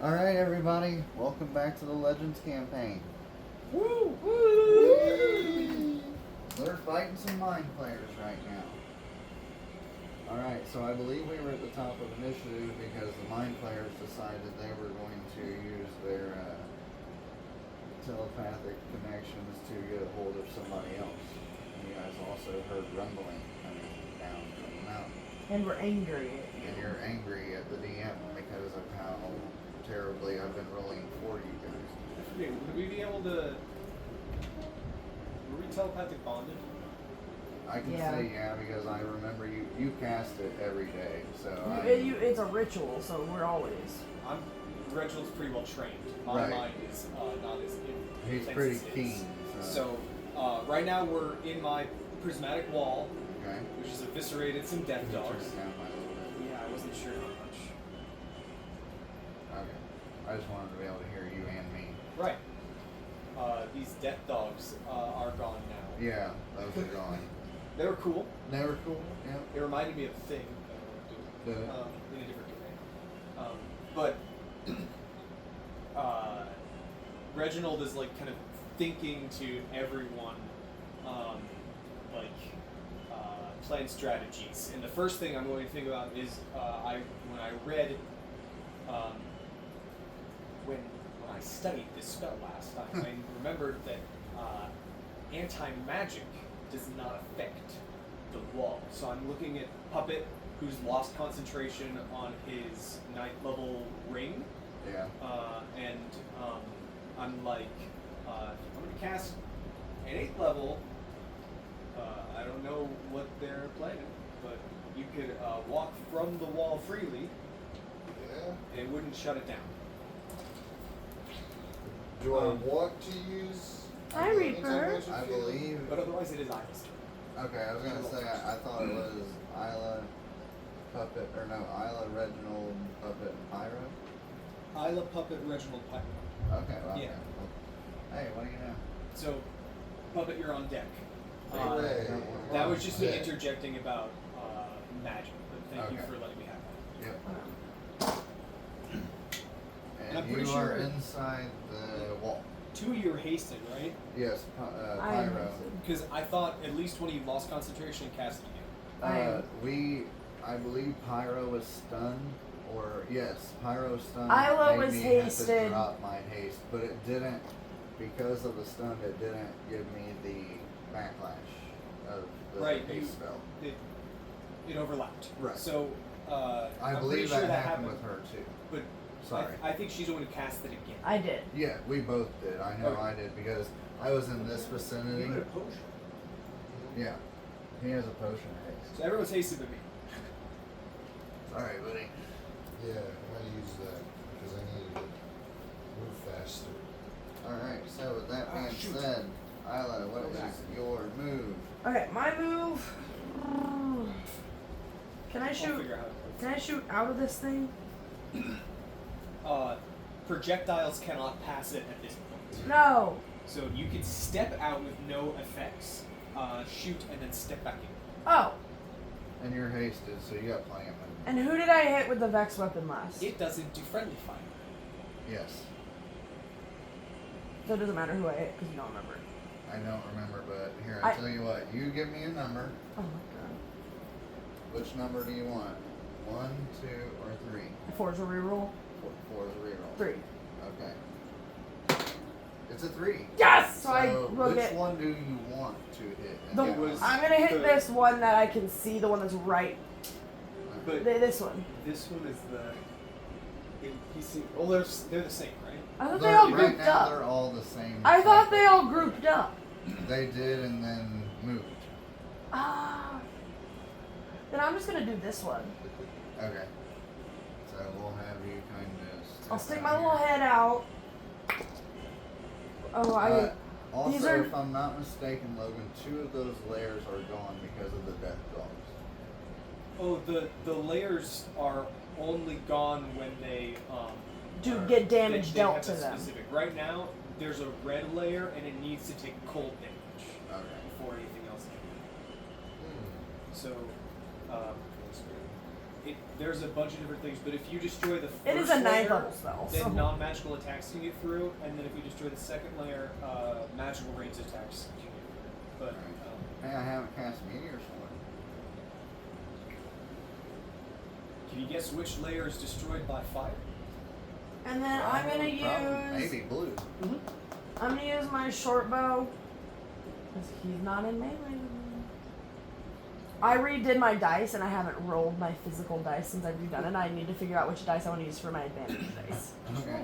Alright, everybody, welcome back to the Legends campaign. Woo! Woo! So they're fighting some mind players right now. Alright, so I believe we were at the top of initiative because the mind players decided they were going to use their telepathic connections to get a hold of somebody else. You guys also heard rumbling coming down from the mountain. And we're angry. And you're angry at the DM because of how terribly I've been rolling for you guys. Would we be able to... Were we telepathic bonded? I can say yeah because I remember you cast it every day, so it's a ritual, so we're always. Reginald's pretty well trained. My mind is not as he's pretty keen. So right now we're in my prismatic wall, okay, which has eviscerated some death Can you dogs. turn it down by a little bit? Yeah, I wasn't sure how much. Okay, I just wanted to be able to hear you and me. Right. These death dogs are gone now. Yeah, those are gone. They were cool. They were cool. Yeah. They reminded me of a thing that I want to do in a different domain. But Reginald is like kind of thinking to everyone, plan strategies. And the first thing I'm going to think about is when I read when I studied this spell last time, I remembered that anti-magic does not affect the wall. So I'm looking at Puppet, who's lost concentration on his 9th level ring. Yeah. I'm like, I'm going to cast an 8th level. I don't know what they're planning, but you could walk from the wall freely. Yeah. And it wouldn't shut it down. Do I want to use? Hi, Reaper. I believe. But otherwise, it is Iris. Okay, I was gonna say I thought it was Isla, Puppet, or no, Isla, Reginald, Puppet, and Pyro. Isla, Puppet, Reginald, Pyro. Okay. Well, Yeah. okay. Hey, what do you know? So, Puppet, you're on deck. Hooray. That was just me Yeah. interjecting about magic, but thank you Okay. for letting me have that. Yep. And I'm And pretty you are sure- inside the wall. 2 you're hasted, right? Yes, I am Pyro. Because I thought at least when he lost concentration, cast it again. I believe Pyro was stunned, or yes, Pyro stunned. Isla made was me have to hasted. drop my haste, but it didn't, because of the stun. It didn't give me the backlash of the Right, haste spell. It overlapped. Right. So I I'm believe pretty sure that happened with her too. But Sorry. I think she's the one who cast it again. I did. Yeah, we both did. I know Okay. I did because I was in this vicinity. You had a potion. Yeah, he has a potion of haste. So everyone's hasted but me. Sorry, buddy. Yeah, I use that because I needed to move faster. Alright, so with that being shoot. said, Isla, what Go is back. your move? Okay, my move. Can I I'll shoot? figure out. Can I shoot out of this thing? Projectiles cannot pass it at this point. No. So you can step out with no effects, shoot, and then step back in. Oh. And you're hasted, so you got plenty of movement. And who did I hit with the Vex weapon last? It doesn't do friendly fire. Yes. So it doesn't matter who I hit because you don't remember. I don't remember, but here, I'll tell you what. You give me a number. Oh my Which number do you want? 1, 2, or 3? god. 4's a reroll. 4 is a reroll. 3. Okay. It's a 3. Yes! So I will which get. one do you want to hit? And The, get one? I'm gonna hit the- this one that I can see, the one that's right. But This one. this one is the. Well, they're the same, right? I thought they all right grouped now, up. they're all the same. I thought type they of- all grouped up. They did and then moved. Ah. Then I'm just gonna do this one. Okay. So we'll have you kind of. I'll stick my little head out. Oh, Also, these are- if I'm not mistaken, Logan, 2 of those layers are gone because of the death dogs. Oh, the layers are only gone when they Do are- get damage they dealt have to a them. Specific. Right now, there's a red layer and it needs to take cold damage Okay. before anything else can. So, there's a bunch of different things, but if you destroy the first It is a 9th layer, level spell. then So. non-magical attacks can get through, and then if you destroy the second layer, magical ranged attacks can get through. But Hey, I haven't cast Meteor Sword. can you guess which layer is destroyed by fire? And then I'm gonna Probably, use. maybe blue. I'm gonna use my short bow. Because he's not in melee. I redid my dice and I haven't rolled my physical dice since I've redone it. I need to figure out which dice I want to use for my advantage dice. Okay.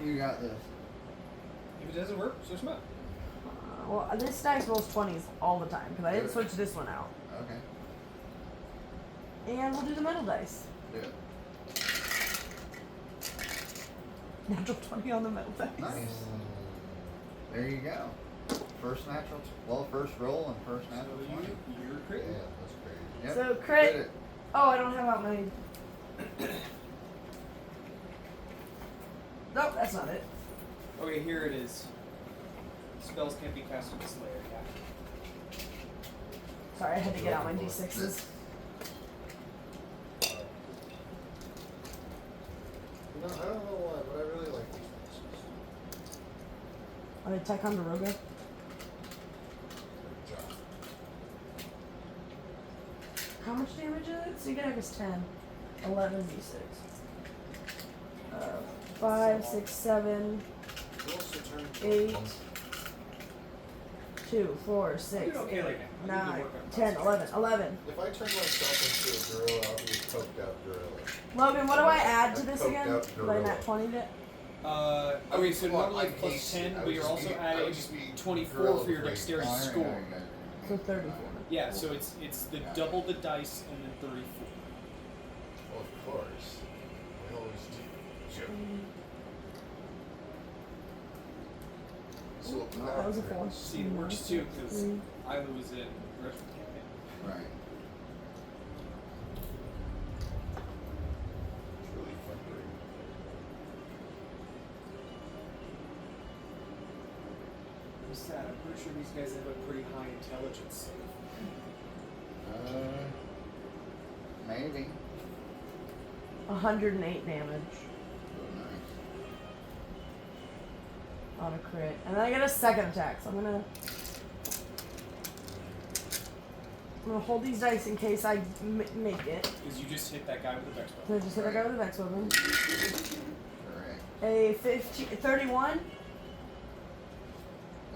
You got this. If it doesn't work, switch them out. Well, this dice rolls 20s all the time because I didn't switch this one out. Okay. And we'll do the metal dice. Do it. Natural 20 on the metal dice. Nice. There you go. First natural, first roll and first natural 20. You're Yeah, crit. that's crazy. Yep. So crit. Did it. Oh, I don't have out my. Nope, that's not it. Okay, here it is. Spells can't be cast with this layer. Yeah. Sorry, I had to get out my d6s. You know, I don't know why, but I really like these pieces. Are they Ticonderoga? Good job. How much damage is it? So you get is 10. 11 d6. 5, 6, 7, Who wants to turn? 8, 2, 4, 6, You're okay 8, like that. I need to 9, work on 10, 11. 11. If I turn myself into a gorilla, I'll be a coked out gorilla. Logan, what do I add to this Coked again? out Did I gorilla. not 20 it? Okay, so Come on, normally I'm plus hasty. 10, I but would you're just also be- I adding would just be 24 gorilla for your brain. dexterity All right, score. all right. So 34. Yeah, so it's the double the dice and then 34. Well, of course. We always do. Sure. So That was a 4. See, it works too, because I was in Russian campaign. Right. It's really fun. I'm sad. I'm pretty sure these guys have a pretty high intelligence. Maybe. 108 damage Oh, nice. on a crit. And then I get a second attack, so I'm gonna hold these dice in case I make it. Because you just hit that guy with the vex So bow. I just hit a guy with a vex weapon. Correct. A 31.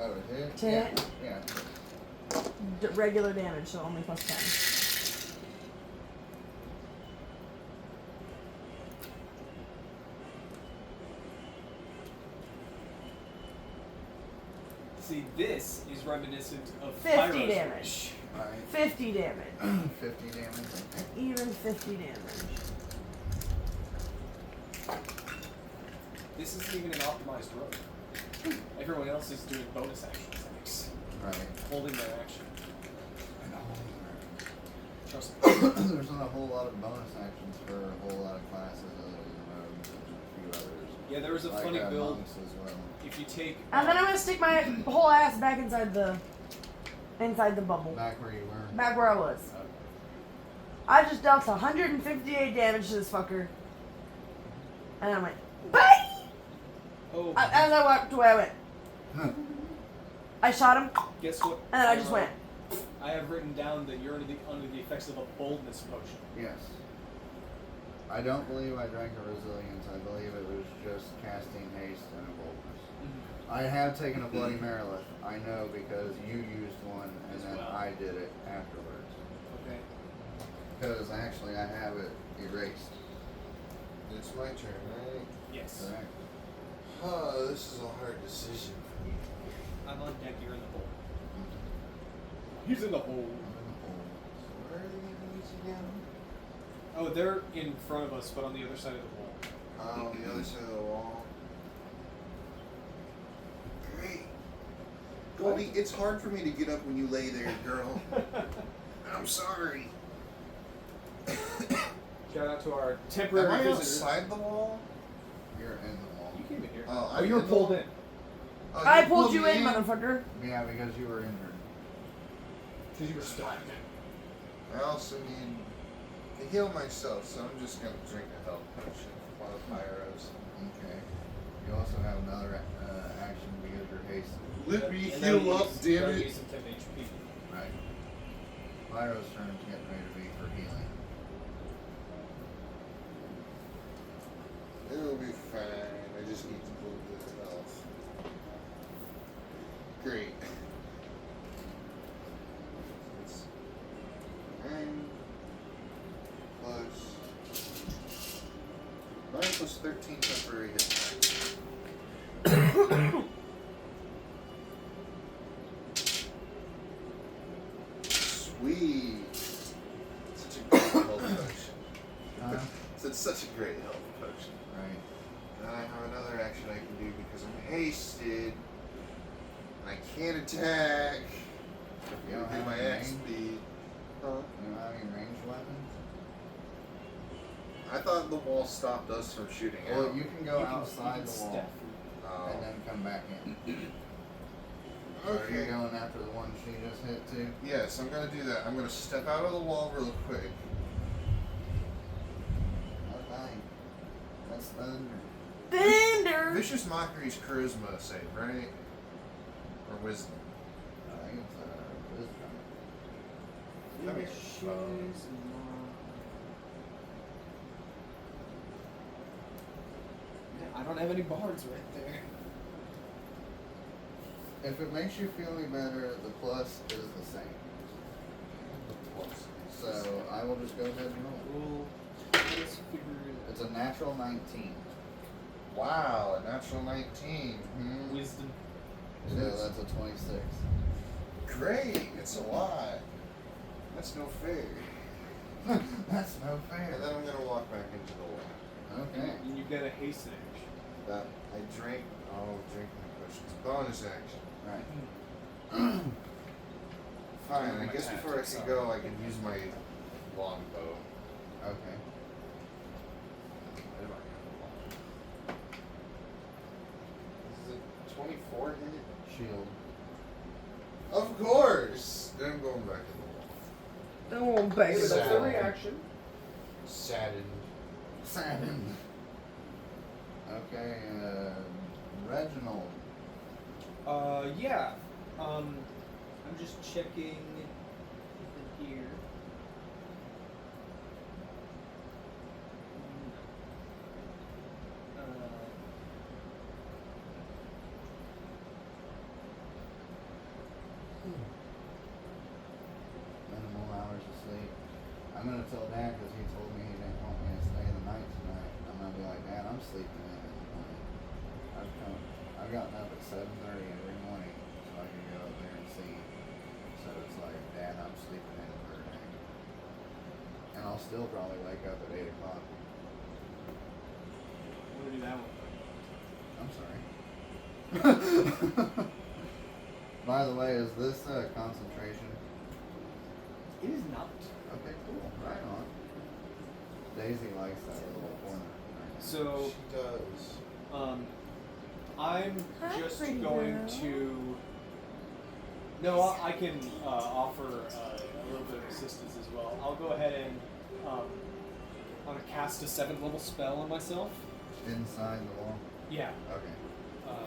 Oh, it hit? 10. Yeah. Regular damage, so only plus 10. See, this is reminiscent of 50 Pyro's damage. Wish. Right. 50 damage. 50 damage. Okay. Even 50 damage. This isn't even an optimized road. Everyone else is doing bonus action attacks, Right. holding their action. Trust me. There's not a whole lot of bonus actions for a whole lot of classes other than rogues and a few others. Yeah, there was a Like, funny build. monks as well. If you take. And then I'm gonna stick my whole ass back inside the bubble. Back where you were. Back where I was. I just dealt 158 damage to this fucker. And I went, bye! Oh, As I walked away, I went, I shot him, guess what? and then I just went. I have written down that you're under the effects of a boldness potion. Yes. I don't believe I drank a resilience. I believe it was just casting haste and a boldness. I have taken a bloody Marilith. I know because you used one and As then well. I did it afterwards. Okay. Because actually I have it erased. It's my turn, right? Yes. Correct. Oh, this is a hard decision for me. I'm on deck. You're in the hole. He's in the hole. So where are these again? Oh, they're in front of us, but on the other side of the wall. On the other side of the wall. Great. Goldie, it's hard for me to get up when you lay there, girl. I'm sorry. Shout out to our temporary Am I visitors. outside the wall? You're in the wall. You came in here. Oh, Oh, you were pulled in. Oh, I you pulled you me in, motherfucker. Yeah, because you were injured. Because you were stunned. I also need to heal myself, so I'm just gonna drink a health potion while the pyros. Okay. You also have another action because you're hasted. Let me And then heal up, use- damn then it. use some 10 HP. Right. Pyro's turn to get ready to be for healing. It'll be fine. I just need to pull the health. Great. It's 9 plus 13 temporary hit points. Sweet. Such a great health potion. It's such a great health potion. Right. And I have another action I can do because I'm hasted. And I can't attack. You don't Do have my any X range? speed. Huh? You don't have any ranged weapons? I thought the wall stopped us from shooting Well, out. you can go You can- outside you can the wall step. Oh. and then come back in. So are you Okay. going after the one she just hit too? Yes, I'm gonna do that. I'm gonna step out of the wall real quick. Okay. That's thunder. Thunder! Vicious Mockery's charisma save, right? Or wisdom? I think it's wisdom. Let me- Yeah, I don't have any bards right there. If it makes you feel any better, the plus is the same. So I will just go ahead and roll. Well, let's figure it It's a natural 19. Wow, a natural 19. Hmm. Wisdom. So that's a 26. Great, it's a lot. That's no fair. That's no fair. And then I'm gonna walk back into the wall. Okay. And you get a haste action. That I drank. Oh, drink my potions. Bonus action. Right. Fine. I My guess before I tactics can are- go, I can use my longbow. Okay. This is a 24 hit. Shield. Of course. Then I'm going back to the wall. Don't beg That's it. the reaction. Saddened. Saddened. Okay, Reginald. Yeah. I'm just checking here. Minimal hours of sleep. I'm gonna tell Dad because he told me he didn't want me to stay the night tonight. I'm gonna be like, Dad, I'm sleeping in the morning. I've gotten up at 7:30 every morning so I can go up there and see. So it's like, Dad, I'm sleeping in for the day. And I'll still probably wake up at 8 o'clock. We'll do that one. I'm sorry. By the way, is this concentration? It is not. Okay, cool. Right on. Daisy likes that little corner. So, She does. I'm Hi, just pretty going girl. to. No, I can offer a little bit of assistance as well. I'll go ahead and I'm gonna cast a 7th level spell on myself. Inside the wall? Yeah. Okay.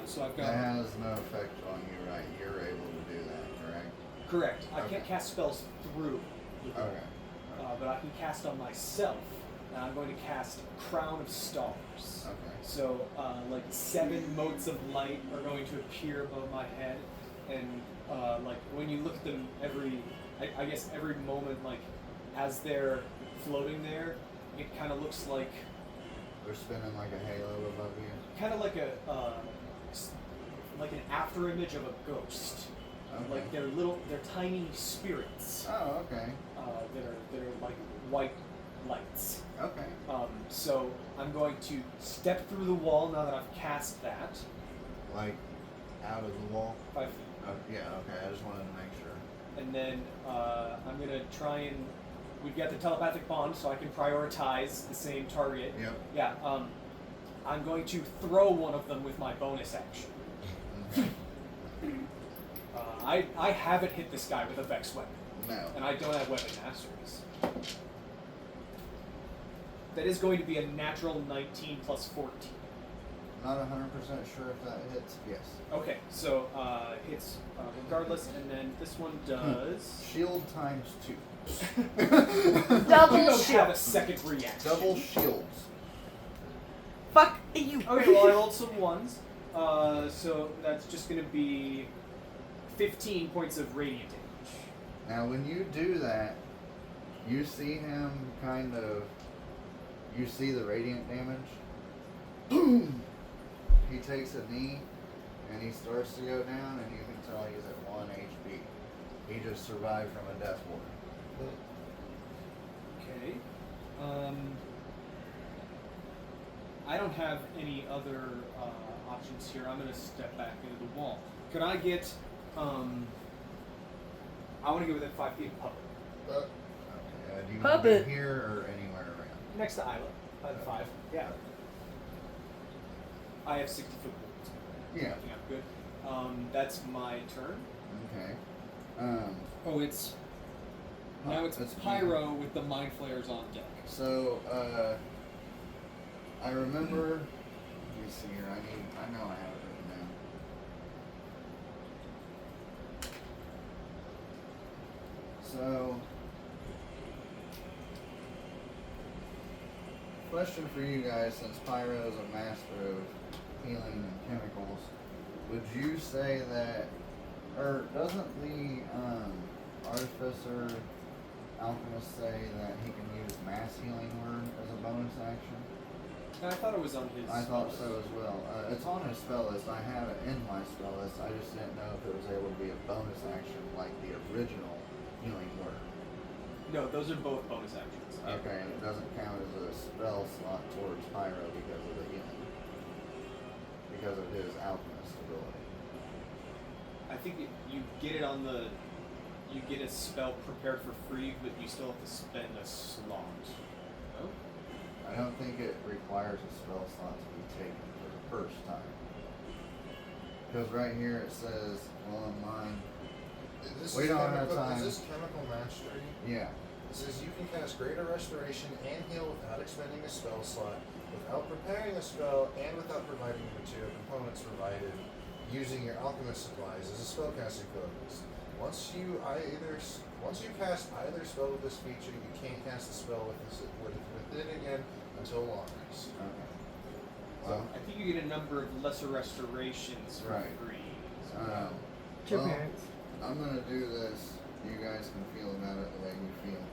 So I've got. That has no effect on you, right? You're able to do that, correct? Correct. I Okay. can't cast spells through. the wall. Okay. But I can cast on myself. And I'm going to cast Crown of Stars. Okay. So, like 7 motes of light are going to appear above my head, and like when you look at them I guess every moment, like as they're floating there, it kind of looks like They're spinning like a halo above you. kind of like like an after image of a ghost. Okay. Like they're tiny spirits Oh, okay. that are like white lights. Okay. So I'm going to step through the wall now that I've cast that. Like out of the wall? 5 feet. Oh, yeah, okay. I just wanted to make sure. And then I'm going to try and... We've got the telepathic bond, so I can prioritize the same target. Yep. Yeah, I'm going to throw one of them with my bonus action. Okay. I haven't hit this guy with a Vex weapon, No. and I don't have weapon masteries. That is going to be a natural 19 plus 14. Not 100% sure if that hits. Yes. Okay, so hits regardless, and then this one does. Shield times 2. Double You don't have a shield. second reaction. Double shields. Fuck you. Okay, well I rolled some ones, so that's just going to be 15 points of radiant damage. Now, when you do that, you see him kind of. You see the radiant damage. Boom! He takes a knee, and he starts to go down, and you can tell he's at 1 HP. He just survived from a death ward. Okay. I don't have any other options here. I'm going to step back into the wall. Could I get? I want to go within 5 feet of puppet. Okay, do you want to Puppet. be here or anywhere around? Next to Isla. By the 5. Yeah. I have 60 foot movement. Yeah. I think I'm good. That's my turn. Okay. Oh, it's now it's That's Pyro with the mind flayers on deck. So, I remember. Let me see here. I know I have it written down. So, question for you guys, since Pyro is a master of healing and chemicals, would you say that, or doesn't the artificer alchemist say that he can use mass healing word as a bonus action? I thought it was on his. I thought so as well. It's on his spell list. I have it in my spell list. I just didn't know if it was able to be a bonus action like the original healing word. No, those are both bonus actions. Okay, and it doesn't count as a spell slot towards Pyro because of the healing. Because of his alchemist ability. I think you get it on the. You get a spell prepared for free, but you still have to spend a slot. No? I don't think it requires a spell slot to be taken for the first time. Because right here it says, well, on mine, we don't have time. Is this chemical mastery? Yeah. It says you can cast greater restoration and heal without expending a spell slot, without preparing a spell, and without providing the material components provided using your alchemist supplies as a spellcasting focus. Once you cast either spell with this feature, you can't cast a spell with it again until long rest. Okay. Well, I think you get a number of lesser restorations for Right. free. To your well, parents. I'm gonna do this. You guys can feel about it the way you feel.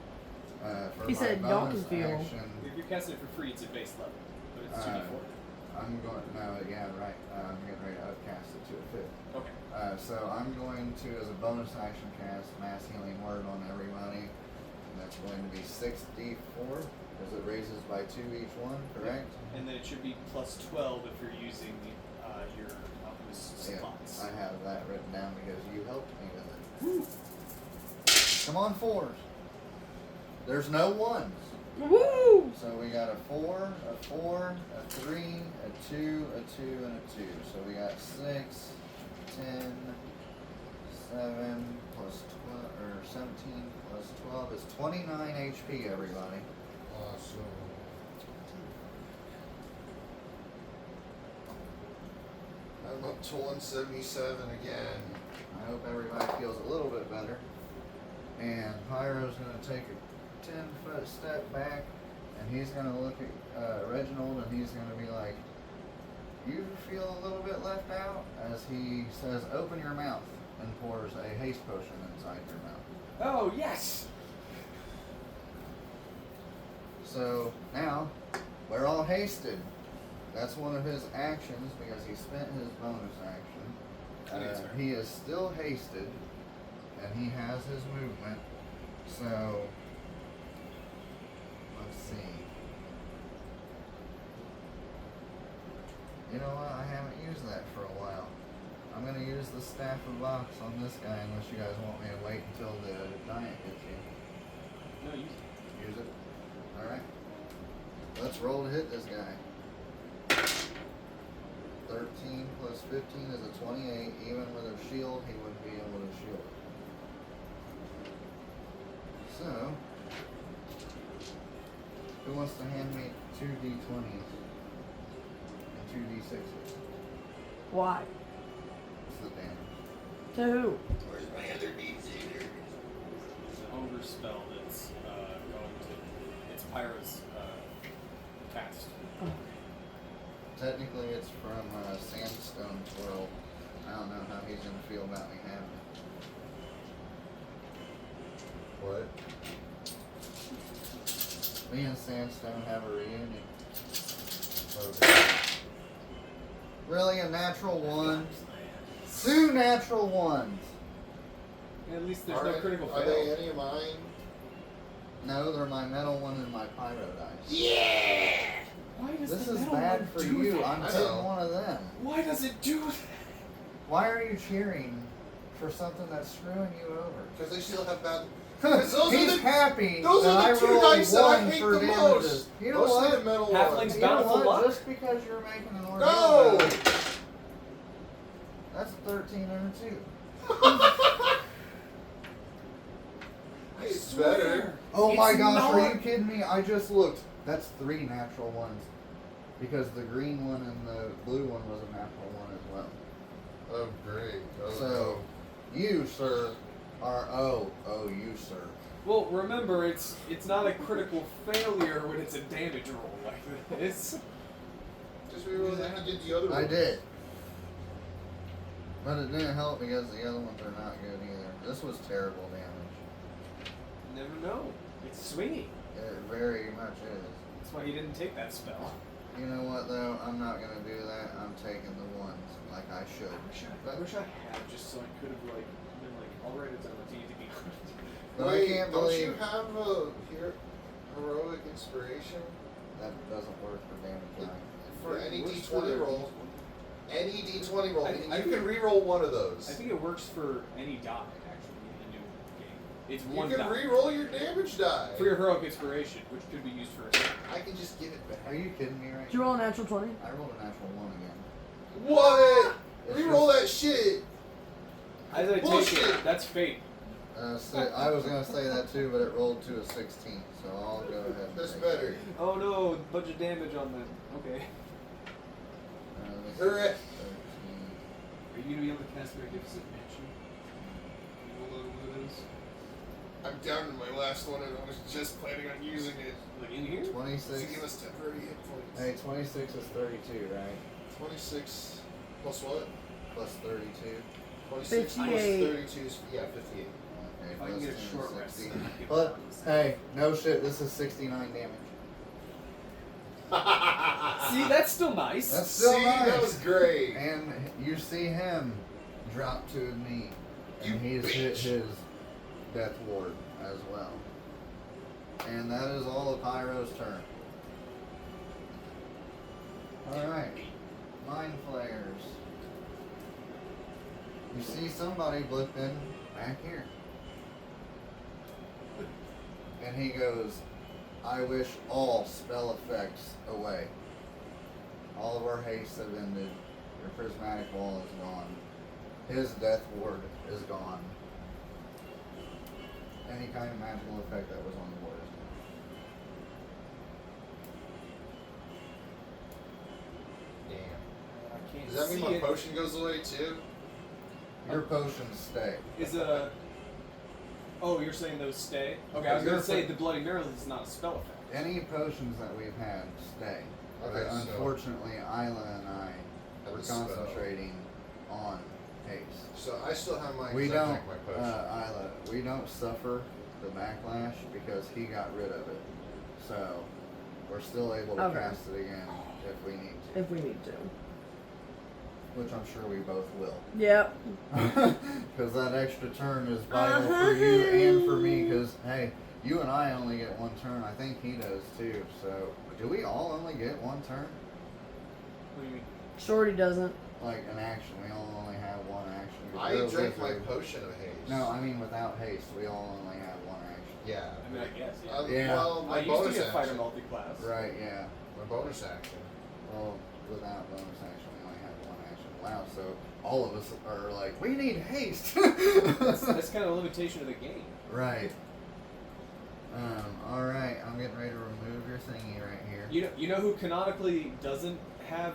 For He my said, "Don't bonus feel." action, If you're casting it for free, it's at base level, but it's 2d4. I'm going. No, yeah, right. I'm getting ready to upcast it to a 5th. Okay. So I'm going to, as a bonus action, cast Mass Healing Word on everybody. And that's going to be 6d4, because it raises by 2 each one, correct? And then it should be plus 12 if you're using your alchemist Yeah, slots. I have that written down because you helped me with it. Come on, 4s. There's no 1s. Woo! So we got a 4, a 4, a 3, a 2, a 2, and a 2. So we got 6, 10, 7 plus 12, or 17 plus 12 is 29 HP, everybody. Awesome. I'm up to 177 again. I hope everybody feels a little bit better. And Pyro's going to take a 10-foot step back, and he's going to look at Reginald, and he's going to be like, you feel a little bit left out? As he says, open your mouth, and pours a haste potion inside your mouth. Oh, yes! So now, we're all hasted. That's one of his actions because he spent his bonus action. He is still hasted, and he has his movement. So, let's see. You know what? I haven't used that for a while. I'm going to use the Staff of Vox on this guy unless you guys want me to wait until the giant hits you. No, use it. Use it? Alright. Let's roll to hit this guy. 13 plus 15 is a 28. Even with a shield, he wouldn't be able to shield it. So, who wants to hand me 2 D20s and 2 D6s. Why? It's the damage. To who? Where's my other D6? It's an ogre spell that's going to. It's Pyro's cast. Oh. Technically, it's from Sandstone's world. I don't know how he's gonna feel about me having it. What? Me and Sandstone have a reunion. Okay. Really, a natural one? 2 natural ones. At least there's Are, no critical are fail. they any of mine? No, they're my metal one and my pyro dice. Yeah! Why does This the is metal bad one for do you. that? I'm I taking know. one of them. Why does it do that? Why are you cheering for something that's screwing you over? Because they still have bad. Because those He's are the, happy those that are I the two rolled dice that I 1 hate for the damages. most. You know Mostly what? the metal Halflings ones. You know bountiful what? luck? Just because you're making an ordeal No! out of it, that's a 13 and a 2. It's better. Oh It's my gosh, not- are you kidding me? I just looked. That's 3 natural ones. Because the green one and the blue one was a natural one as well. Oh, great. Oh, So, you, sir, are you, sir. Well, remember, it's not a critical failure when it's a damage roll like this. Just reroll that you did the other one. I did. But it didn't help because the other ones are not good either. This was terrible damage. Never know. It's swinging. It very much is. That's why you didn't take that spell. You know what though? I'm not gonna do that. I'm taking the ones like I should. I wish I had just so I could have like been like, all right, it's on the team to be honest. But Wait, I can't don't believe you have a heroic inspiration? that doesn't work for damage line. For any Works D20 for- roll. Any D20 roll. I You think- can re-roll one of those. I think it works for any die actually in the new game. It's You one can die re-roll your damage die. for your heroic inspiration, which could be used for. I can just give it back. Are you kidding me right Did you now? roll a natural 20? I rolled a natural 1 again. What? It's Re-roll just- that shit. As I take Bullshit. it, that's fate. I was gonna say that too, but it rolled to a 16, so I'll go ahead. And That's take better. that. Oh no, bunch of damage on them. Okay. This is Correct. 13. Are you gonna be able to cast Magnificent Mansion? Roll out one of those. I'm down to my last one and I was just planning on using it Like in here? to 26. give us temporary hit points. Hey, 26 is 32, right? 26 plus what? Plus 32. 26 plus 58. 32 is, yeah, 58. Okay, If I can plus get a 10 is short rest. 60. I can But, get one. hey, no shit, this is 69 damage. See, that's still nice. That's still See, nice. that was great. And you see him drop to a knee. And You he's hit bitch. his death ward as well. And that is all of Pyro's turn. Alright. Mind flares. You see somebody blip in back here. And he goes, I wish all spell effects away. All of our haste have ended. Your prismatic wall is gone. His death ward is gone. Any kind of magical effect that was on the board is gone. Damn. I can't Does that mean see my it. potion goes away too? Your potions stay. Is a. Oh, you're saying those stay? Okay, I was Your gonna say po- the Bloody Mary is not a spell effect. Any potions that we've had stay. Okay, But so- unfortunately, Isla and I Have were a spell. concentrating on haste. So I still have my. We 'cause I don't, drank my potion. Isla, we don't suffer the backlash because he got rid of it. So, we're still able to Okay. cast it again if we need to. If we need to. Which I'm sure we both will. Yep. Because that extra turn is vital for you and for me. Because, hey, you and I only get 1 turn. I think he does too. So, do we all only get 1 turn? What do you mean? Shorty doesn't. Like an action. We all only have 1 action. I You're a drank my wizard. potion of haste. No, I mean without haste. We all only have 1 action. Yeah. I mean, I guess. Yeah. Yeah. Well, my I used to bonus get fighter action. multi-class. Right, yeah. My bonus action. Well, without bonus action, we only have 1 action. Wow, so all of us are like, we need haste. That's kind of a limitation of the game. Right. Alright, I'm getting ready to remove your thingy right here. You know who canonically doesn't have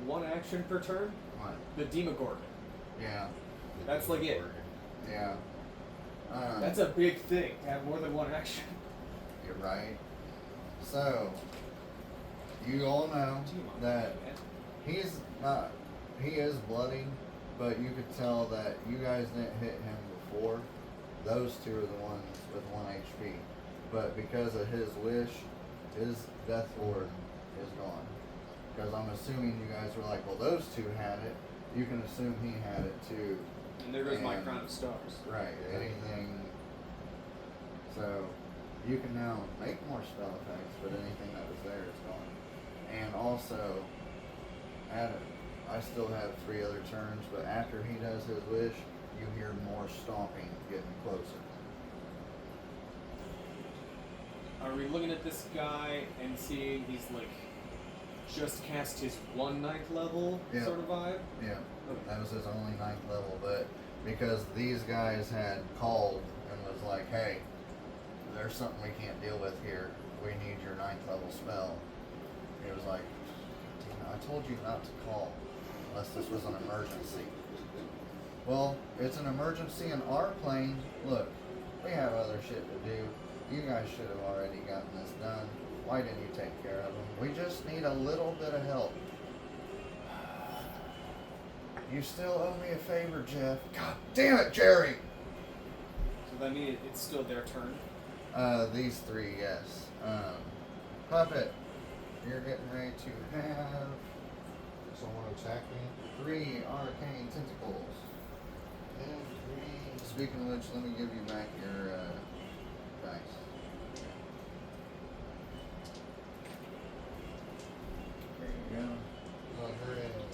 one action per turn? What? The Demogorgon. Yeah. That's like it. Yeah. That's a big thing to have more than one action. You're right. So, you all know that he is bloody, but you could tell that you guys didn't hit him before. Those two are the ones with 1 HP. But because of his wish, his death ward is gone. Because I'm assuming you guys were like, well, those two had it. You can assume he had it too. And there goes my crown of stars. Right. Anything. So, you can now make more spell effects, but anything that was there is gone. And also, I still have 3 other turns, but after he does his wish, you hear more stomping getting closer. Are we looking at this guy and seeing he's like just cast his 1 9th level Yeah. sort of vibe? Yeah, that was his only 9th level, but because these guys had called and was like, hey, there's something we can't deal with here, we need your 9th level spell. He was like, I told you not to call unless this was an emergency. Well, it's an emergency in our plane. Look, we have other shit to do. You guys should have already gotten this done. Why didn't you take care of them? We just need a little bit of help. You still owe me a favor, Jeff. God damn it, Jerry! So that means it's still their turn. These 3, yes. Puppet, you're getting ready to have Someone attack me. 3 arcane tentacles. And 3. Speaking of which, let me give you back your dice. There you go. On her end.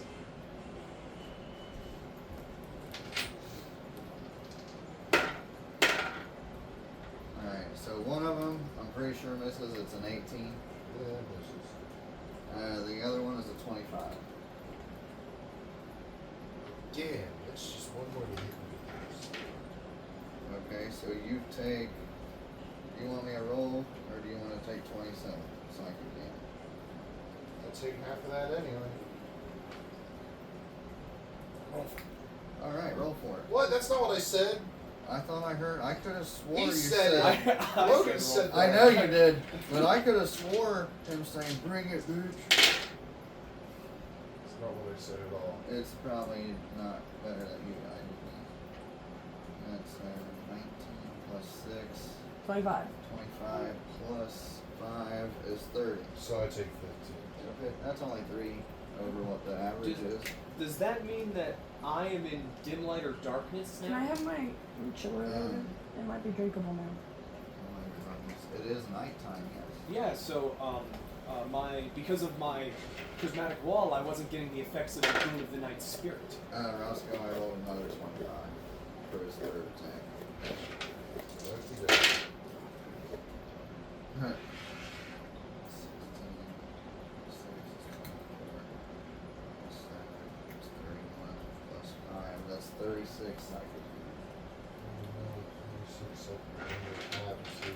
Alright, so one of them, I'm pretty sure misses. It's an 18. Yeah, misses. The other one is a 25. Yeah, that's just one more to hit me. Okay, so you take. Do you want me to roll, or do you want to take 27 psychic damage? I'll take half of that anyway. Alright, roll for it. What? That's not what I said. I thought I heard. I could have swore He you said said. it. Logan said that. I know you did, but I could have swore him saying, "Bring it, bitch." It's not what I said at all. It's probably not better that you guys. That's 19 plus 6, 25. 25 plus 5 is 30. So I take 15. Okay, that's only 3 over what the average is. Does that mean that I am in dim light or darkness now? Can I have my chiller loaded? It might be drinkable now. Oh my goodness. It is nighttime, yes. Yeah, so because of my prismatic wall, I wasn't getting the effects of the Boon of the Night Spirit. Roscoe, I rolled another 25 for his 3rd attack. Okey doke. 16, 6 is 24, plus 7 is 31, plus 5. That's 36 psychic. 26 up to 18.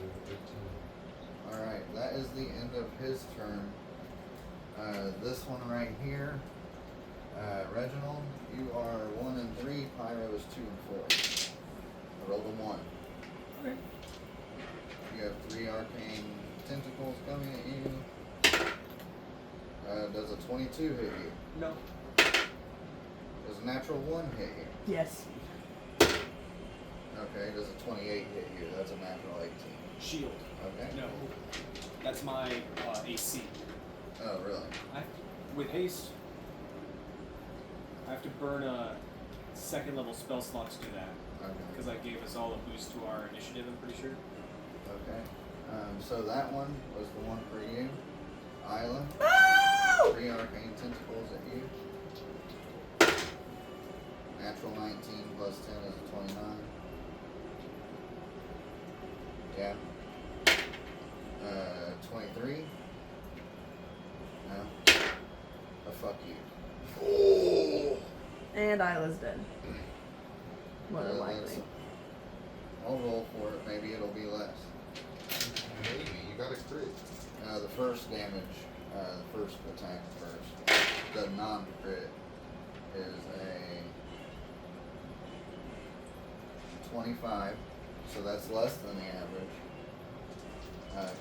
Alright, that is the end of his turn. This one right here, Reginald, you are 1 and 3, Pyro is 2 and 4. I rolled a 1. Okay. You have 3 arcane tentacles coming at you. Does a 22 hit you? No. Does a natural 1 hit you? Yes. Okay, does a 28 hit you? That's a natural 18. Shield. Okay. No. That's my AC. Oh, really? With haste, I have to burn a 2nd level spell slot to do that. Okay. Because that gave us all a boost to our initiative, I'm pretty sure. Okay. So that one was the one for you. Isla. No! 3 arcane tentacles at you. Natural 19 plus 10 is a 29. Yeah. 23. No. Oh, fuck you. Oh! And Isla's dead. More than Well, likely. I'll roll for it. Maybe it'll be less. Maybe. You got a crit. The first damage, the first attack first, the non-crit is a 25, so that's less than the average.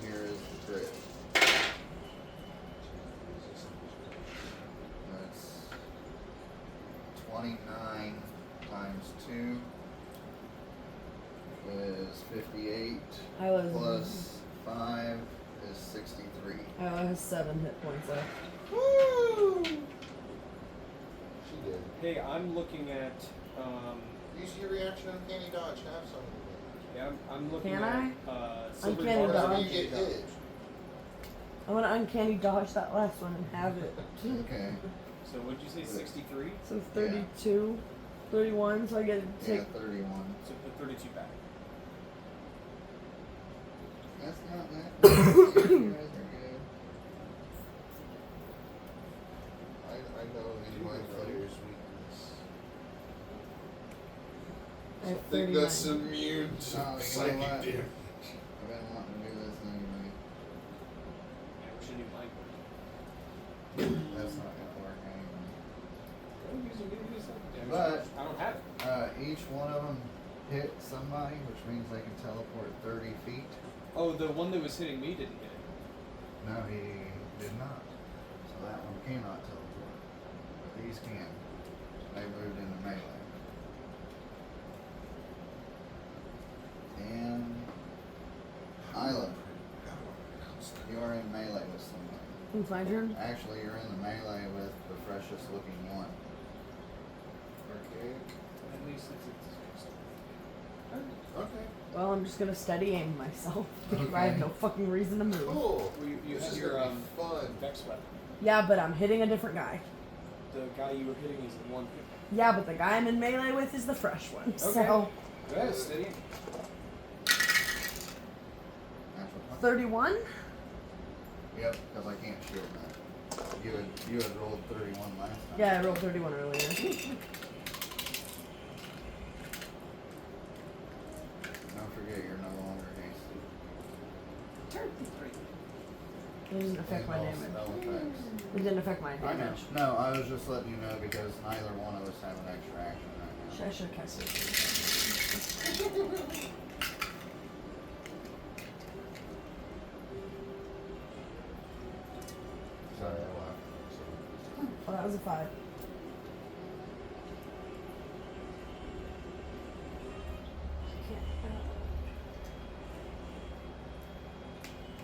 Here is the crit. That's 29 times 2 is 58, Isla's plus 5 is 63. Isla has 7 hit points left. Woo! She did. Hey, I'm looking at. Use your reaction uncanny dodge. Have some. Yeah, I'm looking Can at. Silver Uncanny Dwarf. dodge? Whenever you get hit. I want to uncanny dodge that last one and have it. Okay. So what'd you say? 63. So 32, 31, so I get to Yeah, take. 31. So put 32 back. That's not that bad. You guys are good. I know these mind players' weakness. I have I think 39. that's immune to Oh, you know psychic what? damage. I've been wanting to do this anyway. Yeah, we should do mine. That's not gonna work anyway. But I don't have it. Each one of them hit somebody, which means they can teleport 30 feet. Oh, the one that was hitting me didn't hit it. No, he did not. So that one cannot teleport. But these can. They moved into melee. And Isla, you are in melee with somebody. It's my turn. Actually, you're in the melee with the freshest looking one. Okay. At least it's Okay. Well, I'm just gonna steady aim myself. because I have Okay. no fucking reason to move. Cool. Well, you This have is your gonna be fun. Vex weapon. Yeah, but I'm hitting a different guy. The guy you were hitting is the one hit. Yeah, but the guy I'm in melee with is the fresh one. So Go ahead, steady. Natural 20. 31. Yep, because I can't shield that. You had rolled 31 last time. Yeah, I rolled 31 earlier. Don't forget, you're no longer hasty. It didn't affect my And all damage. spell effects. It didn't affect my I know. damage. No, I was just letting you know because neither one of us have an extra action right now. I should have cast it. Sorry, I laughed. Oh, that was a 5.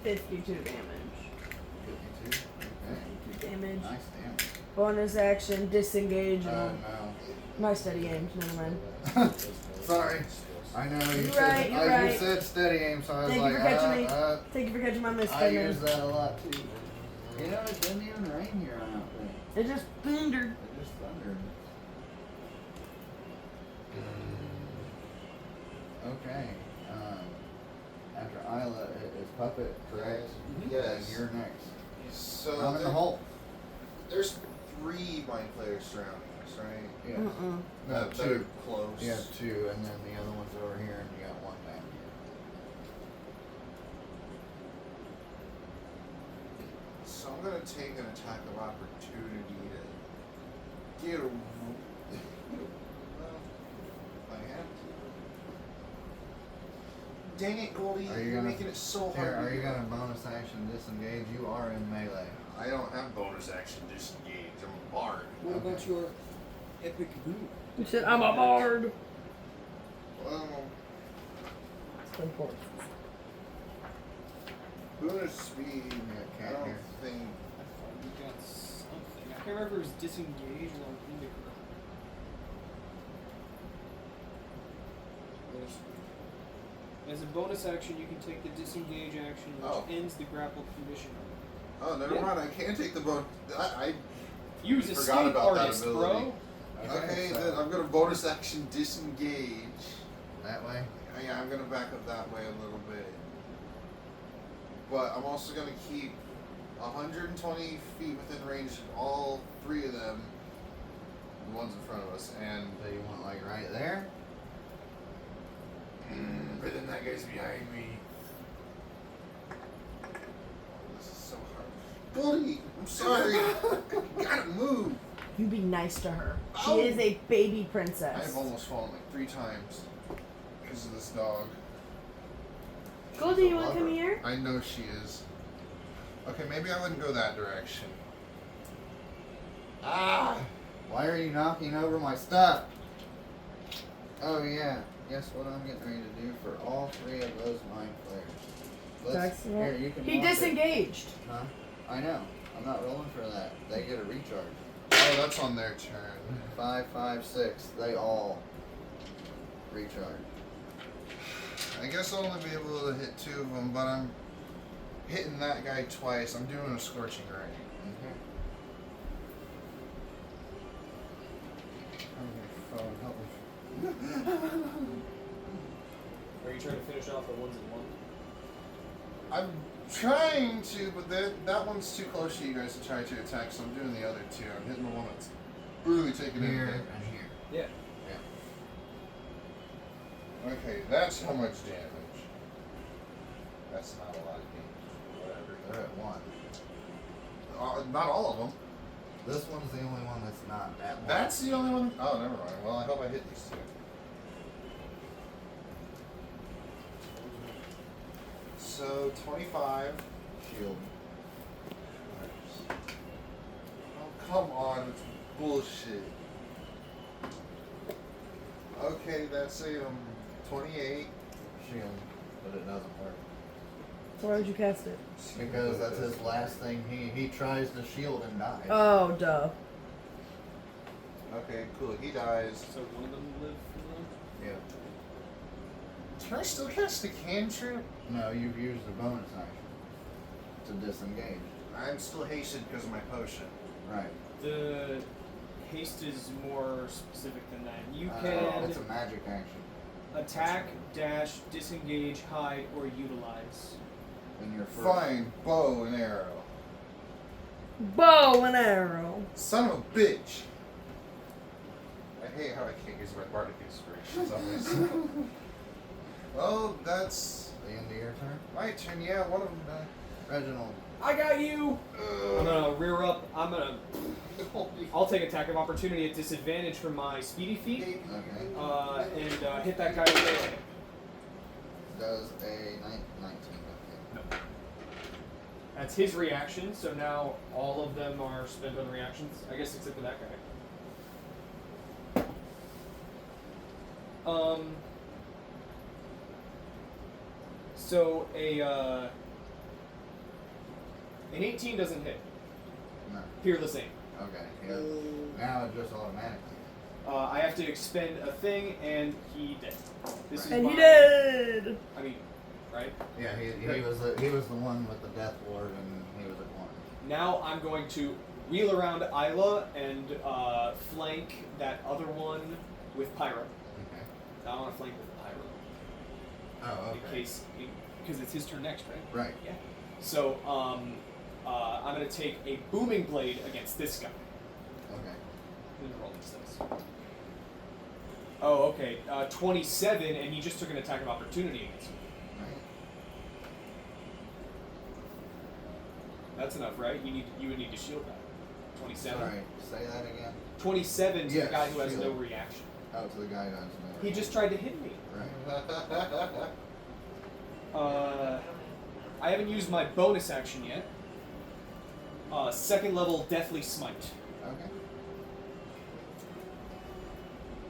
So, 52 damage. 52? Okay. 52 damage. Nice damage. Bonus action, disengage, Oh, and no. my steady aim. Never mind. Sorry. I know you You're said right, you're right. you said steady aim, so I was Thank you like, for catching me. Thank you for catching my miss, I Batman. use that a lot too. You know, it didn't even rain here, I don't think. It just thundered. It just thundered. Okay. After Isla, it is Puppet, correct? Yes. You're next. So I'm in the there- hole. there's 3 mind players surrounding us, right? Yes. Mm-mm. No, That are 2. close. You have 2, and then the other one's over here, and you got 1 down here. So I'm gonna take an attack of opportunity to get a. Well, I have to. Dang it, Goldie! Are you You're gonna- making it so hard. Here, are to you do. gonna bonus action disengage? You are in melee. I don't have bonus action disengage. I'm a bard. What about Okay. your epic boom? You said I'm a bard. Well, It's important. bonus speed. Yeah, I cat don't here. think. I thought we got something. I can't remember if it was disengage or indigo. As a bonus action, you can take the disengage action, which Oh. ends the grapple condition. Oh, never Yeah. mind. I can take the bonus. I Use Forgot escape about that artist, ability. bro. okay. so Then I'm gonna bonus action disengage. that way. Yeah, I'm gonna back up that way a little bit. But I'm also gonna keep 120 feet within range of all 3 of them. The ones in front of us, and So you want like right there? but then that guy's behind me. Goldie, I'm sorry. You gotta move. You be nice to her. She Ow. is a baby princess. I've almost fallen like 3 times because of this dog. Goldie, She's a you want to come lover. here? I know she is. Okay, maybe I wouldn't go that direction. Ah! Why are you knocking over my stuff? Oh yeah. Guess what I'm getting ready to do for all 3 of those mind flayers. That's Here, it. you can He mark it. disengaged. Huh? I know. I'm not rolling for that. They get a recharge. Oh, that's on their turn. 5, 5, 6. They all recharge. I guess I'll only be able to hit 2 of them, but I'm hitting that guy twice. I'm doing a scorching ray. Are you trying to finish off the ones and one? I'm trying to, but that one's too close to you guys to try to attack, so I'm doing the other 2. I'm hitting the one that's really taking it. Here and here. Yeah. Okay, that's how much damage. That's not a lot of damage. Whatever. They're at 1. Not all of them. This one's the only one that's not at 1. That's the only one. Oh, never mind. Well, I hope I hit these 2. So 25. shield. Oh, come on. It's bullshit. Okay, that's a 28. Shield. But it doesn't work. So why would you cast it? Because that's his last thing. He tries to shield and dies. Oh, duh. Okay, cool. He dies. So one of them live from them? Yeah. Can I still cast the cantrip? No, you've used the bonus action to disengage. I'm still hasted because of my potion. Right. The haste is more specific than that. You can It's a magic action. attack, dash, disengage, hide, or utilize. In your first. Fine, bow and arrow. Bow and arrow. Son of a bitch! I hate how I can't use my bardic inspirations on myself. Well, that's The end of your turn. my turn. Yeah, one of them died. Reginald. I got you! I'm gonna rear up. I'll take attack of opportunity at disadvantage for my speedy feet. Okay. And hit that guy with Does a 19. Okay. That's his reaction, so now all of them are spent on reactions. I guess except for that guy. So an 18 doesn't hit. No. Peerless aim. Okay. Yeah. Now it just automatically. I have to expend a thing, and he did. This is And my, he did. I mean, right? Yeah, he was the one with the death ward, and he was at 1. Now I'm going to wheel around Isla and flank that other one with Pyro. Okay. I want to flank with Pyro Oh, in okay. case, because it's his turn next, right? Right. Yeah. So I'm going to take a booming blade against this guy. Okay. Let me roll these dice. Oh, okay. 27, and he just took an attack of opportunity against me. Right. That's enough, right? You would need to shield that. 27. Sorry. Say that again. 27 to Yes, the guy who has no shield. reaction. Oh, to the guy who has no. He just tried to hit me. Right. I haven't used my bonus action yet. Second level Deathly Smite. Okay.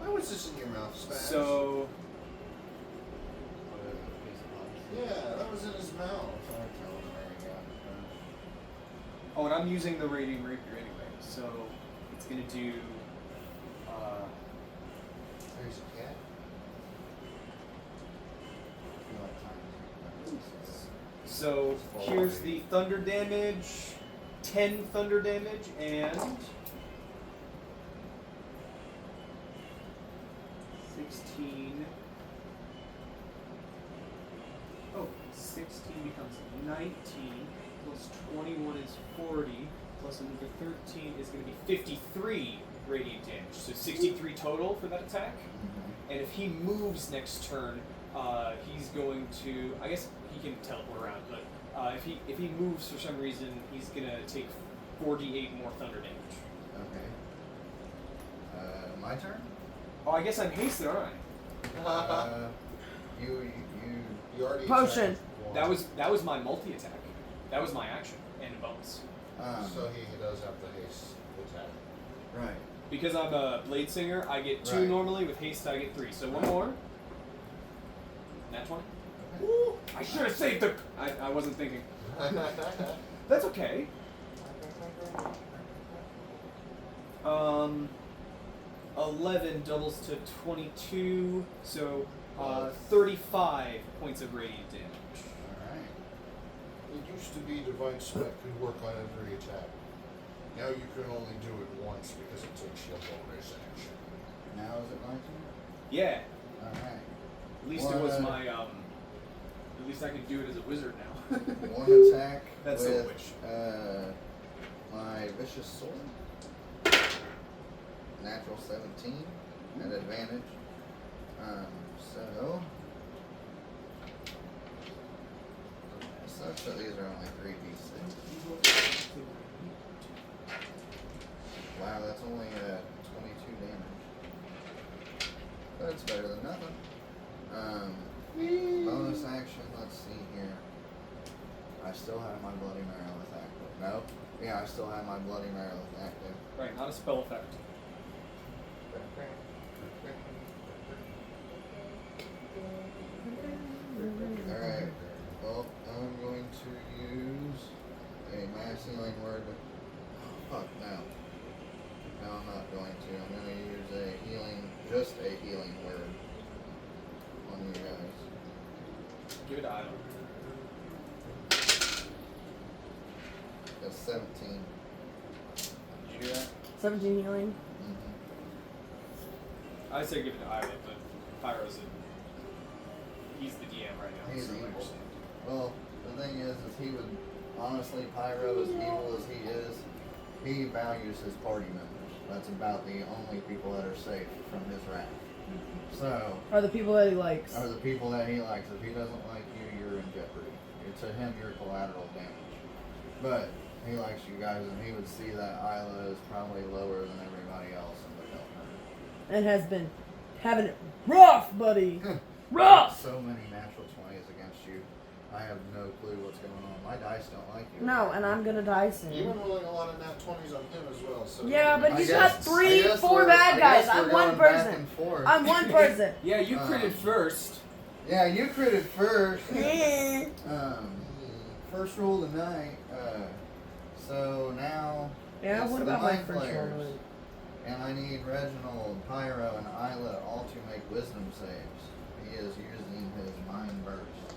Why was this in your mouth, Spaz? So, Yeah, that was in his mouth. oh, and I'm using the Radiant Rapier anyway, so it's gonna do. There's a cat. I feel like time is- So here's the thunder damage, 10 thunder damage, and 16. Oh, 16 becomes 19, plus 21 is 40, plus another 13 is going to be 53 radiant damage. So 63 total for that attack. Mhm. And if he moves next turn, he's going to. I guess he can teleport around, but If he moves for some reason, he's gonna take 4d8 more thunder damage. Okay. My turn? Oh, I guess I'm hasted, aren't I? You You already Potion. attacked once. That was my multi attack. That was my action and bonus. So he does have the haste attack. right. Because I'm a blade singer, I get 2 Right. normally. With haste, I get 3. So one more. Nat 20. Okay. Ooh, I should have saved the. I wasn't thinking. That's okay. 11 doubles to 22, so 35 points of radiant damage. Alright. It used to be Divine Smite could work on every attack. Now you can only do it once because it takes you a bonus action. Now is it my turn? Yeah, Alright. at least it was my. At least I could do it as a wizard now. One attack That's a with witch. my vicious sword. Natural 17 at advantage. So it sucks that these are only 3d6. Wow, that's only 22 damage. But it's better than nothing. Bonus action, let's see here. I still have my Bloody Merilith active. No? Yeah, I still have my Bloody Merilith active. Right, not a spell effect. Alright. Well, I'm going to use a mass healing word. Fuck, no. No, I'm not going to. I'm going to use a healing, just a healing word on you guys. Give it to Idle. That's 17. Did you do that? 17 healing. I'd say give it to Idle, but Pyro's he's the DM right now. He's so I evil. understand. Well, the thing is he would, honestly, Pyro, as evil as he is, he values his party members. That's about the only people that are safe from his wrath. So, Are the people that he likes. are the people that he likes. If he doesn't like you, you're in jeopardy. To him, you're collateral damage. But he likes you guys, and he would see that Isla is probably lower than everybody else and would help her. And has been having it rough, buddy. Rough! So many natural 20s against you. I have no clue what's going on. My dice don't like you. No, and I'm gonna die You've soon. been rolling a lot of nat 20s on him as well. So Yeah, but I he's guess- got 3, I guess 4 we're- bad I guys. guess we're I'm one going back person. and forth. I'm one person. Yeah, you critted first. Yeah, you critted first. First roll tonight. So now. Yeah, it's what the about my mind first players. roll? And I need Reginald, Pyro, and Isla all to make wisdom saves. He is using his mind burst.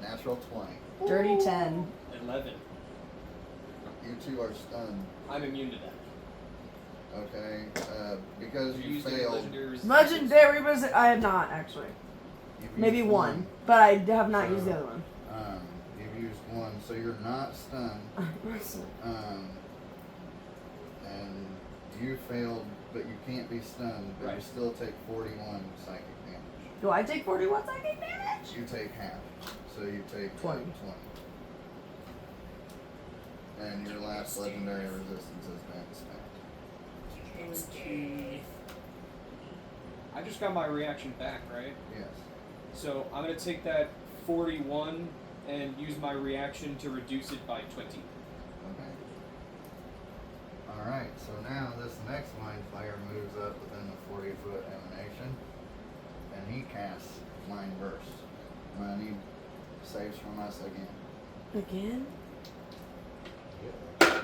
Natural 20. Dirty 10. 11. You two are stunned. I'm immune to that. Okay, because you used any failed. legendary resistance? Legendary was I have not actually. You've Maybe used one, but I have not So- used the other one. You've used one, so you're not stunned. And you failed, but you can't be stunned, but you Right. still take 41 psychic damage. Do I take 41 psychic damage? You take half, so you take 20. 20. And your last legendary resistance has been spent. I just got my reaction back, right? Yes. So I'm gonna take that 41 and use my reaction to reduce it by 20. Okay. Alright, so now this next mind flayer moves up within the 40-foot emanation, and he casts Mind Burst. I'm gonna need saves from us again. Again?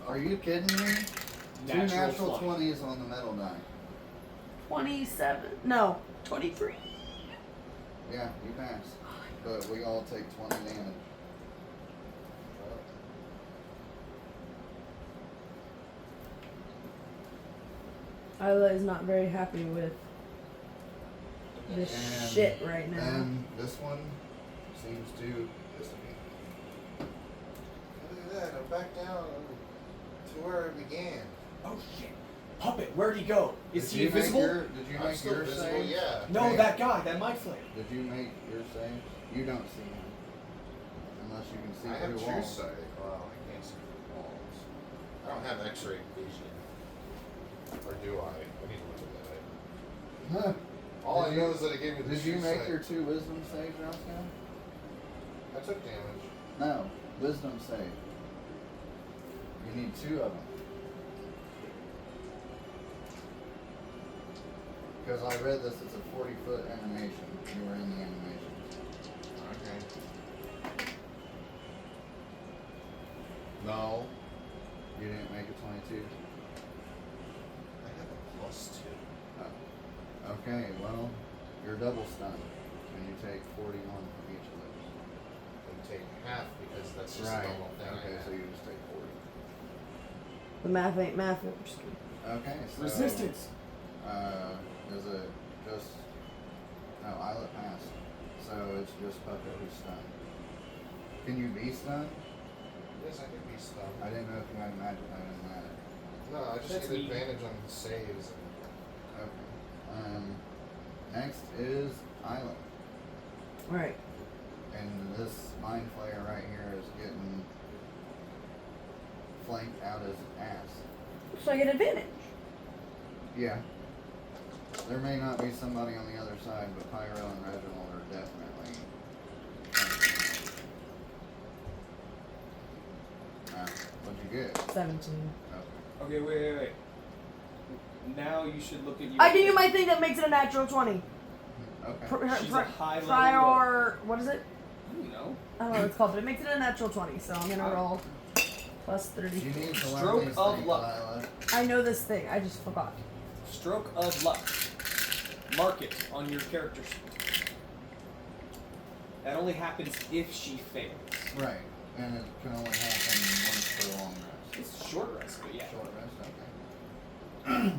Are you kidding me? Two natural 20s on the metal die. 27. No, 23. Yeah, you pass. But we all take 20 damage. Isla is not very happy with this And shit right now. then this one seems to disappear. Look at that, I'm back down to where it began. Oh shit! Puppet, where'd he go? Is Did he you make invisible? Did you I'm make still your visible, save? yeah. No, Okay. that guy, that mind flare. Did you make your save? You don't see him. Unless you can see I have through true walls. sight. Well, I can't see through walls. I don't have X-ray vision. Or do I? I need to look at that. All I know is that it gave me the Did you true make sight. your 2 wisdom saves, Roscoe? I took damage. No, wisdom save. You need 2 of them. Because I read this, it's a 40-foot animation. You were in the animation. Okay. No. You didn't make a 22. I have a +2. Oh. Okay, well, you're double stunned. And you take 41 from each of those. And take half because that's just Right. a normal thing. Okay, so you just take 40. The math ain't math. I'm just kidding. Okay, so... Resistance. Is it just... No, Islet passed. So it's just Puppet who's stunned. Can you be stunned? Yes, I can be stunned. I didn't know if you had a magic item that. No, I just That's get neat. advantage on saves. Okay. Next is Islet. Alright. And this Mind Flayer right here is getting flanked out his ass. So I get advantage. Yeah. There may not be somebody on the other side, but Pyro and Reginald are definitely. What'd you get? 17. Okay. Okay, wait. Now you should look at your. I give you my thing that makes it a natural 20. Okay. She's a high-level Prior. What is it? I don't know. I don't know what it's called, but it makes it a natural 20. So I'm gonna roll plus 30. You need to learn Stroke these of things, luck. Lila. I know this thing. I just forgot. Stroke of luck. Mark it on your character sheet. That only happens if she fails. Right. And it can only happen once for a long rest. It's a short rest, but yeah. Short rest, okay.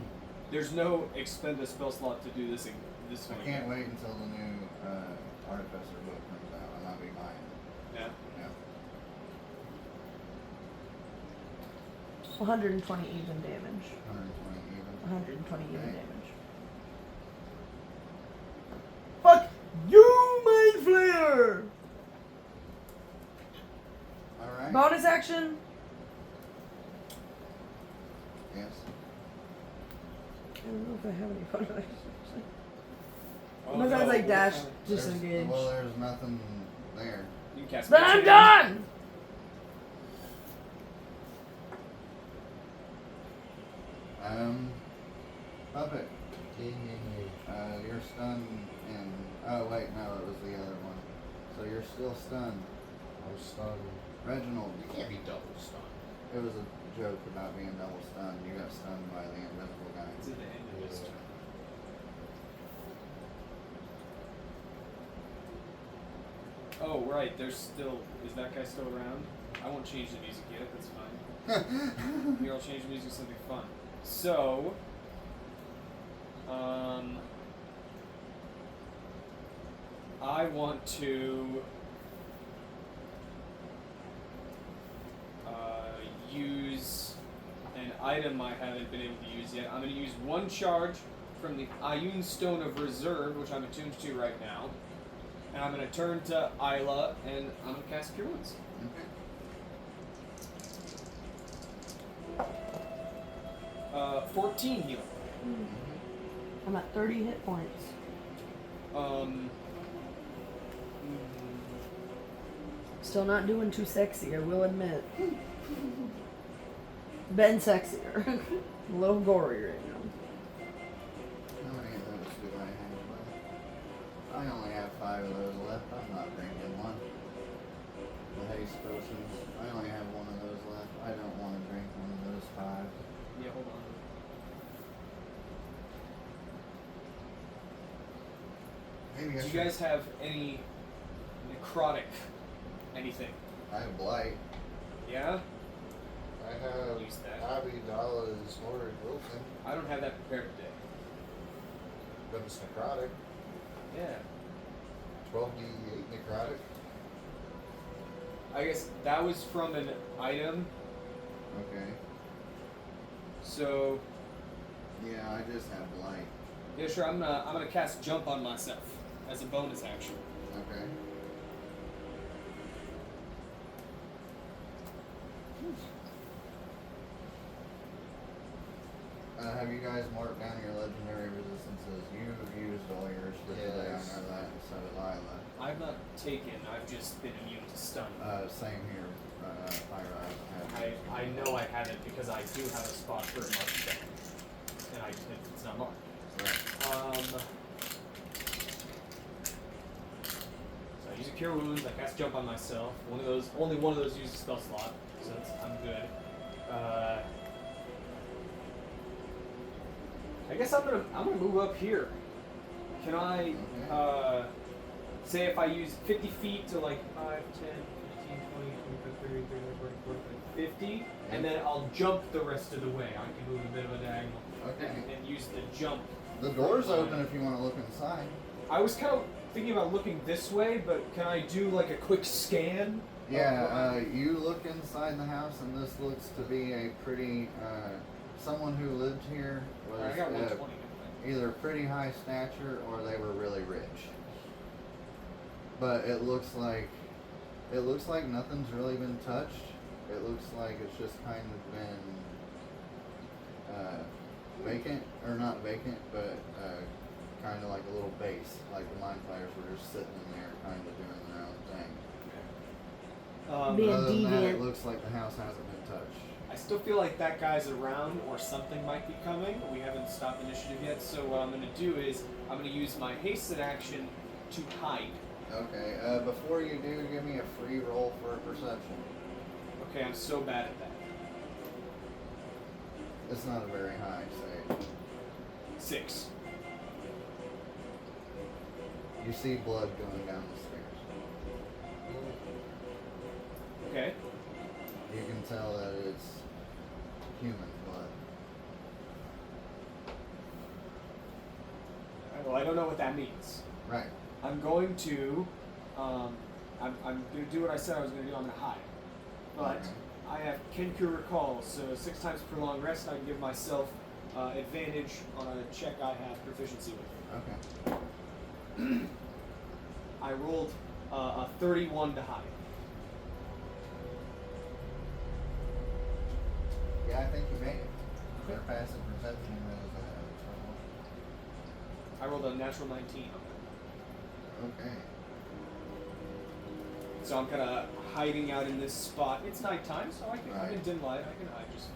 There's no expend a spell slot to do this this I one. can't wait until the new Artificer book comes out. I'm not be buying it. Yeah. Yeah. 120 even damage. 120 even. 120 even Okay. damage. Fuck you, Mind Flayer! Alright. Bonus action. Yes. I don't know if I have any bonus actions. Oh, Unless I was like no, dash, There's- disengage. Well, there's nothing there. You can cast Then I'm Magic. done! Puppet. You're stunned and... Oh, wait, no, it was the other one. So you're still stunned. I'm stunned. Reginald, You can't be double stunned. it was a joke about being double stunned. You got stunned by the invisible guy. It's at the end of this turn. Oh, right. There's still. Is that guy still around? I won't change the music yet. That's fine. Here, I'll change the music to something fun. So, I want to use an item I haven't been able to use yet. I'm going to use one charge from the Ioun Stone of Reserve, which I'm attuned to right now. And I'm going to turn to Isla, and I'm going to cast Cure Wounds. Okay. 14 healing. I'm at 30 hit points. Still not doing too sexy, I will admit. Been sexier. A little gory right now. How many of those do I have left? I only have 5 of those left. I'm not drinking one. The haste potions. I only have one of those left. I don't want to drink one of those 5. Yeah, hold on. Maybe I Do you should- guys have any necrotic anything? I have blight. Yeah? I have Use that. Abby Dalla's Horrid Wilton, I don't have that prepared today. but it's necrotic. Yeah. 12d8 necrotic. I guess that was from an item, Okay. so Yeah, I just have light. Yeah, sure. I'm gonna cast jump on myself as a bonus action. Okay. Have you guys marked down your legendary resistances? You've used all yours for today. I Yes. know that, and so did Lila. I've not taken. I've just been immune to stun. Same here. Pyra hasn't had. I know I haven't because I do have a spot for it marked down, and it's not marked. Right. So I use a cure wounds. I cast jump on myself. Only one of those uses spell slot, so I'm good. I guess I'm gonna move up here. Can I say if I use 50 feet to like 5, 10, 15, 20, 25, 30, 35, 40, 45, 50, and then I'll jump the rest of the way. I can move a bit of a diagonal Okay. and use the jump. The door's open if you want to look inside. I was kind of thinking about looking this way, but can I do like a quick scan? Yeah, you look inside the house, and this looks to be a pretty, someone who lived here was I got 120. either pretty high stature or they were really rich. But it looks like nothing's really been touched. It looks like it's just kind of been vacant, or not vacant, but kind of like a little base, like the mind players were just sitting in there, kind of doing their own thing. Being Other than that, it deviant. looks like the house hasn't been touched. I still feel like that guy's around or something might be coming. We haven't stopped initiative yet, so what I'm going to do is I'm going to use my hasted action to hide. Okay, before you do, give me a free roll for a perception. Okay, I'm so bad at that. It's not a very high save. 6. You see blood going down the stairs. Okay. You can tell that it's human blood. Well, I don't know what that means. Right. I'm going to, I'm going to do what I said I was going to do. I'm going to hide. But Okay. I have Kenku Recall, so 6 times per long rest, I can give myself advantage on a check I have proficiency with. Okay. I rolled a 31 to hide. Yeah, I think you made it. Your passive perception is I rolled a natural 19 on that. okay. So I'm kind of hiding out in this spot. It's nighttime, so I'm in Right. dim light. I can hide just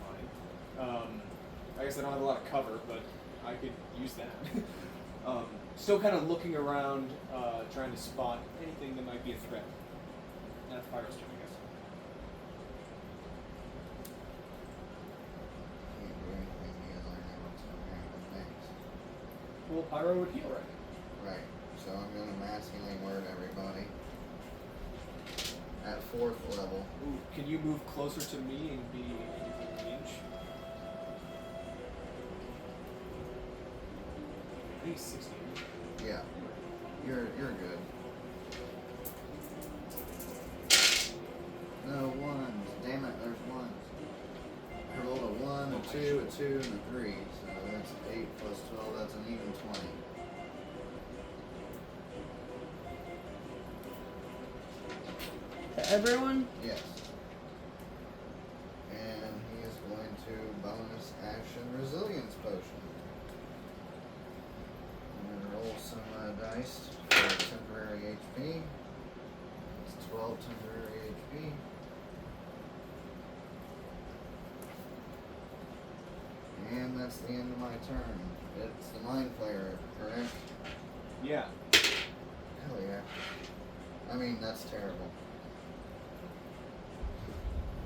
fine. I guess I don't have a lot of cover, but I could use that. Still kind of looking around, trying to spot anything that might be a threat. That's Pyro's turn, I guess. Can't do anything because I know what's going to happen next. Well, Pyro would heal right now. Right. So I'm going to masculine word everybody. At 4th level. Ooh, can you move closer to me and be in range? I think 60. Yeah. You're good. No ones. Damn it, there's ones. I rolled a 1, a 2, a 2, and a 3. So that's 8 plus 12. That's an even 20. To everyone? Yes. And he is going to bonus action resilience potion. I'm going to roll some dice for temporary HP. It's 12 temporary HP. And that's the end of my turn. It's the Mind Flayer, correct? Yeah. Hell yeah. I mean, that's terrible.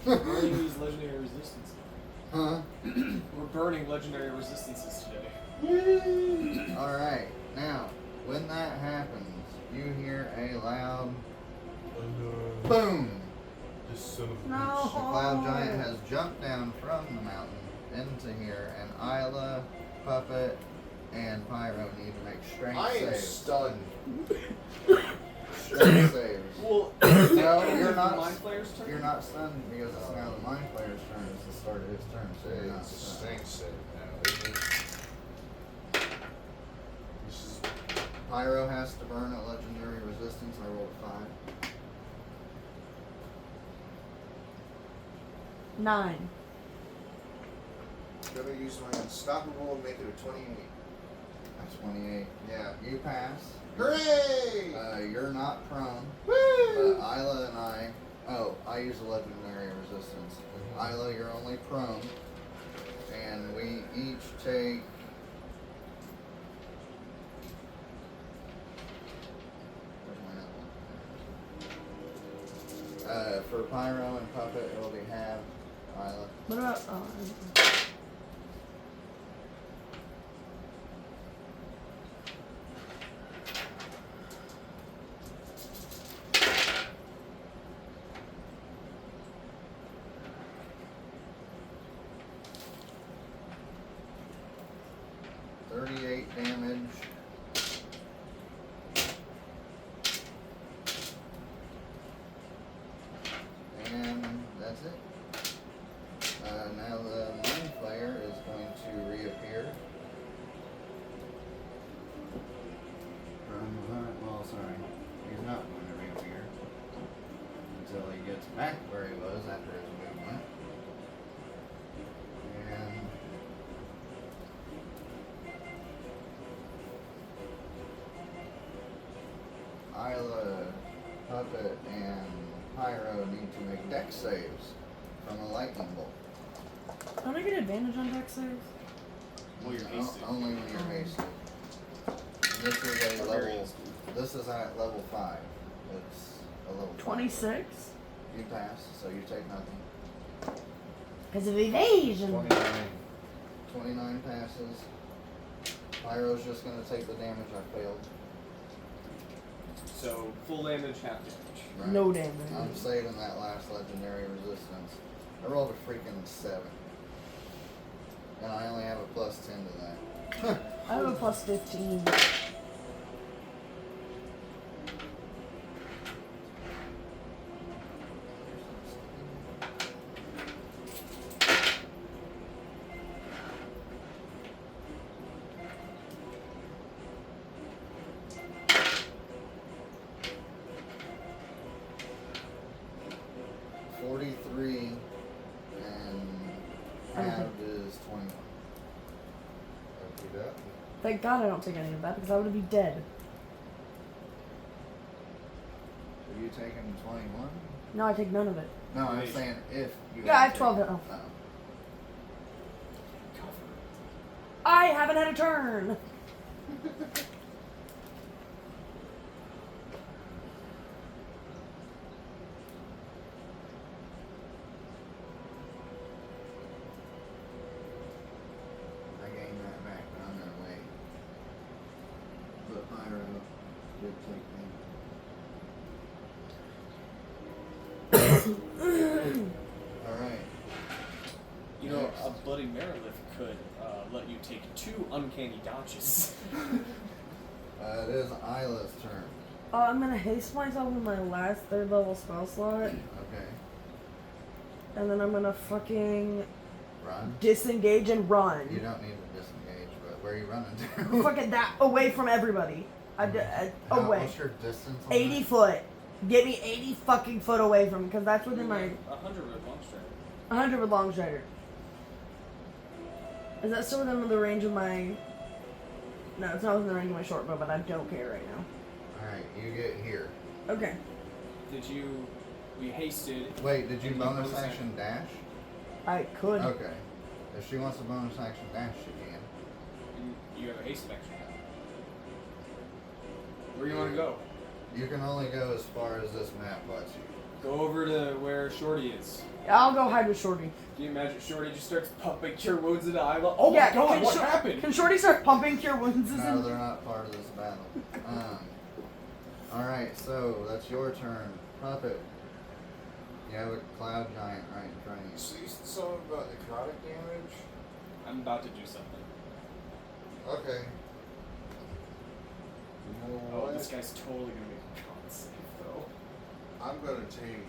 Burning these legendary resistances. Huh? We're burning legendary resistances today. Alright, now, when that happens, you hear a loud boom! This son of a No. The bitch. cloud giant has jumped down from the mountain into here, and Isla, Puppet, and Pyro need to make strength I am saves. stunned. Strength saves. Well, No, you're not. Mind Flayer's turn? You're not stunned because it's now the Mind Player's turn. It's the start of his turn, so you're not It's a stunned. strength save now, isn't it? This is Pyro has to burn at legendary resistance. I rolled a 5. 9. Gonna use my unstoppable and make it a 28. That's 28. Yeah. You pass. Hooray! You're not prone. Woo! But Isla and I use a legendary resistance. Isla, you're only prone. And we each take. Where's my other one? For Pyro and Puppet, it'll be half. Isla. What about? Oh, 38 damage. And that's it. Now the Mind Flayer is going to reappear. Well, sorry. He's not going to reappear until he gets back where he was after his movement. And Isla, Puppet, and Pyro need to make dex saves from a lightning bolt. don't I get advantage on dex saves? Well, you're hasted. Only when you're hasted. And this is a level. This is at level 5. It's a level 5. 26. You pass, so you take nothing. Because of evasion. 29. 29 passes. Pyro's just gonna take the damage I failed. So full damage, half damage. Right? No damage. I'm saving that last legendary resistance. I rolled a freaking 7. And I only have a plus 10 to that. I have a plus 15. $43 and halved is 21. Copy that. Thank God I don't take any of that because I would be dead. Are you taking 21? No, I take none of it. No, I'm saying if you. Yeah, I have taken- 12 health. Oh. I haven't had a turn. I gained that back, but I'm gonna wait. But Pyro did take me. Alright. You know, Next. a Bloody Merilith could let you take 2 uncanny dodges. It is Isla's turn. I'm gonna haste myself with my last 3rd level spell slot, Okay. and then I'm gonna fucking Run. disengage and run. You don't need to disengage, but where are you running to? Fucking that away from everybody. Away. What's your distance on 80 that? foot. Get me 80 fucking foot away from, because that's within my 100 with long strider. 100 with long strider. Is that still within the range of my? No, it's not within the range of my short bow, but I don't care right now. Alright, you get here. Okay. Did you? We hasted. Wait, did you And bonus bonus action dash? I could. Okay. If she wants a bonus action dash, she can. And you have a hasted action. Where do you want to go? You can only go as far as this map lets you. Go over to where Shorty is. I'll go hide with Shorty. Can you imagine Shorty just starts pumping cure wounds into Isla? Oh Yeah, my god, can what Shor- happened? Can Shorty start pumping cure wounds? No, they're not part of this battle. Alright, so that's your turn. Puppet. You have a cloud giant right in front of you. So you said something about necrotic damage? I'm about to do something. Okay. You know Oh, what? this guy's totally gonna make a con save though. I'm gonna take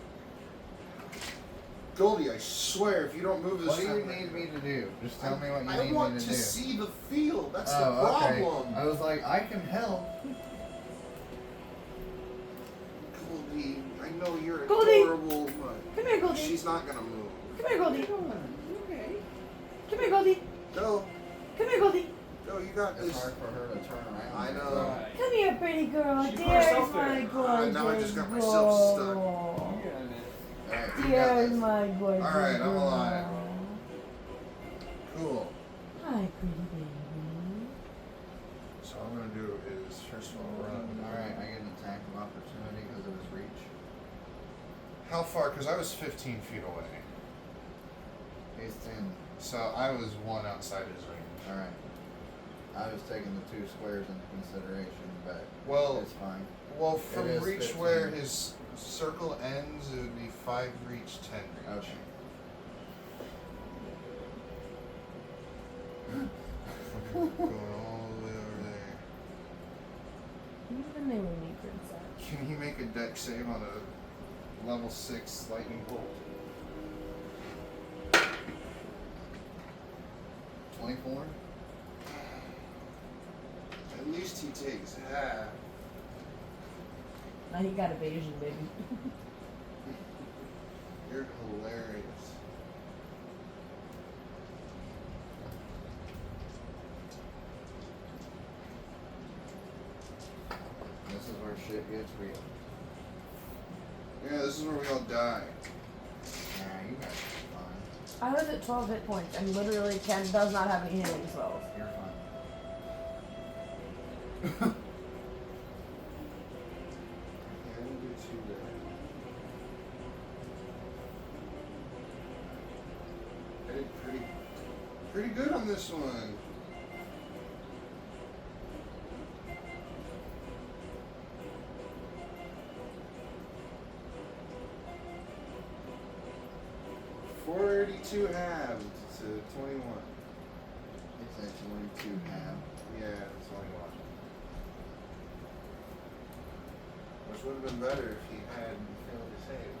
Goldie, I swear, if you don't move this What do you time- need me to do? Just tell me what you I need me want to to do. see the field. That's the Oh, okay. problem. I was like, I can help. Goldie, I know you're Goldie. adorable, but Come here, Goldie. she's not gonna move. Come here, Goldie. Okay. Come here, Goldie. Go, Come here, Goldie. go, you got It's this. hard for her to turn around. I know. Right. Come here, pretty girl. She put There's herself my there. gorgeous Now I just got myself stuck. girl. Yeah, man. Alright, you got There's this. my gorgeous Alright, I'm girl. alive. Cool. Hi, pretty baby. So all I'm gonna do is first of all run. Alright, I get an attack of opportunity because of his reach. How far? Because I was 15 feet away. He's 10. So I was one outside his range. Alright. I was taking the 2 squares into consideration, but Well, it's fine. well, from is reach 15. where his circle ends, it would be 5 reach, 10 reach. Okay. Going all the way over there. Even they were me, princess. Can he make a deck save on a level 6 lightning bolt? 24? At least he takes half. Now he got evasion, baby. You're hilarious. This is where shit gets real. Yeah, this is where we all die. Nah, you guys are fine. I was at 12 hit points and literally Ken does not have any healing spells. You're fine. Yeah, I didn't do too bad. I did pretty good on this one. $42 halved to 21. It's actually 2 half. Yeah, 21. Which would have been better if he had failed to save.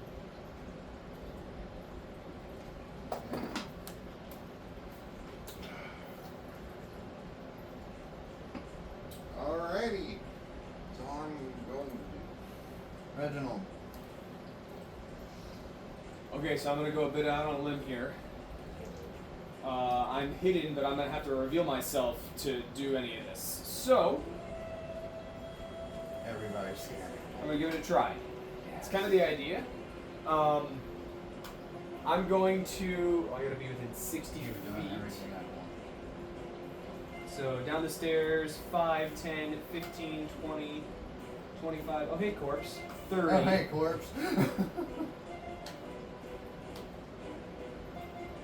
Alrighty. So I'm going to do. Reginald. Okay, so I'm gonna go a bit out on a limb here. I'm hidden, but I'm gonna have to reveal myself to do any of this. So Everybody's scared. I'm gonna give it a try. It's kind of the idea. I'm going to. I gotta be within 60 You've done feet. everything I want. So down the stairs, 5, 10, 15, 20, 25. Oh, hey, corpse. 30. Oh, hey, corpse.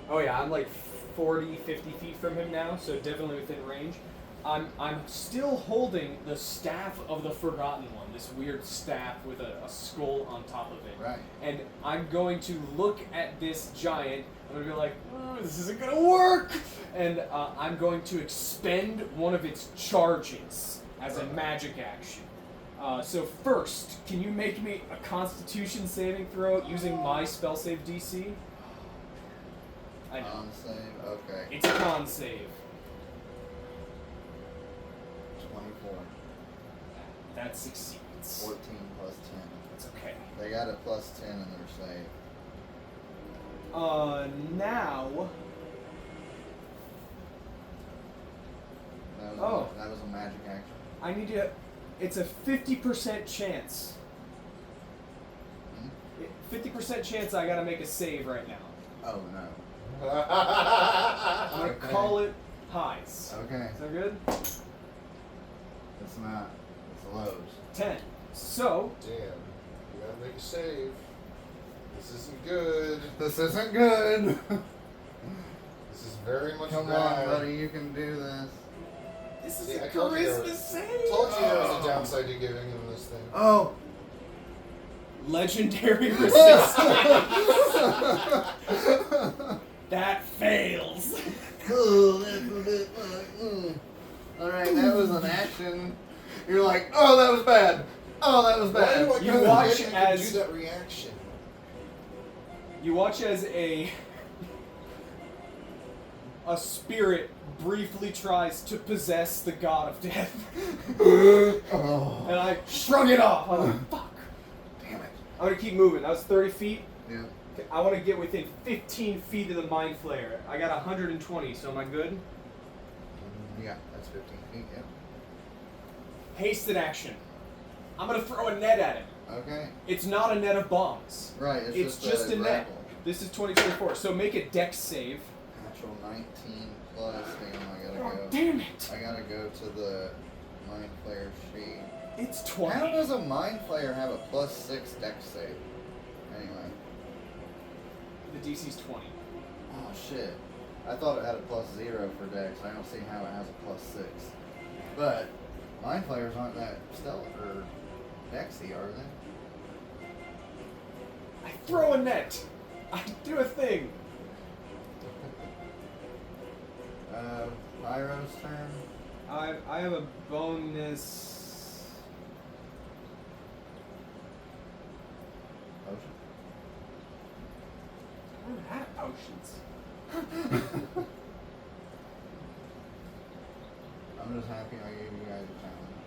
Oh yeah, I'm like 40, 50 feet from him now, so definitely within range. I'm still holding the staff of the Forgotten One, this weird staff with a skull on top of it. Right. And I'm going to look at this giant. I'm going to be like, this isn't going to work! And I'm going to expend one of its charges as a magic action. So first, can you make me a Constitution saving throw using my spell save DC? I know. Save. Okay. It's a con save. 24. That succeeds. 14 plus 10. It's okay. They got a plus 10 in their save. Now. That was a magic action. I need to. It's a 50% chance. 50% chance I gotta make a save right now. Oh no. I'm gonna Okay. call it highs. Okay. Is that good? It's not. It's lows. 10. So, Damn. You gotta make a save. This isn't good. This isn't good. This is very much Come bad. on, buddy. You can do this. this is See, a I told you there charisma was- save. Told you there was a downside to giving him this thing. Oh. Legendary resistance. That fails. Cool. That's a bit. All right, that was an action. You're like, oh, that was bad. Oh, that was Why bad. do I You gotta watch get him to as- do that reaction? You watch as a spirit briefly tries to possess the god of death. Oh. And I shrug it off. I'm like, fuck. Damn it. I'm gonna keep moving. That was 30 feet. Yeah. Okay, I want to get within 15 feet of the Mind Flayer. I got 120, so am I good? Yeah, that's 15 feet, yeah. Hasted action. I'm gonna throw a net at it. Okay. It's not a net of bombs. Right, It's just a net. grapple. This is 2024, so make a dex save. Natural 19 plus. Hang on, I gotta Oh, go. damn it! I gotta go to the Mind Flayer sheet. It's 20. How does a Mind Flayer have a +6 dex save? Anyway. The DC's 20. Oh shit. I thought it had a +0 for dex. I don't see how it has a +6. But Mind Flayers aren't that stellar or dexy, are they? I throw a net. I do a thing. Pyro's turn. I have a bonus. Potion. I don't have potions. I'm just happy I gave you guys a challenge.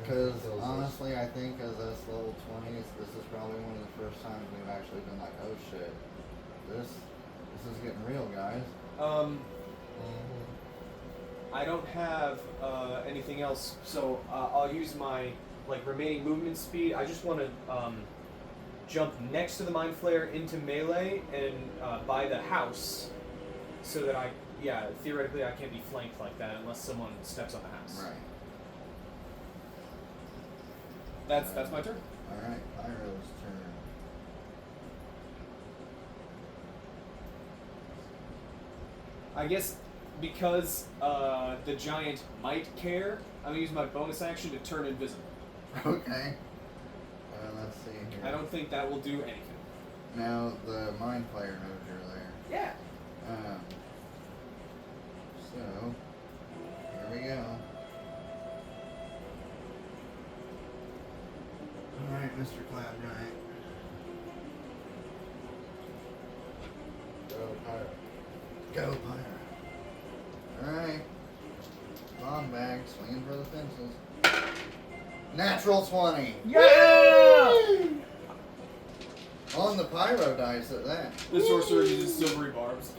Because honestly, I think as us level 20s, this is probably one of the first times we've actually been like, oh shit, this is getting real, guys. I don't have anything else, so I'll use my remaining movement speed. I just want to jump next to the Mind Flayer into melee and by the house, so that theoretically I can't be flanked like that unless someone steps on the house. Right. That's my turn. Alright, Pyro's turn. I guess because the giant might care, I'm gonna use my bonus action to turn invisible. Okay. Let's see here. I don't think that will do anything. Now, the Mind Flayer knows you're there. Yeah. So, here we go. Alright, Mr. Cloud Giant. Go Pyro. Go, Pyro. Alright. Bomb bag, swinging for the fences. Natural 20. Yeah! On the Pyro dice at that. The sorcerer uses silvery barbs.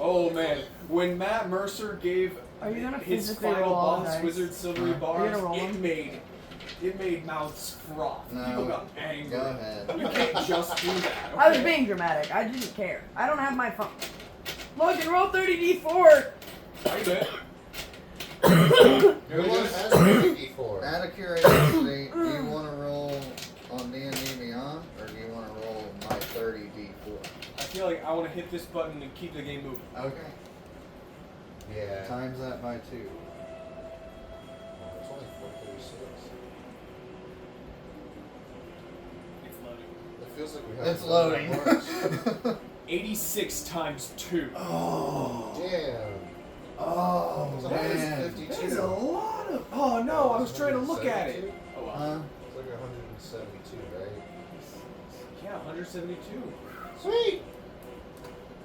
Oh man, when Matt Mercer gave Are you gonna his physically final roll all the boss dice? wizard silvery Are you barbs, gonna roll them? it made mouths froth. No. People got angry. Go ahead. You can't just do that. I was okay? being dramatic. I didn't care. I don't have my phone. Look, and roll 30d4. I bet. Who has 54? Out of curiosity, do you want to roll on D&D Beyond, or do you want to roll my 30d4? I feel like I want to hit this button and keep the game moving. Okay. Yeah. Times that by 2. Well, it's only 436. It's loading. It feels like we have. It's loading. Loading. 86 times 2. Oh. Damn. Oh, It's man. 152. There's a lot of. Oh no, I was trying to look at it. 172? Oh wow. Huh? It's like 172, right? Yeah, 172. Sweet!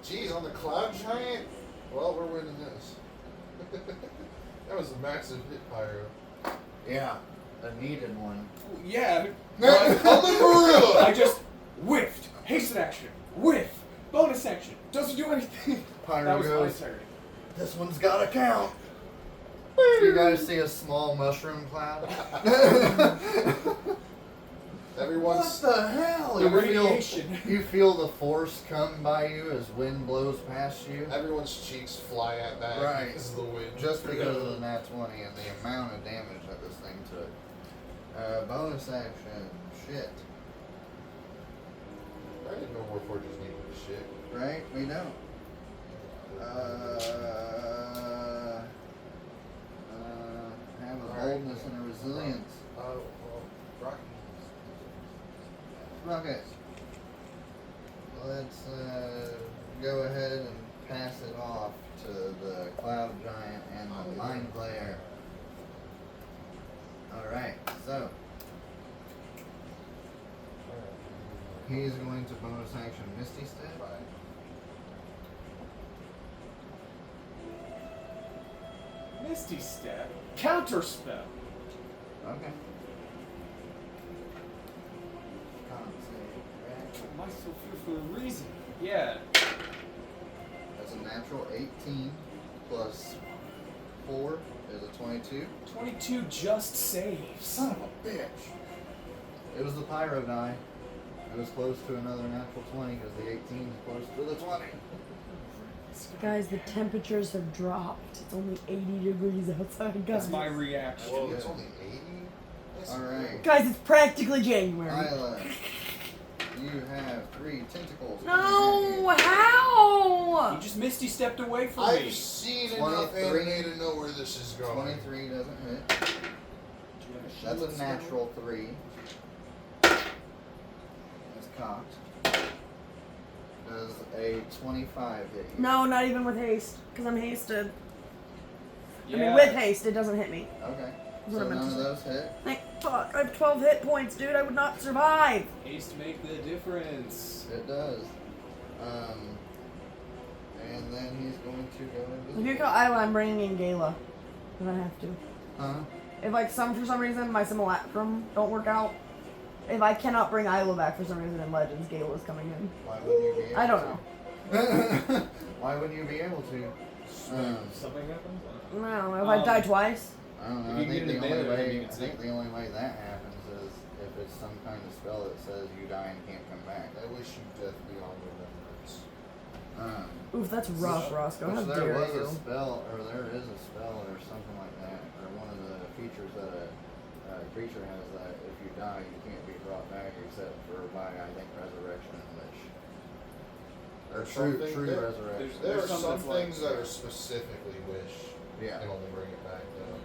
Jeez, on the Cloud Giant? Well, we're winning this. That was a massive hit, Pyro. Yeah, a needed one. Yeah. Man, coming for real! I just whiffed. Hasten action. Whiff. Bonus action. Doesn't do anything. Pyro That was goes, my turn. this one's gotta count. You guys see a small mushroom cloud? Everyone's. What the hell? The You radiation. you feel the force come by you as wind blows past you? Everyone's cheeks fly at back Right. because of the wind. Just because of the nat 20 and the amount of damage that this thing took. Bonus action. Shit. I didn't know Warforges needed this shit. Right? We don't. Have a boldness and a resilience. Well, Rocky. Rocket. Let's go ahead and pass it off to the Cloud Giant and the Mind Flayer. Alright, so He's going to bonus action Misty Step. Misty Step. Counterspell. Okay. Con save. Why so fear for a reason? Yeah. That's a natural 18 plus 4 is a 22. 22 just saves. Son of a bitch. It was the pyro die. It was close to another natural 20 because the 18 is close to the 20. Guys, the temperatures have dropped. It's only 80 degrees outside, guys. That's my reaction. Well, it's only 80? That's Alright. Guys, it's practically January. Isla, you have 3 tentacles. No, how? You just Misty stepped away from I've me. seen enough 23. anime to know where this is going. 23 doesn't hit. Do you have a That's shield a spell? natural 3. That's cocked. Does a 25 hit you? No, not even with haste, because I'm hasted. Yeah. I mean, with haste, it doesn't hit me. Okay. That's So what I meant none to of say. those hit. Like, fuck, I have 12 hit points, dude. I would not survive. Haste make the difference. It does. And then he's going to go into If you kill Isla, I'm bringing in Gala. If I have to. Huh? If, like, for some reason, my simulacrum don't work out, if I cannot bring Isla back for some reason in Legends, Gala's coming in. Why wouldn't you be able I don't to? know. Why wouldn't you be able to? Something happens? I don't know. If I die twice. I don't know. If I you think get the an only advantage, way you can I think see. the only way that happens is if it's some kind of spell that says you die and can't come back. I wish you death beyond remembrance. Oof, that's rough, Roscoe. How Which there dare was you? a spell, or there is a spell, or something like that, or one of the features that a creature has that if you die, you can't be brought back except for by, I think, resurrection and wish. Or true resurrection. There are There's some some that's like- things that are specifically wish Yeah. and only bring it back though.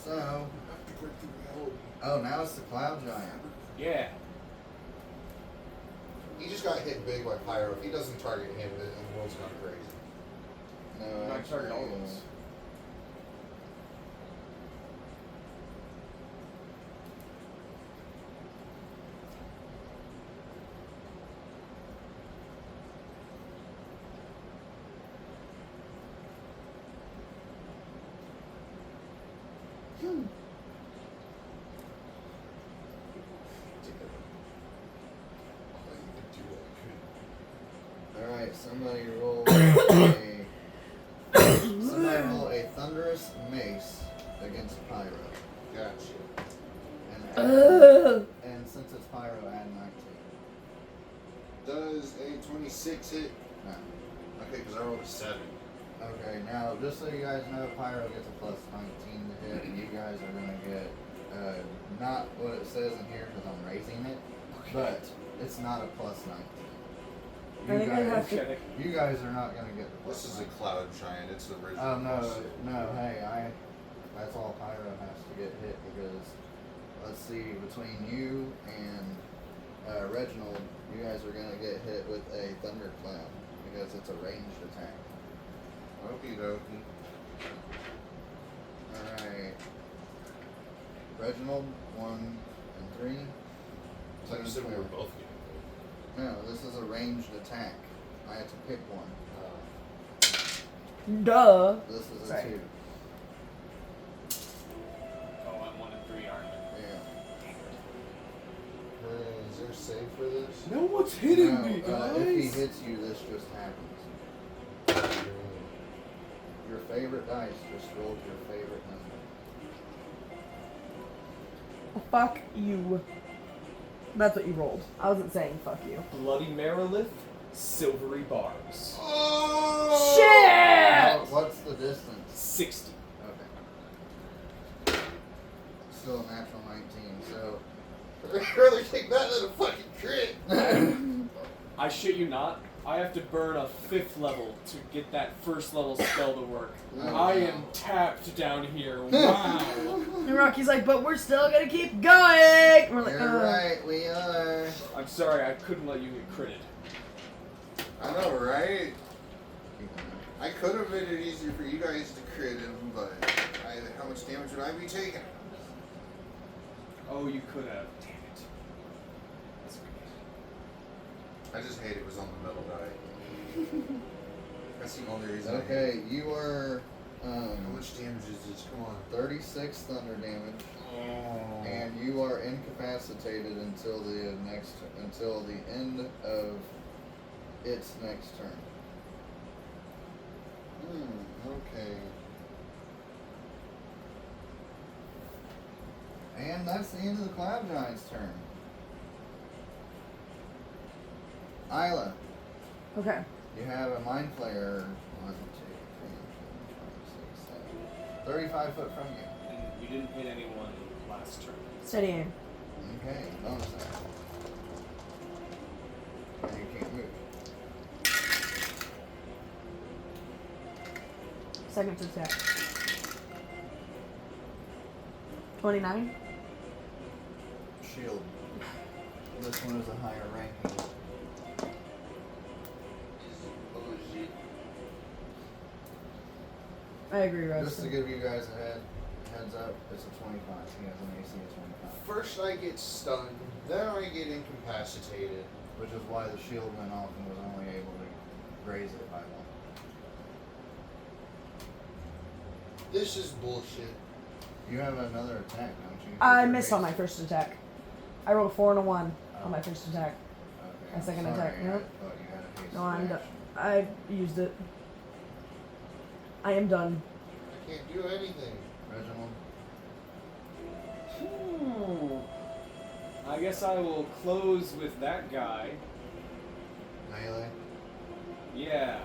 So, I have to break through reality. oh, now it's the cloud giant. Yeah. He just got hit big by Pyro. If he doesn't target him, the world's gone crazy. No, Might target all of us. Alright, somebody roll a thunderous mace against Pyro. Gotcha. And since it's Pyro, add 19. Does a 26 hit? No. Okay, because I rolled a 7. Okay, now just so you guys know, Pyro gets a plus 19 to hit, and you guys are going to get not what it says in here because I'm raising it, but it's not a plus 19. I think I have to. Okay. You guys are not going to get the plus This is a 19. cloud giant. It's the original. Oh no, plus 6. no, hey, that's all Pyro has to get hit because, let's see, between you and Reginald, you guys are gonna get hit with a thunderclap because it's a ranged attack. Okie dokie. Alright. Reginald, 1 and 3. So you said we were both getting No, this is a ranged attack. I have to pick one. Duh. This is a Sorry. 2. Oh, I'm 1 and 3, aren't I? Yeah. Is there a save for this? No one's hitting No, me, guys. if he hits you, this just happens. Your favorite dice just rolled your favorite number. Fuck you. That's what you rolled. I wasn't saying fuck you. Bloody Merilith, silvery barbs. Oh! Shit! What's the distance? 60. Okay. Still a natural 19, so. I'd rather take that than a fucking crit. I shit you not. I have to burn a 5th level to get that first level spell to work. Oh, I wow. am tapped down here. Wow. And Rocky's like, but we're still gonna keep going. And we're like, You're right, we are. I'm sorry, I couldn't let you get critted. I know, right? I could have made it easier for you guys to crit him, but how much damage would I be taking? Oh, you could have. Damn it. That's okay. I just hate it was on the metal die. That's the only reason. Okay, you are How much damage is this? Come on. 36 thunder damage, Oh. and you are incapacitated until the end of its next turn. Okay. And that's the end of the Cloud Giant's turn. Isla, Okay. you have a Mind Flayer 35 foot from you. And you didn't hit anyone last turn. Steady aim. Okay, bonus action. And you can't move. Second attack. 29. Shield. This one is a higher ranking. Bullshit. I agree, Just to Rustin. give you guys a heads up, it's a 25. He has an AC of 25. First I get stunned, then I get incapacitated. Which is why the shield went off and was only able to raise it by 1. This is bullshit. You have another attack, don't you? I Your missed on base- my first attack. I rolled a 4 and a 1 on my first attack. Okay, My I'm second sorry, attack, I nope. thought you had a hasted No, I'm done. action. I used it. I am done. I can't do anything. Reginald? I guess I will close with that guy. Melee? Yeah.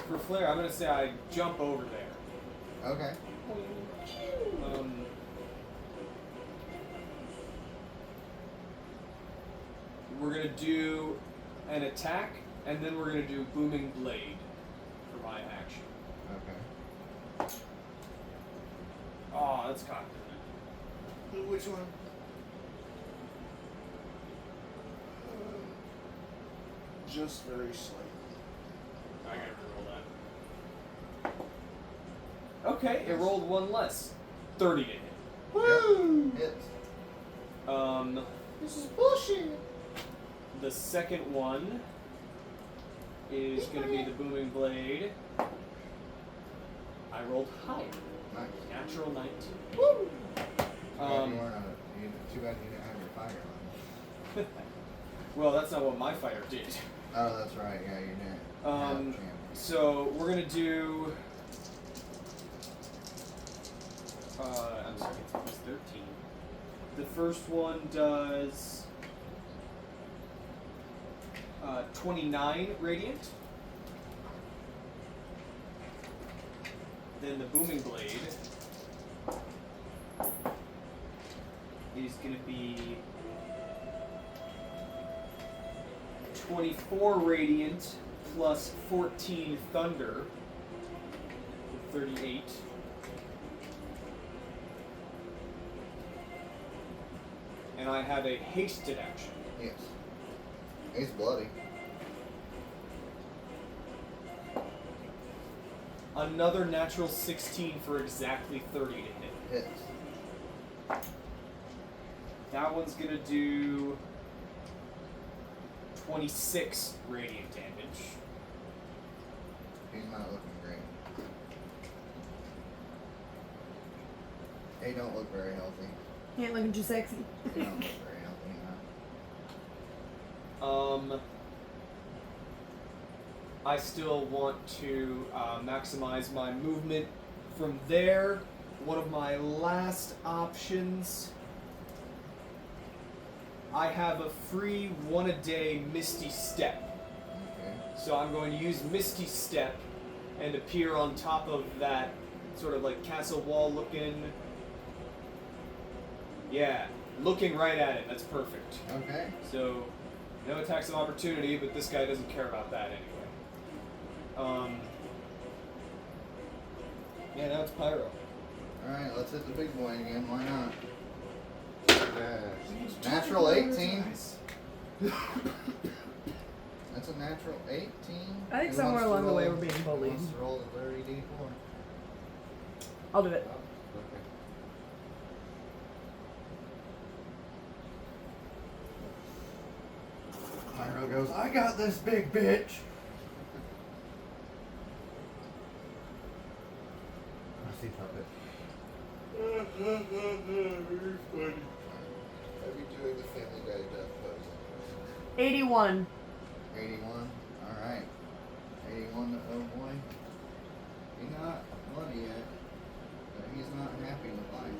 For Flare, I'm gonna say I jump over there. Okay. We're gonna do an attack, and then we're gonna do Booming Blade for my action. Okay. Oh, that's cocked. Which one? Just very slightly. I gotta roll that. Okay, it rolled one less. 30 to hit. Woo! Hits. This is bullshit. The second one is going to be the Booming Blade. I rolled higher. Nice. Natural 19. Woo! Too bad you didn't have your fire on. Well, that's not what my fighter did. Oh, that's right. Yeah, you didn't. have champion. So we're going to do... I'm sorry, it's 13. The first one does 29 radiant. Then the Booming Blade is going to be 24 radiant plus 14 thunder, 38. And I have a hasted action. Yes. He's bloody. Another natural 16 for exactly 30 to hit. Hits. That one's gonna do 26 radiant damage. He's not looking great. He don't look very healthy. He ain't looking too sexy. He don't look very healthy, no. I still want to maximize my movement from there. One of my last options. I have a free 1 a day Misty Step. Okay. So I'm going to use Misty Step and appear on top of that sort of like castle wall looking. Yeah, looking right at it. That's perfect. Okay. So, no attacks of opportunity, but this guy doesn't care about that anyway. Yeah, now it's Pyro. Alright, let's hit the big boy again. Why not? Yes. Natural 18. Nice. That That's a natural 18. I think Who somewhere wants to along the way roll- we're being who bullied. wants to roll the 30d4? I'll do it. Okay. Pyro goes, I got this big bitch. I see puppet. Very funny. Are you doing the Family Guy death pose? 81. 81. Alright. 81 to oh boy. He's not bloody yet. But he's not happy with life.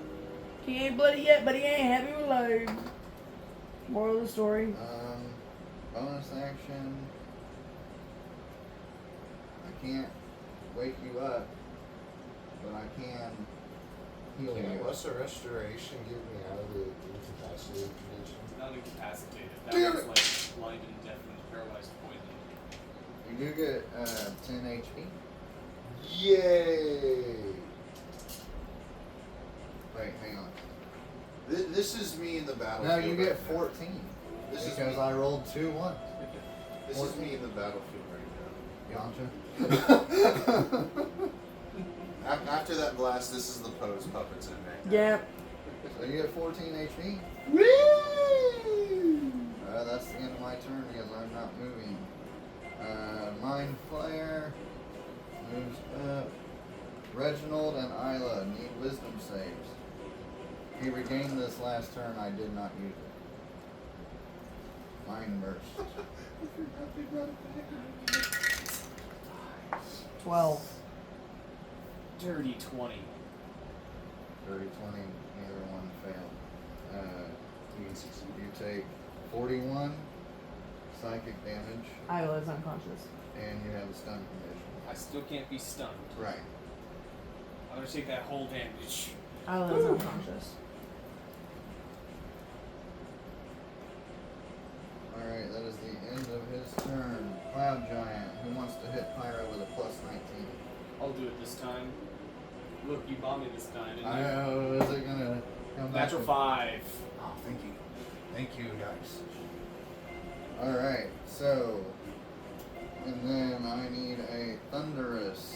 He ain't bloody yet, but he ain't happy with life. Moral of the story. Bonus action. I can't wake you up, but I can heal Can you. a lesser restoration get me out of the incapacitated condition? Not incapacitated. That Damn was it. like blind and deafened, paralyzed, poisoned. You do get 10 HP. Yay! Wait, hang on. This is me in the No, battlefield. you get right now. 14. This is because me. I rolled 2 1. This is me in the battlefield right Gotcha. now. After that blast, this is the pose puppets in right now. Yeah. So you get 14 HP. Woo! That's the end of my turn because I'm not moving. Mind Flayer moves up. Reginald and Isla need wisdom saves. He regained this last turn. I did not use it. Mind Burst. 12. Dirty 20. 30, 20, neither one failed. You take 41 psychic damage, Isla's unconscious. and you have a stun condition. I still can't be stunned. Right. I'm gonna take that whole damage. Isla's unconscious. Alright, that is the end of his turn. Cloud Giant, who wants to hit Pyro with a plus 19? I'll do it this time. Look, you bombed me this time, didn't I you? know, is it gonna come back? Natural to- 5. Oh, thank you. Thank you, guys. Alright, so. And then I need a thunderous.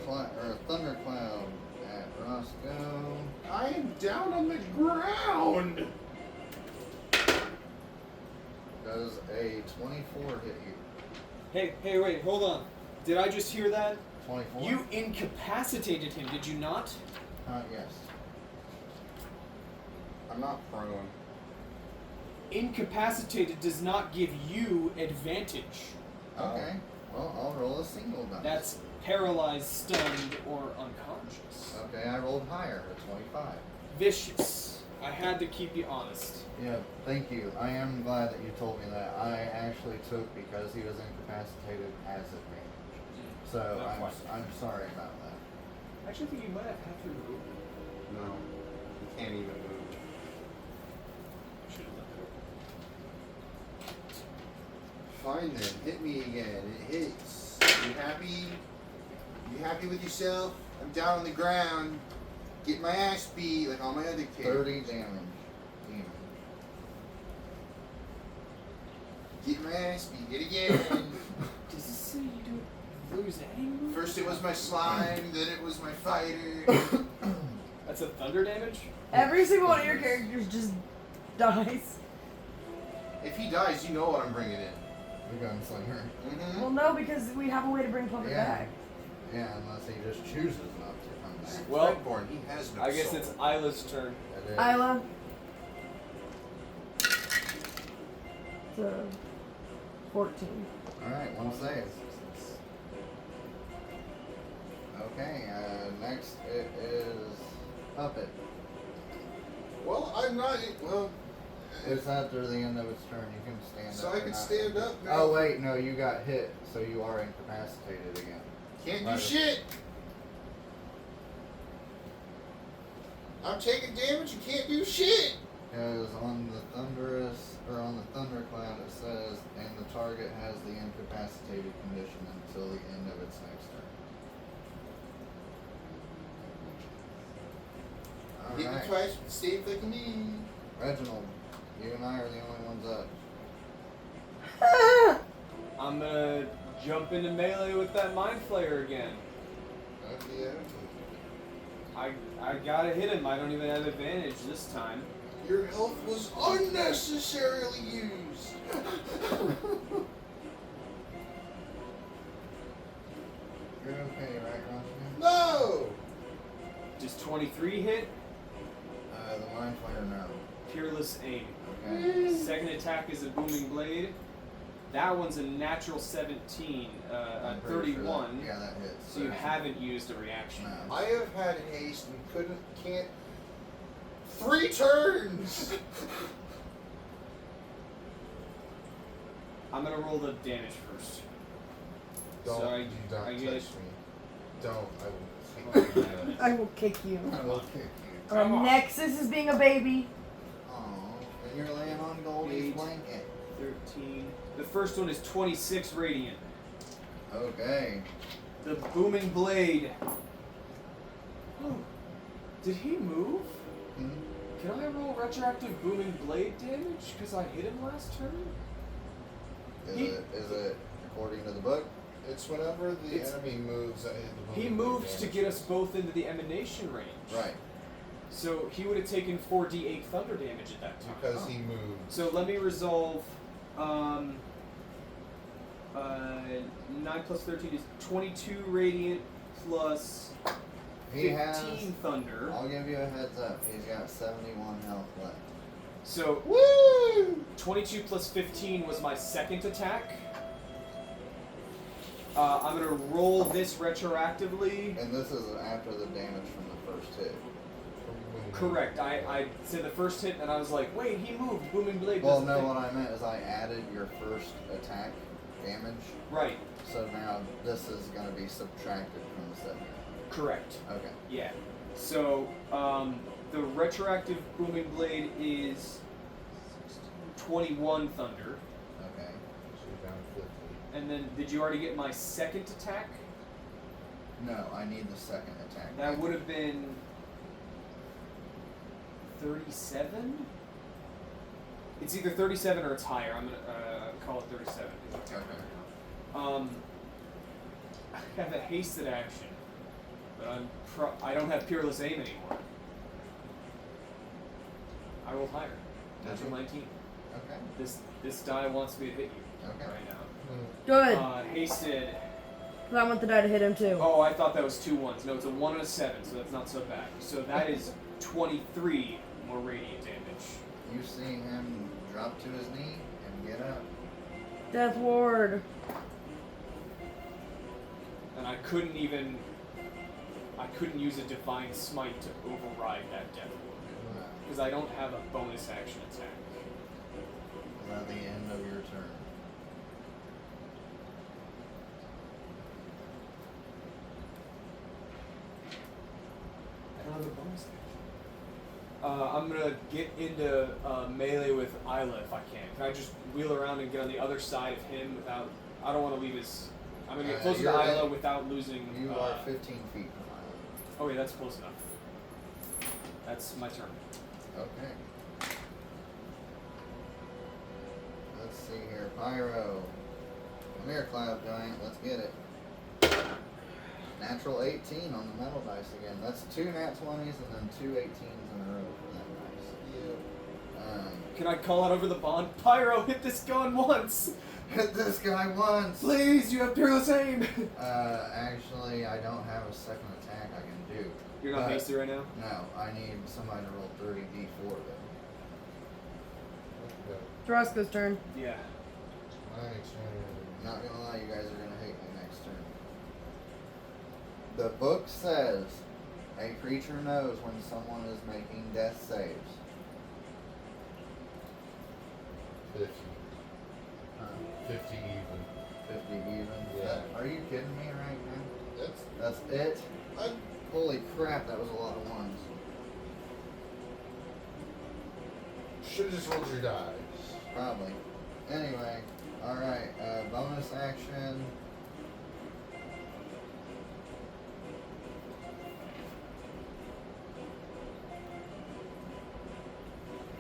Or a thundercloud at Roscoe. I am down on the ground! Does a 24 hit you? Hey, wait, hold on. Did I just hear that? 24? You incapacitated him, did you not? Yes. I'm not prone. Incapacitated does not give you advantage. Okay. Well, I'll roll a single dice. That's paralyzed, stunned, or unconscious. Okay, I rolled higher at 25. Vicious. I had to keep you honest. Yeah, thank you. I am glad that you told me that. I actually took because he was incapacitated as advantage. So Not quite. I'm sorry about that. I actually think you might have half your move. No. You can't even move. Should have left it Fine then, hit me again. It hits. You happy? You happy with yourself? I'm down on the ground. Get my ass beat like all my other kids. 30 damage. Demon. Get my ass beat. Get again. open. Does this say you don't lose any move? First it was my slime, then it was my fighter. That's a thunder damage? Every single one of your characters just dies. If he dies, you know what I'm bringing in. The gunslinger. Mm-hmm. Well, no, because we have a way to bring Puppet Yeah. back. Yeah, unless he just chooses not to come back. Well, Redborn, he has no I guess soul. it's Isla's turn. That is. Isla. So, 14. Alright, one save. Okay, next it is Puppet. Well, I'm not. Well, It's after the end of its turn. You can stand so up. I or can not. stand up now. Oh, wait, no, you got hit, so you are incapacitated again. Can't do Right. shit. I'm taking damage. You can't do shit. Because on the thunderous, or on the thundercloud, it says, and the target has the incapacitated condition until the end of its next turn. Hit me Alright, twice with the same fucking knee. Reginald, you and I are the only ones up. I'm gonna jump into melee with that Mind Flayer again. That's the attitude. I gotta hit him. I don't even have advantage this time. Your health was unnecessarily used. You're okay, right, Roger? No! Does 23 hit? The mind flayer, no. Peerless aim. Okay. Second attack is a booming blade. That one's a natural 17, I'm pretty sure 31. that, yeah, that hits. So you haven't used a reaction. No. I have had haste and can't. 3 turns! I'm gonna roll the damage first. Don't, So do not I touch get me. it. Don't, I will kick you. I will kick you. I will kick you. Come on. Nexus is being a baby. Oh, and you're laying on Goldie's Eight. blanket. 13. The first one is 26 radiant. Okay. The booming blade. Oh, did he move? Hmm? Can I roll retroactive booming blade damage because I hit him last turn? Is it according to the book? It's whenever the It's- enemy moves. He moved to get us both into the emanation range. Right. So he would have taken 4d8 thunder damage at that time. Because he moved. So let me resolve. 9 plus 13 is 22 radiant plus He 15 has. thunder. I'll give you a heads up. He's got 71 health left. So Woo! 22 plus 15 was my second attack. I'm gonna roll this retroactively. And this is after the damage from the first hit. Correct. I said the first hit, and I was like, wait, he moved. Booming blade. Well, doesn't no, hit. what I meant is I added your first attack damage. Right. So now this is going to be subtracted from the 70. Correct. Okay. Yeah. So the retroactive booming blade is 21 thunder. Okay. So you're down 50. And then, did you already get my second attack? No, I need the second attack. That would have been 37? It's either 37 or it's higher. I'm gonna call it 37. Okay. I have a hasted action, but I don't have peerless aim anymore. I rolled higher. Natural 19. Okay. This die wants me to hit you Okay. right now. Good. Hasted. 'Cause I want the die to hit him too. Oh, I thought that was 2 1s. No, it's a 1 and a 7, so that's not so bad. So that is 23 more radiant damage. You see him drop to his knee and get up. Death Ward. And I couldn't use a divine smite to override that death wound. Because I don't have a bonus action attack. Is that the end of your turn? I don't have a bonus action. I'm gonna get into melee with Isla if I can. Can I just wheel around and get on the other side of him without? I don't want to leave his. I'm gonna get closer to you're Isla in- without losing. You are 15 feet from Island. Oh wait, that's close enough. That's my turn. Okay. Let's see here. Pyro. Come here, Cloud Giant. Let's get it. Natural 18 on the metal dice again. That's 2 nat 20s and then 2 18s in a row for that dice. Can I call out over the bond? Pyro, hit this gun once! Hit this guy once! Please, you have peerless aim! Actually, I don't have a second attack I can do. You're not But- hasty right now? No, I need somebody to roll 30d4 though. Tarasco's turn. Yeah. My turn. Not gonna lie, you guys are gonna hate me next turn. The book says a creature knows when someone is making death saves. 50. Huh? 50 even. 50 even? Yeah. Are you kidding me right now? That's. That's it? Holy crap, that was a lot of ones. Should have just rolled your dice. Probably. Anyway, alright, bonus action.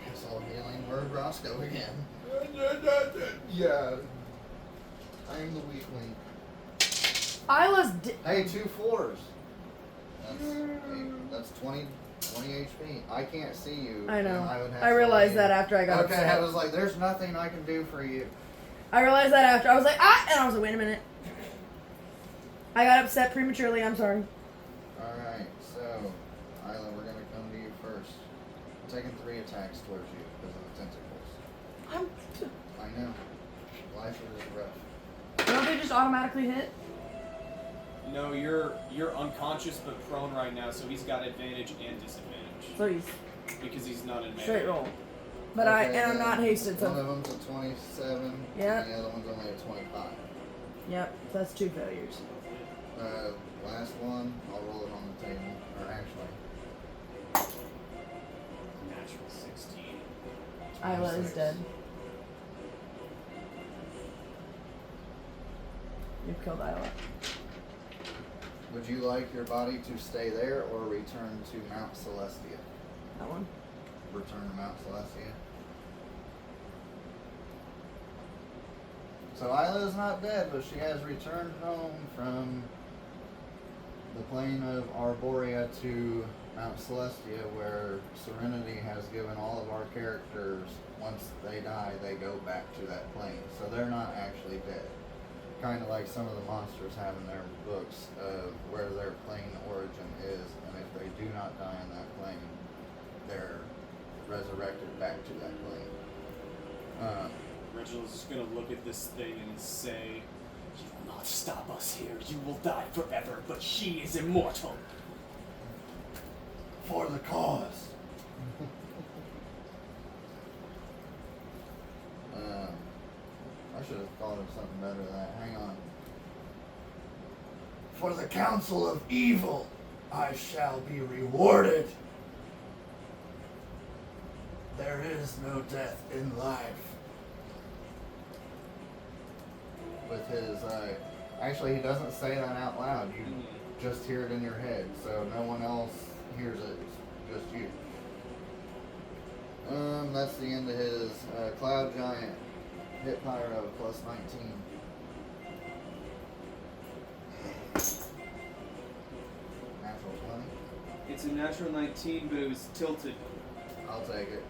Guess I'll healing word Roscoe again. Yeah. I am the weak link. Isla's. Hey, 2 4s. That's 20 HP. I can't see you. I know. and I would have I to realized leave. that after I got Okay, upset. I was like, there's nothing I can do for you. I realized that after I was like, ah, and I was like, wait a minute. I got upset prematurely. I'm sorry. Alright, so, Isla, we're going to come to you first. I'm taking 3 attacks towards you because of the tentacles. I know. Life is rough. Don't they just automatically hit? No, you're unconscious but prone right now, so he's got advantage and disadvantage So he's because he's not in melee. straight roll. But Okay, I'm not then hasted, One so of them's a 27, Yeah. and the other one's only a 25. yep, that's 2 failures. Last one, I'll roll it on the table. Or actually, Natural 16. Isla is 26. dead. You've killed Isla. Would you like your body to stay there or return to Mount Celestia? That one. Return to Mount Celestia. So Isla is not dead, but she has returned home from the plane of Arborea to Mount Celestia, where Serenity has given all of our characters, once they die, they go back to that plane. So they're not actually dead. Kind of like some of the monsters have in their books of where their plane origin is, and if they do not die in that plane, they're resurrected back to that plane. Reginald's just gonna look at this thing and say, "You will not stop us here. You will die forever, but she is immortal." For the cause. I should have thought of something better than that. Hang on. For the counsel of evil, I shall be rewarded. There is no death in life. With his, actually, he doesn't say that out loud. You just hear it in your head, so no one else hears it. It's just you. That's the end of his Cloud Giant. Hit Pyro plus 19. Natural 20. It's a natural 19, but it was tilted. I'll take it.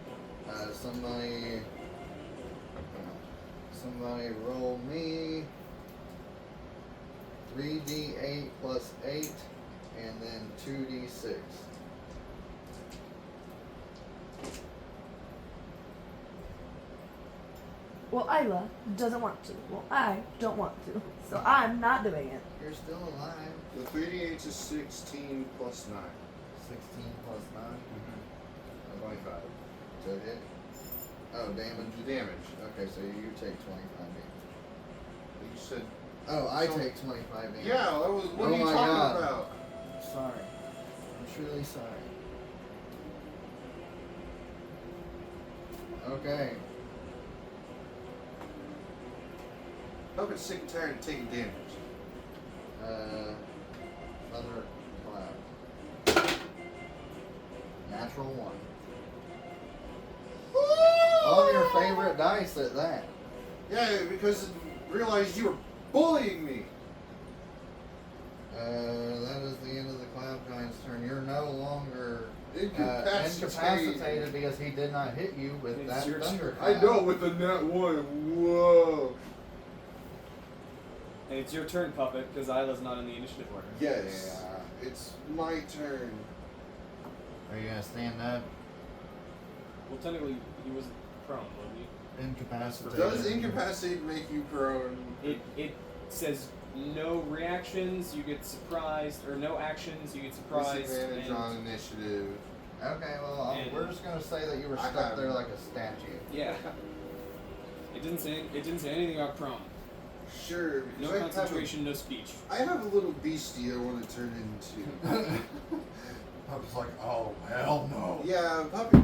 Somebody roll me 3d8 plus 8, and then 2d6. Well, Isla doesn't want to. Well, I don't want to. So I'm not doing it. You're still alive. The 3d8 is 16 plus 9. 16 plus 9. 25. So hit. Oh, damage. Damage. Okay, so you take 25 damage. You said. Oh, I So- take 25 damage. Yeah, that was. What Oh are you my talking God. about? Sorry. I'm truly sorry. Okay. Hope it's sick and tired of taking damage. Thunder Cloud. Natural 1. On your favorite dice at that. Yeah, because I realized you were bullying me. That is the end of the Cloud Giant's turn. You're no longer Incapacitated. incapacitated because he did not hit you with It's that your Thunder turn. I Cloud. know, with the net 1. Whoa. And it's your turn, Puppet, because Isla's not in the initiative order. Yes. Yeah. It's my turn. Are you gonna stand up? Well, technically, he was prone, wasn't he? Incapacitated. Does incapacitate make you prone? It says no reactions, you get surprised, or no actions, you get surprised. Disadvantage and- on initiative. Okay, well, And- we're just gonna say that you were I stuck have- there like a statue. Yeah. It didn't say anything about prone. Sure. No because concentration, no speech. I have a little beastie I want to turn into. I was like, oh, hell no. Yeah, puppy.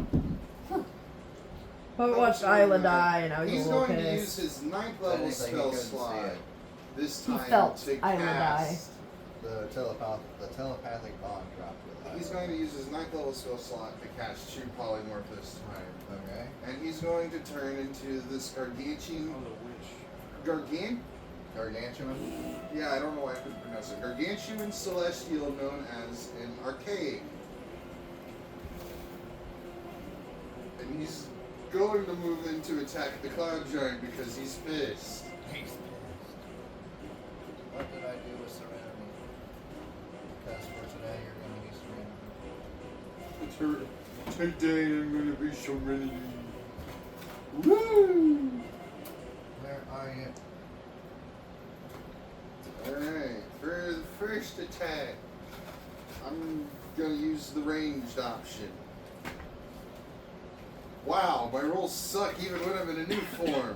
But watched Isla die, and I was He's a little going to use pissed. his 9th Anything level he spell couldn't see slot it. this He time felt to Isla cast. The telepathic bond dropped with He's Isla. going to use his 9th level spell slot to cast True Polymorph this time. Okay. And he's going to turn into this gargantuan Oh, the witch. Gargantuan. Yeah, I don't know why I couldn't pronounce it. Gargantuan Celestial, known as an Archaic. And he's going to move in to attack the Cloud Giant because he's pissed. What did I do with Serenity? Because for today you're going to be Serenity. Today I'm going to be Serenity. Woo! Where are you? Alright, for the first attack, I'm going to use the ranged option. Wow, my rolls suck even when I'm in a new form.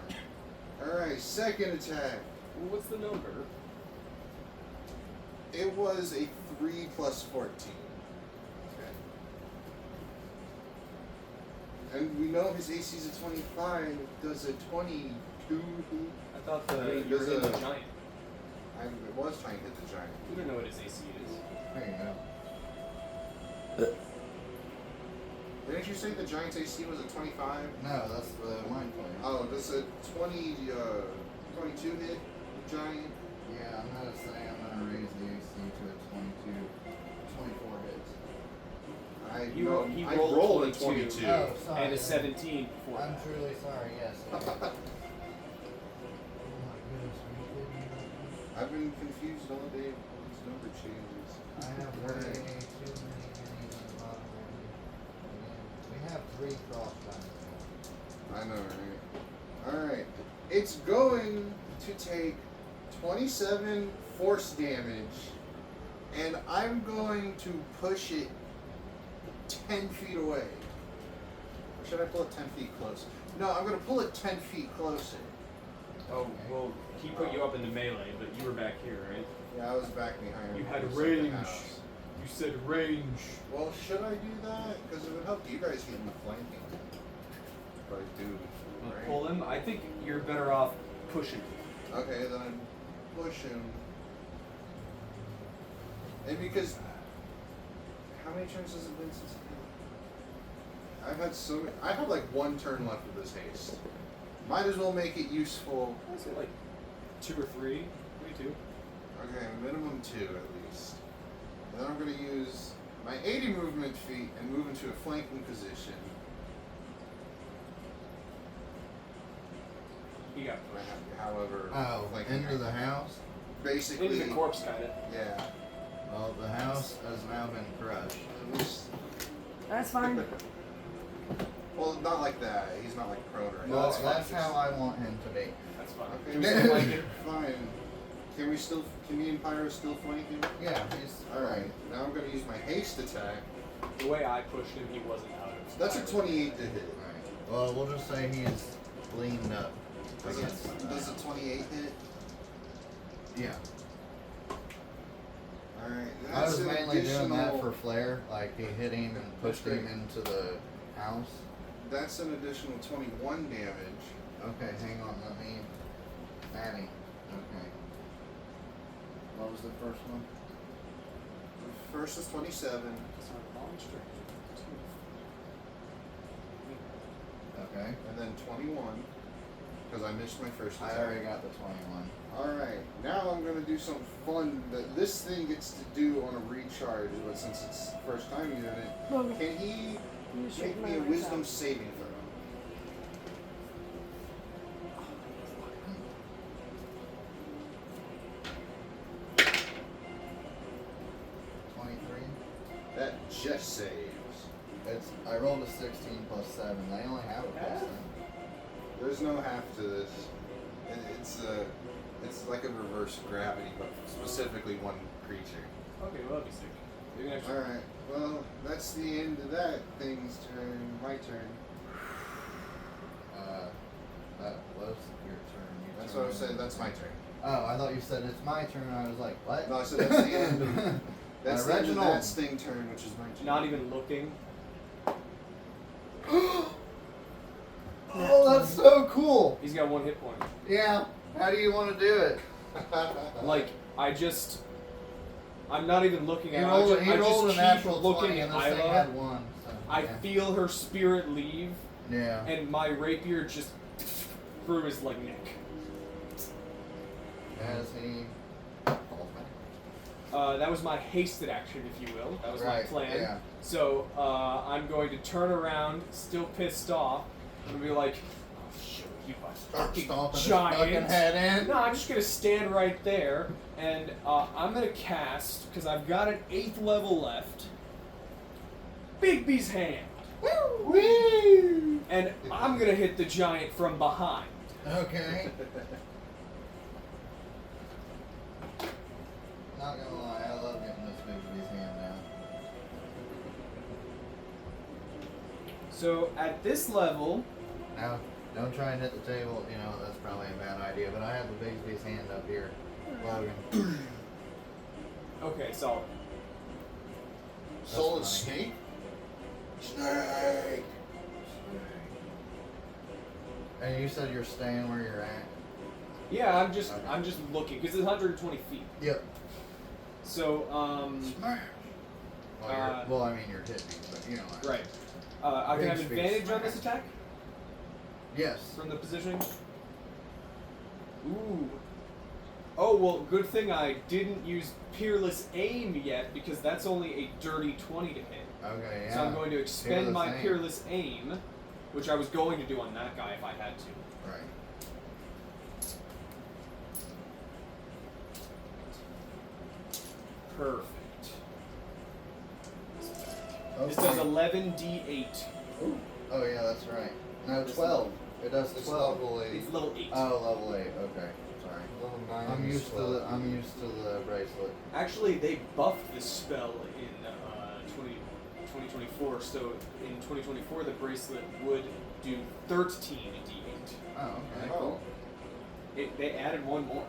Alright, second attack. Well, what's the number? It was a 3 plus 14. And we know his AC is a 25. Does a 22? I thought Yeah, you were there's in the a- giant. I was trying to hit the giant. You don't know what his AC is. There you go. Didn't you say the giant's AC was a 25? No, that's the mind player. Oh, does a 22 hit the giant? Yeah, I'm gonna say I'm gonna raise the AC to a 22, 24 hits. He I rolled rolled a 22. 22. Oh, sorry. And a 17 before I'm that. truly sorry. Yes. Oh my goodness, are you kidding me? I've been confused all day with all these number changes. I have way too many minis on the bottom right here. We have 3 cross diamonds. I know, right? Alright. It's going to take 27 force damage, and I'm going to push it 10 feet away. Or should I pull it 10 feet closer? No, I'm going to pull it 10 feet closer. Oh, well, he put you up in the melee, but you were back here, right? Yeah, I was back behind. You had close to the range. house. You said range. Well, should I do that? Because it would help you guys get in the flanking. But I do. Right? Pull him. I think you're better off pushing him. Okay, then I push him. And because how many turns has it been since I've had so many, I have like 1 turn left of this haste. Might as well make it useful. I say like 2 or 3. Maybe 2. Okay, minimum 2 at least. And then I'm gonna use my 80 movement feet and move into a flanking position. You got However, Oh, flanking into the house. basically. into the corpse, kind of. Yeah. Well, the house has now been crushed. That's fine. Well, not like that. He's not like prone or anything. Well, that's that's fine. how I want him to be. That's fine. Okay. Do we still like it? Fine. Can me and Pyro still flank him? Yeah, he's Alright, now I'm going to use my haste attack. The way I pushed him, he wasn't out of That's a fire. 28 to hit. Alright. Well, we'll just say he's leaned up. Does against the a house. 28 hit? Yeah. Alright, I was an mainly doing that additional- for flair. Like, he hit him and pushed him into the house. That's an additional 21 damage. Okay, hang on. Let me. Maddie. Okay. What was the first one? The first is 27. It's not long stretch. Okay. And then 21. Because I missed my first I attack. already got the 21. Alright, now I'm going to do something fun that this thing gets to do on a recharge, but since it's the first time doing it, can he make me a wisdom saving throw? That just saves. It's. I rolled a 16 plus 7. They only have a plus 7. There's no half to this. It's like a reverse gravity, but specifically one creature. Okay, well, that'd be sick. Maybe next time. Alright, well, that's the end of that thing's turn. My turn. That was your turn. You That's what I was turned saying, in. that's my turn. Oh, I thought you said it's my turn. I was like, what? No, I said that's the end of that's the end of Reginald. that sting turn, which is my turn. Not even looking. Oh, that's so cool. He's got 1 hit point. Yeah. How do you want to do it? Like, I'm not even looking He at rolled, it. he I rolled a just natural keep looking 20 at and this thing Isla. had 1. So, I yeah. feel her spirit leave, Yeah. and my rapier just through his like neck. as he falls back. That was my hasted action, if you will. That was my Right, plan. yeah. So I'm going to turn around, still pissed off, and be like, "Oh, shoot, you Start fucking stomping his fucking giant!" head in. No, I'm just gonna stand right there, and I'm gonna cast because I've got an 8th level left. Bigby's hand, Woo! and I'm gonna hit the giant from behind. Okay. Not gonna lie, I love getting this Bigby's hand down. So at this level, Now, don't try and hit the table, you know, that's probably a bad idea, but I have the Bigsby's hand up here. Logan. okay, solid. Solid That's funny. snake? Snake! And you said you're staying where you're at? Yeah, I'm just Okay. looking because it's 120 feet. Yep. So Smash! Well, I mean, you're hitting, but you know. right. I can have Bigsby advantage on this smash. attack Yes. from the positioning. Ooh. Oh well, good thing I didn't use Peerless Aim yet because that's only a dirty 20 to hit. Okay, yeah. So I'm going to expend Peerless my Aim. Peerless Aim, which I was going to do on that guy if I had to. Right. Perfect. This Okay. does 11d8. Oh, yeah, that's right. No, 12. It does It's 12. level 8. It's level 8. Oh, level 8. Okay. Sorry. Level 9 I'm is used to 12. the bracelet. Actually, they buffed this spell in 2024, so in 2024 the bracelet would do 13d8. Oh, okay. Oh, They added one more,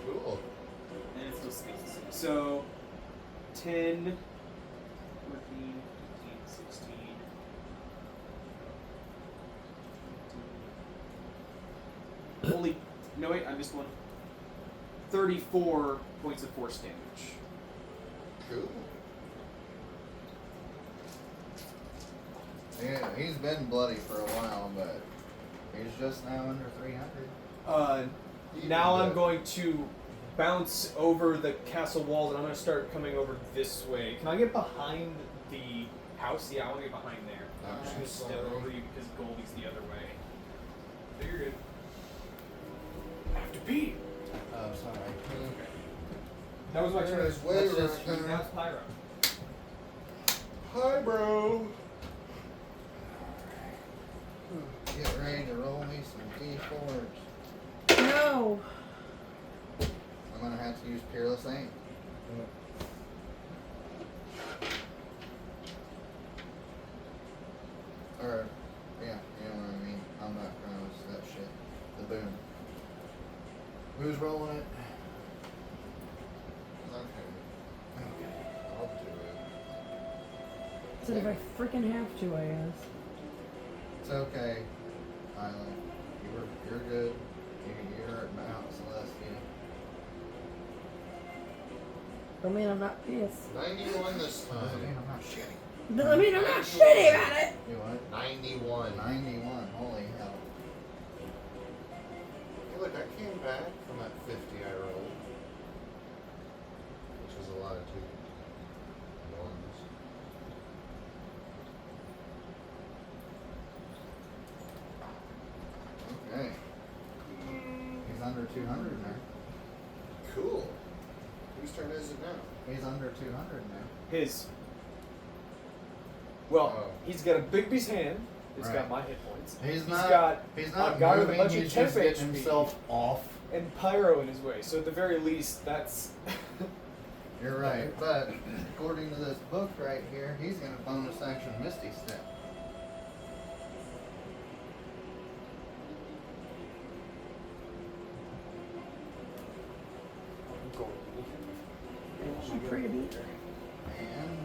cool. and it still stays the same. So 10, 14, 15, 16. Only, no wait, I missed one. 34 points of force damage. Cool. Yeah, he's been bloody for a while, but he's just now under 300. Now I'm going to bounce over the castle walls, and I'm going to start coming over this way. Can I get behind the house? Yeah, I want to get behind there. I'm just going to step Sorry. over you because Goldie's the other way. So you're good. I have to pee. Oh, sorry. Okay. That was my turn. There's way Let's just right Now there. it's Pyro. Hi, bro. Get ready to roll me some D4s. No. I'm gonna have to use Peerless Aim. Or, yeah, you know what I mean. I'm not gonna use that shit. The boom. Who's rolling it? Okay, Okay. I'll do it. Said if I freaking have to, I guess. It's okay, Isla. You're good. You're at Mount Celestia. Don't mean I'm not pissed. 91 this Doesn't mean time. I'm not shitty. Doesn't mean I'm not shitty about it. You what? 91. 91. Holy hell. Hey, look, I came back from that 50 I rolled. Which is a lot of 2 ones. Okay. He's under 200 now. Cool. Whose turn is it now? He's under 200 now. His. Well, Oh. he's got a Bigby's hand. It's Right. got my hit points. He's got a guy with a moving, bunch of he's temp just getting HP. himself off. And Pyro in his way. So at the very least, that's. You're right, but according to this book right here, he's gonna bonus action Misty Step. I'm pretty. And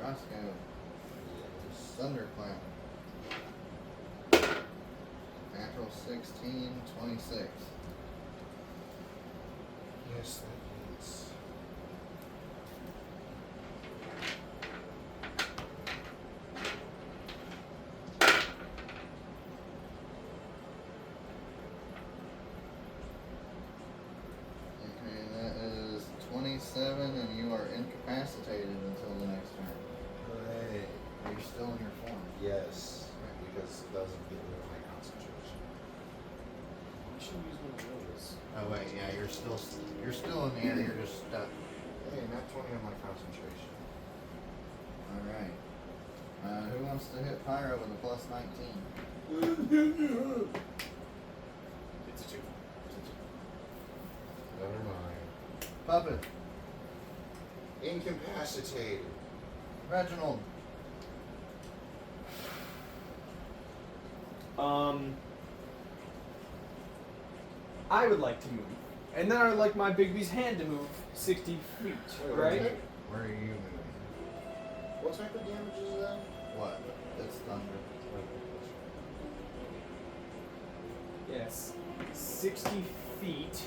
Roscoe, Thundercloud. Natural 16, 26. minus the heats. Okay, that is 27, and you are incapacitated until the next turn. Hooray. You're still in your form. Yes, because it doesn't get rid of my concentration. I should use one of those. Oh wait, yeah, you're still in the air. You're just stuck. Hey, not 20 on my concentration. All right. Who wants to hit Pyro with a plus 19? It's a 2. Never mind. Puppet, Incapacitated. Reginald. I would like to move. And then I would like my Bigby's hand to move 60 feet, right? Where are you moving? What type of damage is that? What? It's thunder. Yes. 60 feet.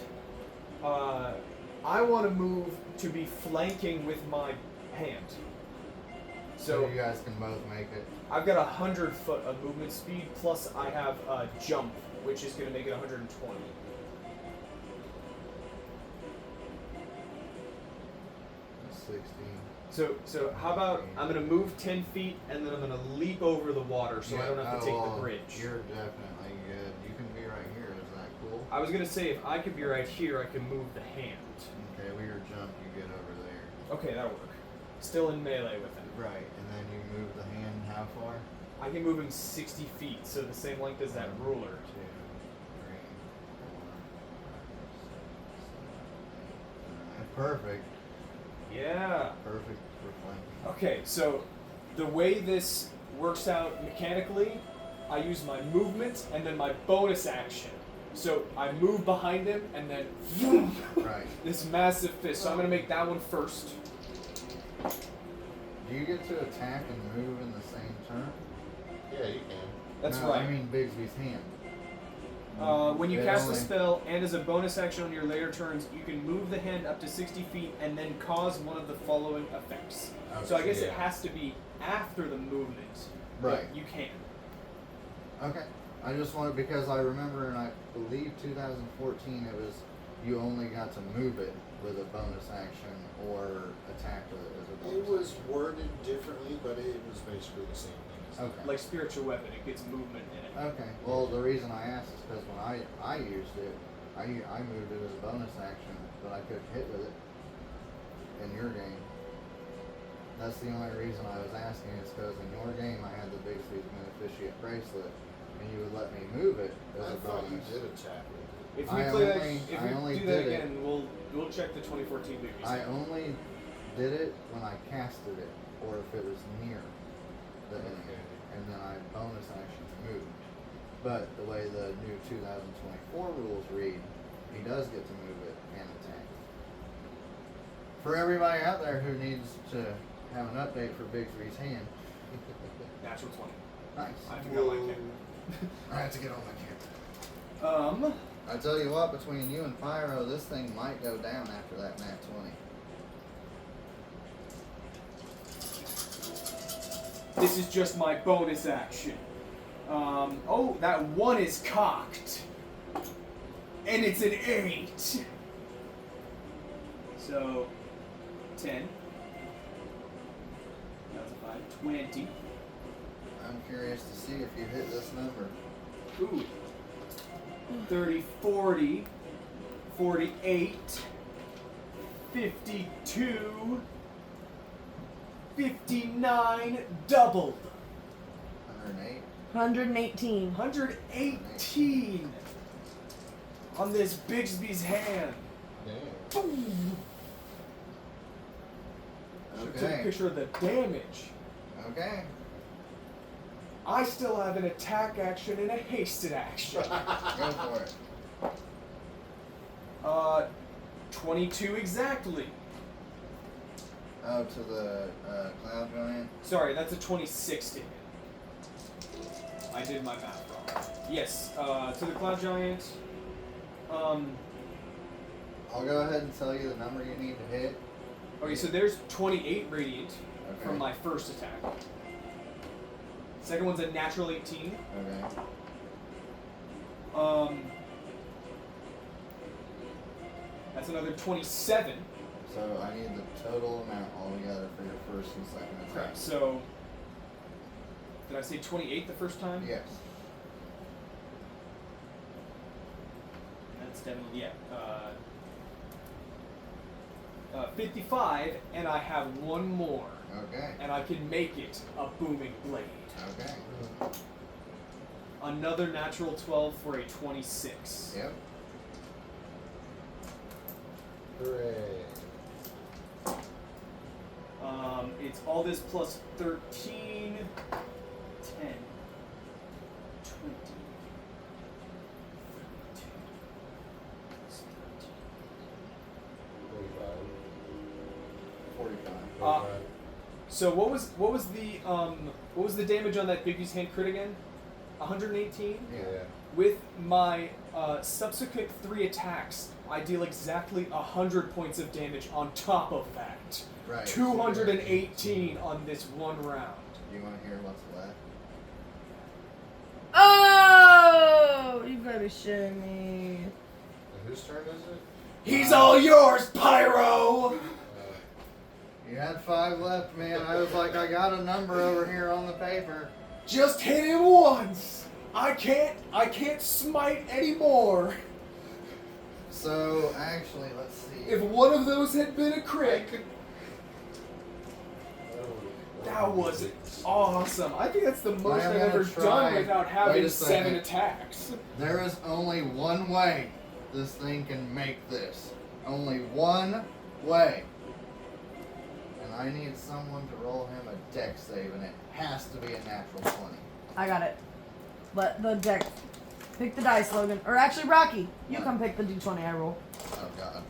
I want to move to be flanking with my hand. So So you guys can both make it. I've got 100 foot of movement speed, plus I have a jump, which is going to make it 120. That's 16. So how about I'm going to move 10 feet, and then I'm going to leap over the water, so I don't have to take the bridge. You're definitely good. You can be right here. Is that cool? I was going to say, if I could be right here, I can move the hand. Okay, with your jump, you get over there. Okay, that'll work. Still in melee with him. Right, and then you move the hand how far? I can move him 60 feet, so the same length as that ruler. 2, 3, 4, 5, 6, 7, 8. Perfect. Yeah. Perfect for flanking. Okay, so the way this works out mechanically, I use my movement and then my bonus action. So I move behind him and then vroom, Right. this massive fist. So I'm gonna make that one first. Do you get to attack and move in the same turn? Yeah, you can. That's No, right. I mean Bigsby's hand. When you It cast only- a spell and as a bonus action on your later turns, you can move the hand up to 60 feet and then cause one of the following effects. So I guess it yeah. has to be after the movement. Right. But you can. Okay. I just wanted, because I remember, and I believe 2014, it was you only got to move it with a bonus action or attack with it as a bonus It was action. worded differently, but it was basically the same thing. as Okay. Like spiritual weapon, it gets movement in it. Okay. Well, the reason I asked is because when I used it, I moved it as a bonus action, but I couldn't hit with it in your game. That's the only reason I was asking, is because in your game I had the Bigsby's Beneficiate bracelet, and you would let me move it as I a thought you bonus. did attack with it. If we I play only- that, if I only we do that did it. again, we'll check the 2014 movies. I only did it when I casted it, or if it was near the enemy, Okay. and then I bonus action moved. But the way the new 2024 rules read, he does get to move it and attack. For everybody out there who needs to have an update for Bigsby's hand, Natural 20. nice. I forgot my camera. I have to get on my camera. Um, I tell you what, between you and Pyro, this thing might go down after that nat 20. this is just my bonus action. Oh, that 1 is cocked. And it's an 8. So, 10. That's a 5. 20. I'm curious to see if you hit this number. Ooh. 30, 40, 48, 52, 59, doubled. 108. 118. 118 on this Bigsby's hand. Damn. Boom. Should take a Okay. picture of the damage. Okay. I still have an attack action and a hasted action. Go for it. 22 exactly. Oh, to the cloud giant. Sorry, that's a 26 to hit. I did my math wrong. Yes, to the cloud giant. I'll go ahead and tell you the number you need to hit. Okay, so there's 28 radiant Okay. from my first attack. Second one's a natural 18. Okay. That's another 27. So I need the total amount altogether for your first and second attack. Correct. So, did I say 28 the first time? Yes. That's definitely, yeah. 55, and I have one more. Okay. And I can make it a booming blade. Okay. Another natural 12 for a 26. Yep. Hooray. It's all this plus 13, 10, 20, 45. So what was the damage on that Bigby's hand crit again? 118. Yeah. With my subsequent 3 attacks, I deal exactly 100 points of damage on top of that. Right. 218 on this one round. Do you want to hear what's left? Oh, you gotta be shitting me. And whose turn is it? He's all yours, Pyro! You had 5 left, man. I was like, I got a number over here on the paper. Just hit him once. I can't smite anymore. So actually, let's see. If one of those had been a crit, that was awesome. I think that's the most I'm I've gonna ever try. done without Wait having a 7 second. attacks. There is only one way this thing can make this. Only one way. And I need someone to roll him a dex save, and it has to be a natural 20. I got it. Let the deck pick the dice, Logan. Or actually, Rocky, you What? come pick the d20 I roll. Oh god.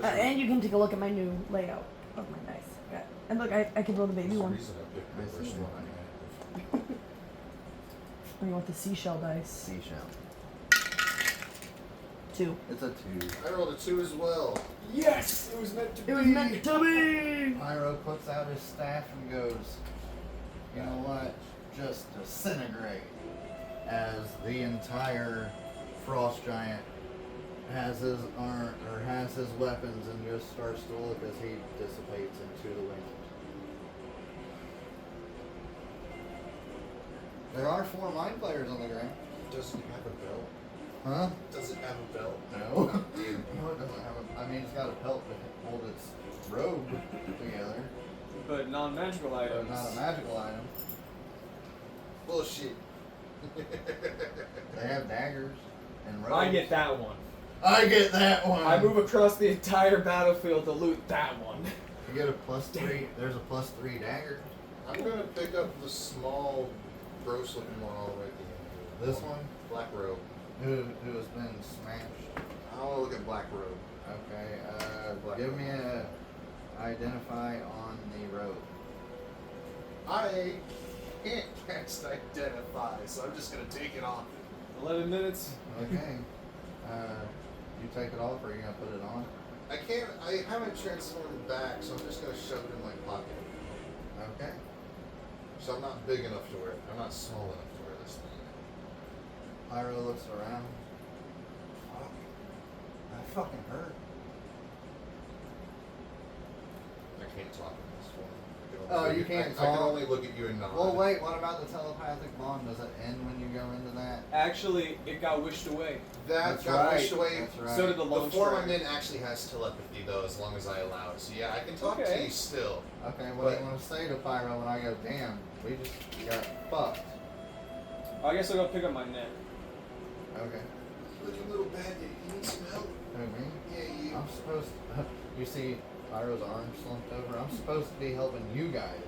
And you can take a look at my new layout of my dice. Yeah. And look, I can roll the baby There's a one. reason I picked I the first see one why. I had. Or you want the seashell dice? Seashell. 2. It's a 2. I rolled a 2 as well. Yes, it was meant to be. It was meant to be! Pyro puts out his staff and goes, you know what? Just disintegrate. As the entire frost giant has his arm or has his weapons and just starts to look as he dissipates into the wind. There are 4 mind players on the ground. Does it have a belt? Huh? Does it have a belt? No. No, it doesn't have a, I mean, it's got a pelt to hold its robe together, But non-magical but items. not a magical item. Bullshit. They have daggers and robes. I get that one. I get that one. I move across the entire battlefield to loot that one. You get a +3. There's a +3 dagger. I'm gonna pick up the small, gross-looking one all the way at the end. This one? Black robe. Who has been smashed. I want to look at black robe. Okay. Black Give robe. me a identify on the robe. I can't cast identify, so I'm just gonna take it off. 11 minutes. Okay. You take it off, or are you gonna put it on? I can't. I haven't transformed back, so I'm just gonna shove it in my pocket. Okay. So I'm not big enough to wear it. I'm not small enough to wear this thing. Pyro looks around. Fuck. That fucking hurt. I can't talk in this one. Oh, you can't I can talk? only look at you and nod. Well, wait. What about the telepathic bond? Does it end when you go into that? Actually, it got wished away. That That's got right. wished away. That's right. So did the The long form strike. I'm in actually has telepathy, though, as long as I allow it. So yeah, I can talk to Okay. you still. Okay. What do you want to say to Pyro when I go? Damn, we just got fucked. I guess I'll go pick up my net. Okay. Looking a little bad. You need some help? Who, me? Yeah, you. I'm supposed to, you see Pyro's arm slumped over. I'm supposed to be helping you guys.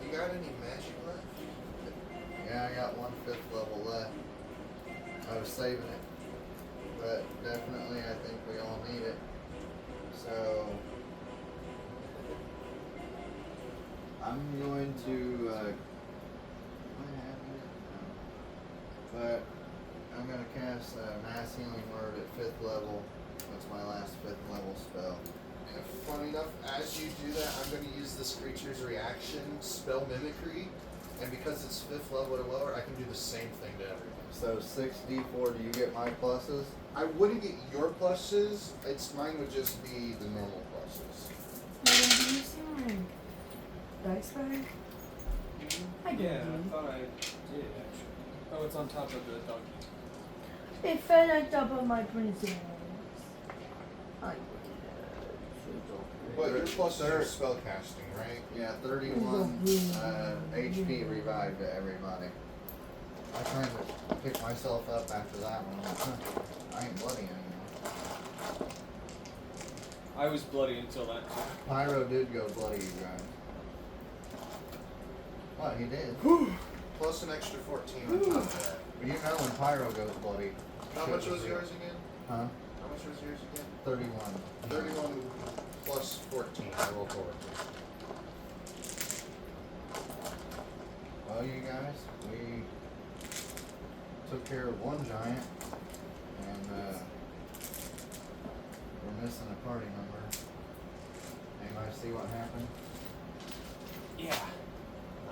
You got any magic left? Yeah, I got 1/5 level left. I was saving it. But definitely I think we all need it. So I'm going to am I having it? No. But I'm gonna cast a mass healing word at 5th level That's my last 5th level spell. And funny enough, as you do that, I'm going to use this creature's reaction, spell mimicry, and because it's 5th level or lower, I can do the same thing to everyone. So 6d4, do you get my pluses? I wouldn't get your pluses. Mine would just be the normal pluses. Megan, do you see my dice bag? I did. Yeah, I thought I did actually. Oh, it's on top of the dog. It fell on top of my princess. I But your pluses are spell casting, right? Yeah, 31 HP revived to everybody. I kind of picked myself up after that one. I ain't bloody anymore. I was bloody until that. Pyro did go bloody, you guys. What, he did? Plus an extra 14 on top of that. Well, you know when Pyro goes bloody. How shit much was real. yours again? Huh? How much was yours again? 31. 31 plus 14. I roll forward. Well, you guys, we took care of one giant, and we're missing a party member. Anybody see what happened? Yeah,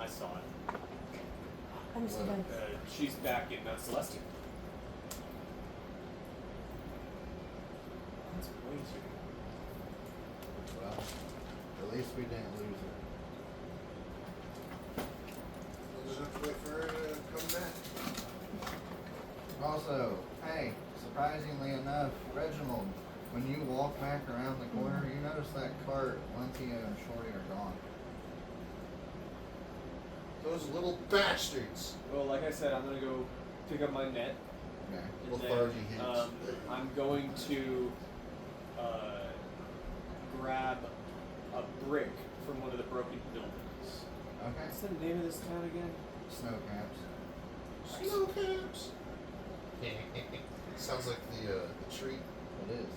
I saw it. I'm so bad. She's back in Celestia. That's crazy. Well, at least we didn't lose her. We'll just have to wait for her to come back. Also, hey, surprisingly enough, Reginald, when you walk back around the corner, you notice that cart, Lentia and Shorty are gone. Those little bastards. Well, like I said, I'm gonna go pick up my net. Okay. And Lethargy then, hits. I'm going to grab a brick from one of the broken buildings. Okay. What's the name of this town again? Snow caps. Snow caps. Sounds like the tree. It is.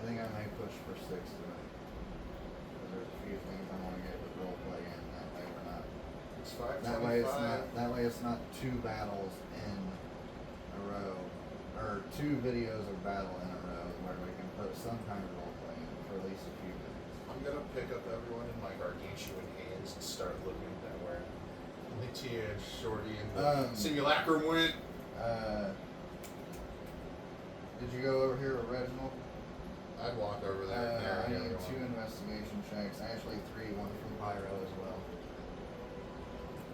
I think I may push for 6 tonight. There's a few things I want to get with roleplay in. That way we're not. It's 525. That way it's not. That way it's not 2 battles in a row, or 2 videos of battle in a row, where we can put some kind of roleplay in for at least a few minutes. I'm gonna pick up everyone in my gargantuan hands and start looking at where Lentia and Shorty and the simulacrum went. Did you go over here with Reginald? I'd walk over there. I and need 2 everyone. investigation checks. Actually 3, 1 from Pyro as well.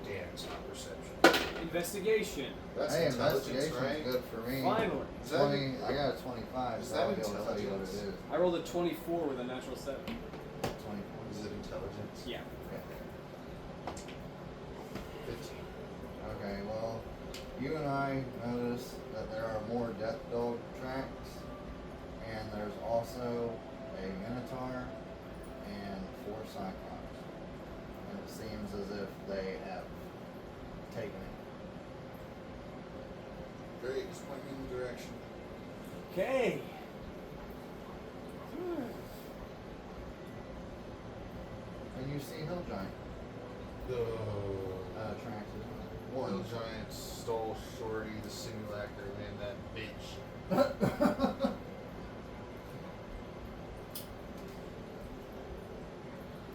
Damn, it's not perception. Investigation. That's Hey, intelligence, investigation's right? good for me. Finally. Is that 20. I got a 25, is so that I'll be able to tell you what it intelligence? is. I rolled a 24 with a natural 7. 24. Is it intelligence? Yeah. Okay. 15. Okay, well, you and I noticed that there are more death dog tracks, and there's also a Minotaur and 4 Cyclops. And it seems as if they have taken it. Great, just point me in the direction. Okay. And you see Hill Giant The tracks as Hill well. Giant stole Shorty, the simulacrum, and that bitch.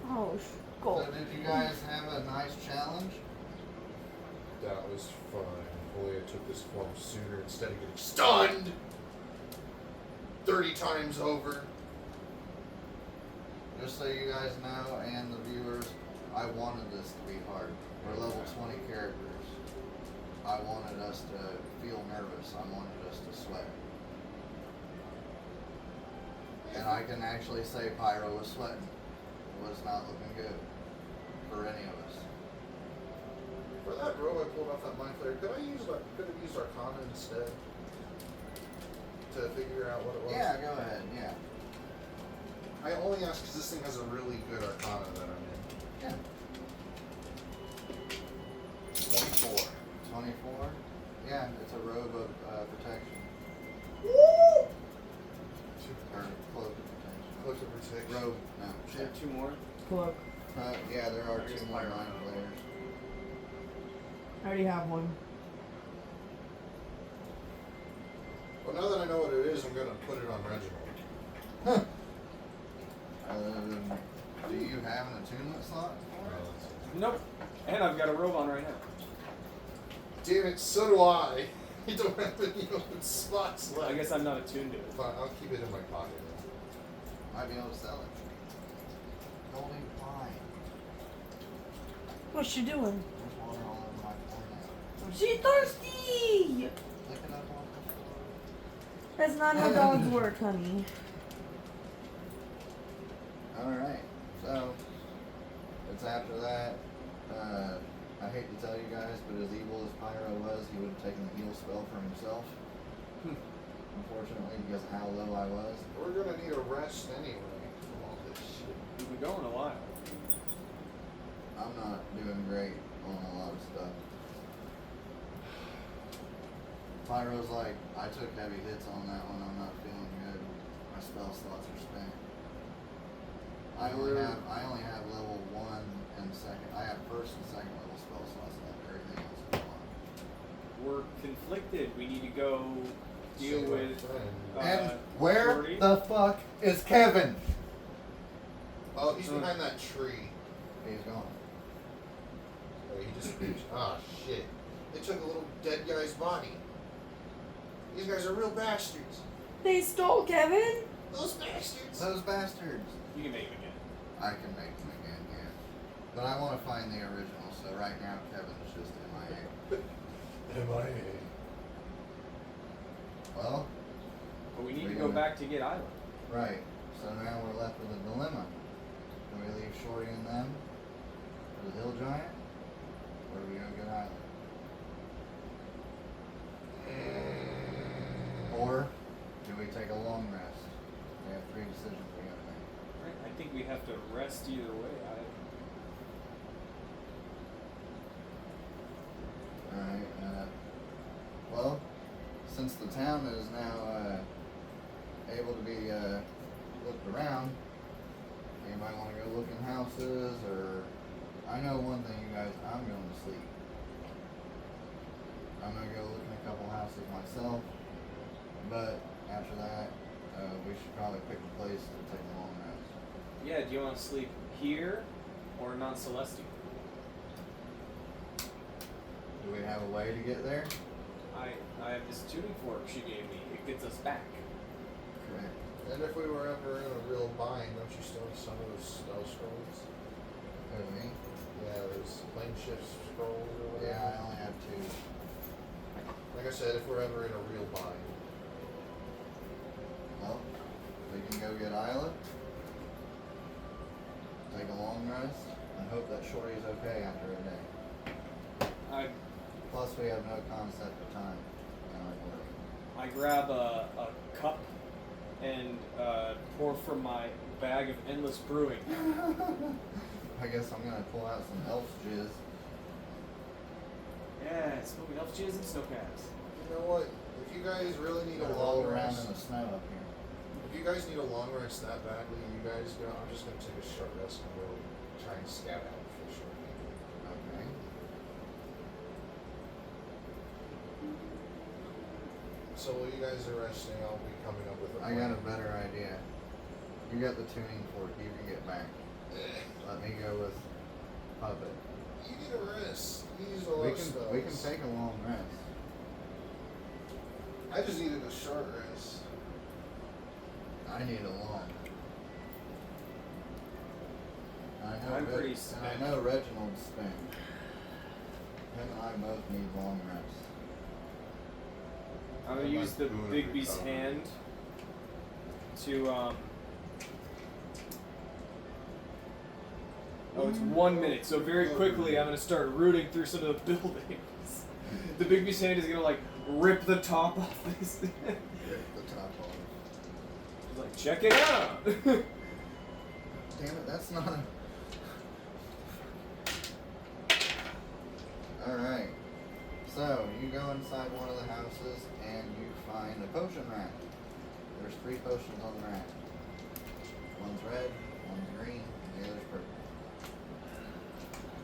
One. Oh, So did you guys have a nice challenge? That was fun. Hopefully I took this form sooner instead of getting stunned 30 times over. Just so you guys know, and the viewers, I wanted this to be hard. We're level 20 characters. I wanted us to feel nervous. I wanted us to sweat. And I can actually say Pyro was sweating. It was not looking good for any of us. For that row I pulled off that mind flare, could have used Arcana instead to figure out what it was? Yeah, go ahead. Yeah. I only ask because this thing has a really good Arcana that I'm in. Yeah. 24. 24. Yeah, it's a robe of protection. Woo! Or cloak of protection. Close to protection. Robe. No. Is there 2 more? Cloak. Yeah, there are I guess 2 more Pyro. mind players. I already have one. now that I know what it is, I'm gonna put it on Reginald. Do you have an attunement slot for it? Nope. And I've got a robe on right now. Damn it, so do I. You don't have any open spots left. I guess I'm not attuned to it. Fine, I'll keep it in my pocket. Might be able to sell it. Golden pine. What's she doing? There's water all over my floor now. She thirsty! Lick it up off the floor. That's not how dogs work, honey. Alright, so it's after that. I hate to tell you guys, but as evil as Pyro was, he would have taken the heal spell for himself. Unfortunately, because of how low I was. We're gonna need a rest anyway from all this shit. We've been going a while. I'm not doing great on a lot of stuff. Pyro's like, I took heavy hits on that one, I'm not feeling good. My spell slots are spent. I only have level 1 and 2nd. I have 1st and 2nd level spell slots left. Everything else is gone. We're conflicted. We need to go deal Save our with. friend. And where Shorty. the fuck is Kevin? Oh, he's behind that tree. He's gone. Oh, he just ah shit. They took a little dead guy's body. These guys are real bastards. They stole Kevin? Those bastards. Those bastards. You can make him again. I can make them again, yeah. But I want to find the original, so right now Kevin's just MIA. MIA. Well, But we need We're to go gonna- back to get Isla. right. So now we're left with a dilemma. Do we leave Shorty and them for the Hill Giant? Or do we go get Island? Or do we take a long rest? We have 3 decisions we gotta make. Right? I think we have to rest either way. Alright, well, since the town is now able to be looked around, anybody want to go look in houses, or I know one thing, you guys, I'm going to sleep. I'm going to go look in a couple houses myself, but after that, we should probably pick a place to take a long rest. Yeah, do you want to sleep here or non-celestial? Do we have a way to get there? I have this tuning fork she gave me. It gets us back. Correct. And if we were ever in a real bind, don't you still have some of those spell scrolls? Who, me? Yeah, those plane shift scrolls or whatever. Yeah, I only have 2. Like I said, if we're ever in a real bind. Well, we can go get Isla, take a long rest, and hope that Shorty's okay after a day. Plus, we have no concept of time in our work. I grab a cup and pour from my bag of endless brewing. I guess I'm gonna pull out some elf jizz. Yeah, smoking elf jizz and snowcaps. You know what? If you guys really need a Gotta long roll around rest, in the snow up here. if you guys need a long rest that badly, you guys go. I'm just gonna take a short rest and go try and scout out for sure. Okay. So while you guys are resting, I'll be coming up with a I got a plan. better idea. You got the tuning fork, you can get back. Let me go with Puppet. You need a rest. You use a lot of spells. We can take a long rest. I just needed a short rest. I need a long. I'm pretty spent. I know Reginald's spent. Him and I both need long rests. I'm gonna use the Boon of Bigby's recovery. hand to Oh, it's 1 minute. So very quickly, I'm gonna start rooting through some of the buildings. The Bigby's hand is gonna like rip the top off this. Rip the top off. He's like, check it out. Damn it, that's not a... Alright. So, you go inside one of the houses and you find a potion rack. There's 3 potions on the rack. One's red, one's green, and the other's purple.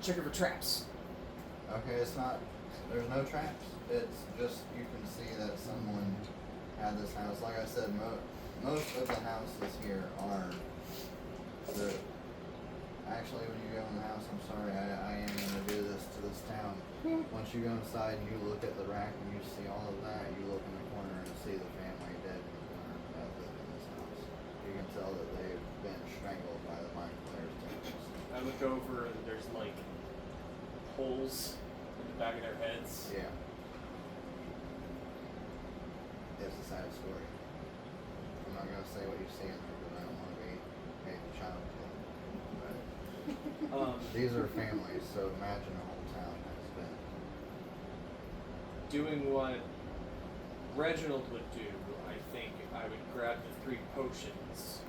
Check it for traps. Okay, it's not... There's no traps. It's just, you can see that someone at this house. Like I said, most of the houses here are the. Actually, when you go in the house, I'm sorry, I am going to do this to this town. Once you go inside and you look at the rack and you see all of that, you look in the corner and see the family dead in the corner that live in this house. You can tell that they've been strangled by the mind players' tentacles. I look over and there's like holes in the back of their heads. Yeah. It's a sad story. I'm not going to say what you see in there because I don't want to be a child killer. But these are families, so imagine a whole town has been. Doing what Reginald would do, I think I would grab the 3 potions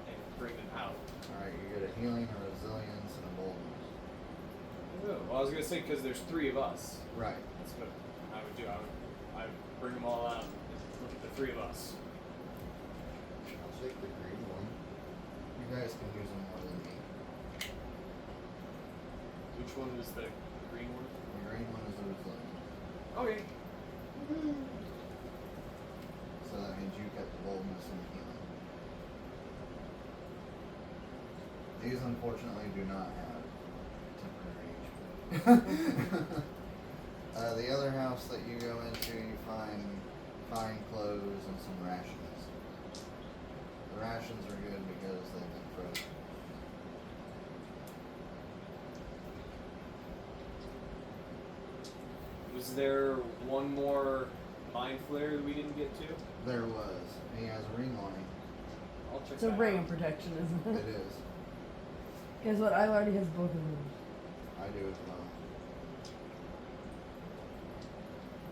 and bring them out. Alright, you get a healing, a resilience, and a boldness. Oh, well, I was gonna say because there's 3 of us. Right. That's what I would do. I would bring them all out and look at the 3 of us. I'll take the green one. You guys can use them more than me. Which one was the green one? The green one is a resilience. Okay. So that means you get the boldness and the healing. These unfortunately do not have temporary HP. The other house that you go into, you find fine clothes and some rations. The rations are good because they've been frozen. Was there one more mind flare that we didn't get to? There was. He has a ring on him. I'll check It's a that ring out. of protection, isn't It it? is. Guess what? I already has both of them. I do as well.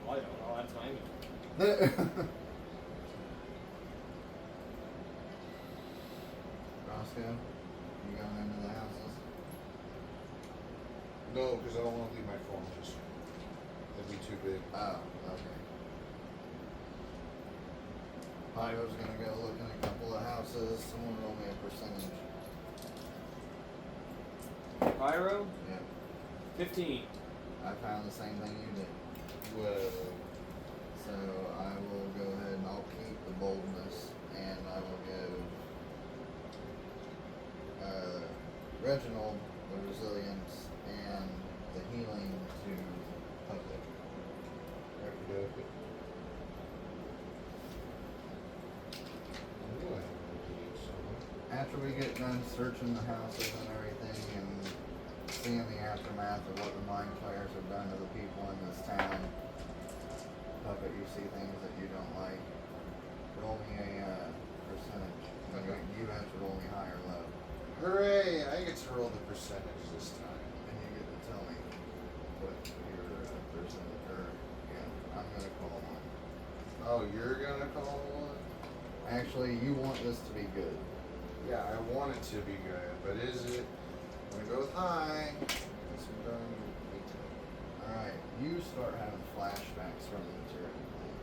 Well, I don't know. That's mine. Roscoe, you going into the houses? No, because I don't want to leave my phone just. It'd be too big. Oh, okay. Pyro's gonna go look in a couple of houses. Someone roll me a percentage. Pyro, Yep. 15. I found the same thing you did. Well, So I will go ahead and I'll keep the boldness and I will give Reginald the resilience and the healing to Public. okay. After we get done searching the houses and everything and seeing the aftermath of what the mind players have done to the people in this town, Puppet, you see things that you don't like. Roll me a percentage. Okay. You have to roll me high or low. Hooray! I get to roll the percentage this time. And you get to tell me what your percentage, or, yeah, I'm gonna call one. Oh, you're gonna call one? Actually, you want this to be good. Yeah, I want it to be good, but is it? I'm gonna go with high. Guess I'm going with Alright, you start having flashbacks from the material plant.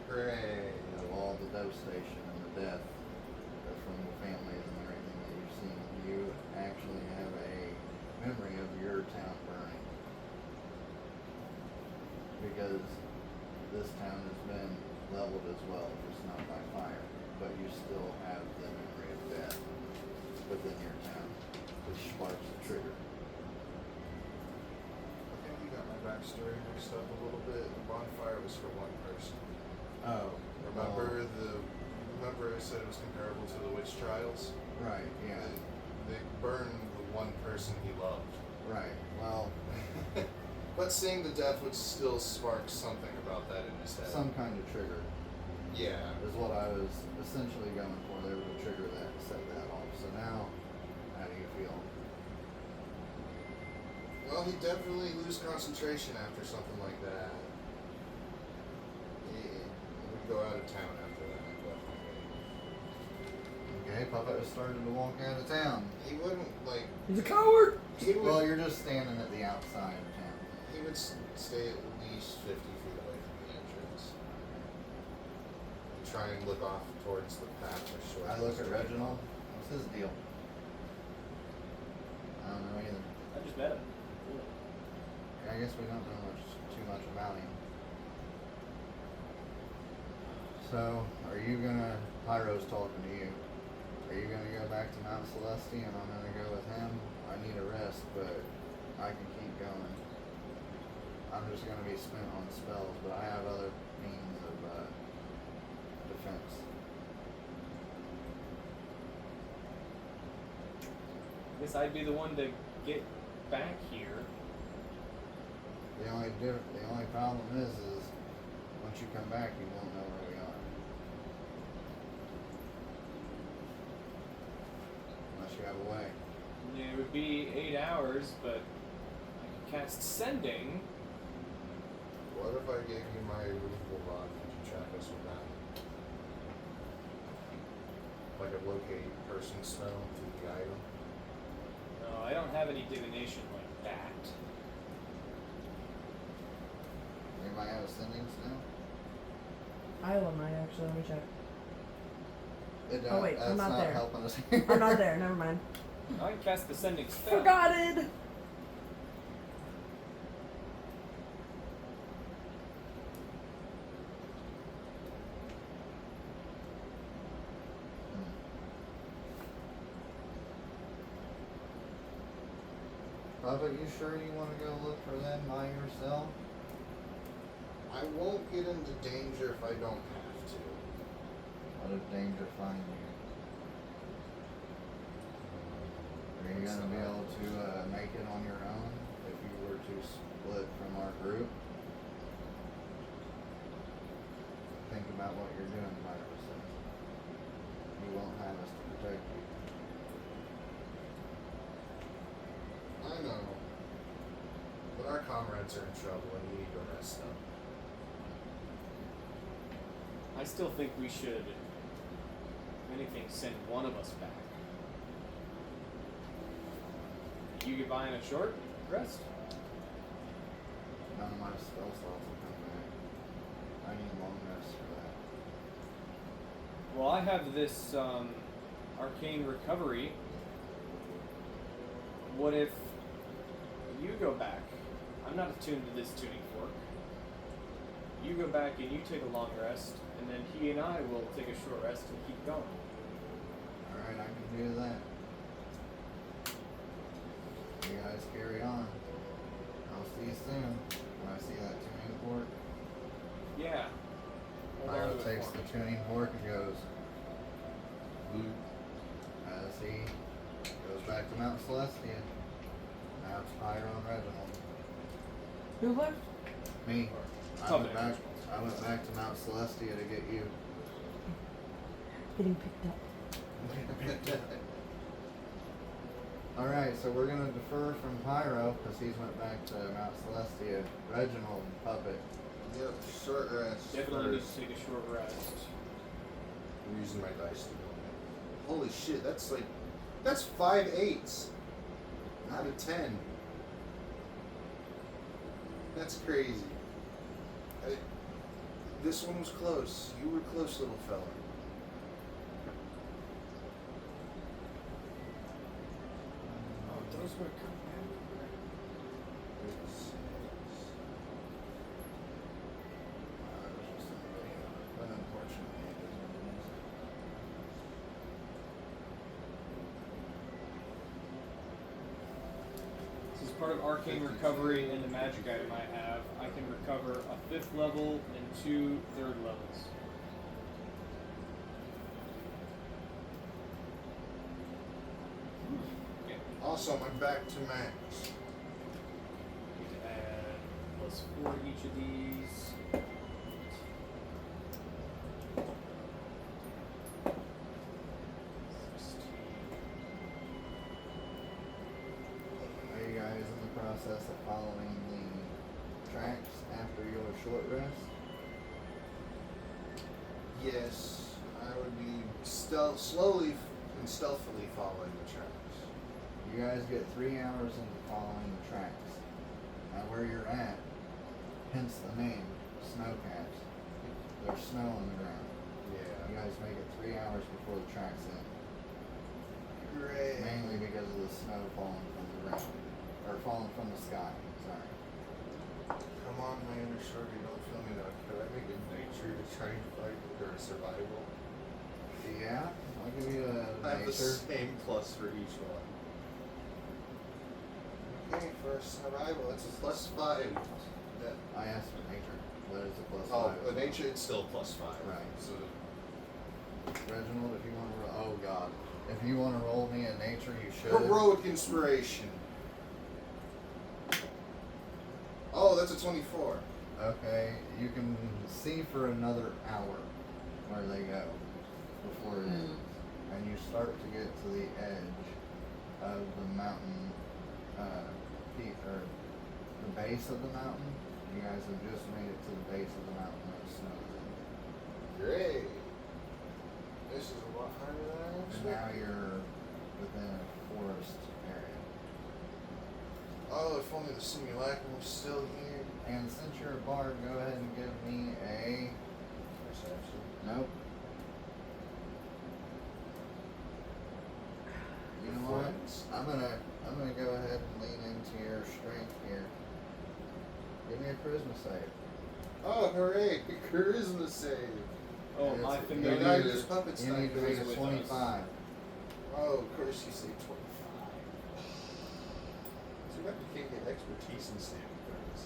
hooray! Of all the devastation and the death from the families and everything that you've seen. You actually have a memory of your town burning. Because this town has been leveled as well, just not by fire. But you still have the memory of death within your town, which sparks the trigger. I think you got my backstory mixed up a little bit. The bonfire was for one person. Oh. Remember I said it was comparable to the witch trials? Right, yeah. They burned the one person he loved. Right, well, But seeing the death would still spark something about that in his head. some kind of trigger Yeah. is what I was essentially going for. There was a trigger that set that off. So now, how do you feel? Well, he'd definitely lose concentration after something like that. He would go out of town after that, definitely. Okay, Puppet has started to walk out of town. He wouldn't, like... He's a coward! He would, Well, you're just standing at the outside of town. he would stay at least 50 feet away from the entrance. Try and look off towards the path or short. I look at Reginald. What's his deal? I don't know either. I just met him. I guess we don't know too much about him. So, are you gonna, Pyro's talking to you. Are you gonna go back to Mount Celestia and I'm gonna go with him? I need a rest, but I can keep going. I'm just gonna be spent on spells, but I have other means of defense. I guess I'd be the one to get back here. The only problem is once you come back, you won't know where we are. Unless you have a way. Yeah, it would be 8 hours, but I could cast Sending. What if I gave you my removable rod? Could you track us with that? Like a locate person spell to the item? No, I don't have any divination like that. Anybody have a sending spell? Iowa might actually. Let me check. Oh wait, I'm that's not there. helping us. I'm not there. Never mind. I can cast the Sending spell. Forgotten. Papa, you sure you want to go look for them by yourself? I won't get into danger if I don't have to. What if danger find you? Are you gonna be able to make it on your own if you were to split from our group? Think about what you're doing, Virus. You won't have us to protect you. I know. But our comrades are in trouble and we need to rest them. I still think we should, if anything, send one of us back. You get by in a short rest? None of my spell slots will come back. I need long rest for that. Well, I have this arcane recovery. What if you go back? I'm not attuned to this tuning fork. You go back and you take a long rest, and then he and I will take a short rest and keep going. Alright, I can do that. You guys carry on. I'll see you soon. When I see that tuning fork, Yeah. Hold on Pyro to it takes for the me. tuning fork and goes boop as he goes back to Mount Celestia. Now it's Pyro and Reginald. Who left? Me. Covenant. I went back to Mount Celestia to get you. Getting picked up. Alright, so we're gonna defer from Pyro because he's went back to Mount Celestia. Reginald and Puppet. Yep, short rest. Definitely need first. to take a short rest. I'm using my dice to go in. Holy shit, that's 5 8s out of 10. That's crazy. This one was close. You were close, little fella. Oh, those were good. But unfortunately, it is what it is. This is part of arcane recovery and the magic item I have. I can recover a 5th level and 2 3rd levels. Okay. Awesome, I'm back to max. Need to add +4 to each of these. Are you guys in the process of following the tracks after your short rest? Yes, I would be slowly and stealthily following the tracks. You guys get 3 hours into following the tracks. Now where you're at, hence the name, snowcaps. There's snow on the ground. You Yeah. guys make it 3 hours before the tracks end. Great. Mainly because of the snow falling from the ground. Or falling from the sky, sorry. Come on, my inner shorty, don't feel me now. Could I make a nature to try and fight or survival? Yeah, I'll give you a I have the nature. same plus for each one. Okay, for survival, That's a +5. That, I asked for nature. What is a plus oh, 5? the nature, it's still +5. Right. So, Reginald, if you want to roll, oh god, if you want to roll me a nature, you should. heroic inspiration. Oh, that's a 24. Okay, you can see for another hour where they go before it ends, and you start to get to the edge of the mountain, peak or the base of the mountain. You guys have just made it to the base of the mountain that snows in. Great. This is a lot harder than I And expected. now you're within a forest area. Oh, if only the simulacrum was still here. And since you're a bard, go ahead and give me a. Perception. Nope. You know what? I'm gonna go ahead and lean into your strength here. Give me a charisma save. Oh, hooray! Charisma save. Oh, Yes, my you The familiar. guy just puppet You need to sniped make us a with 25. Oh, of course you say 25. Too bad you can't get expertise in saving throws.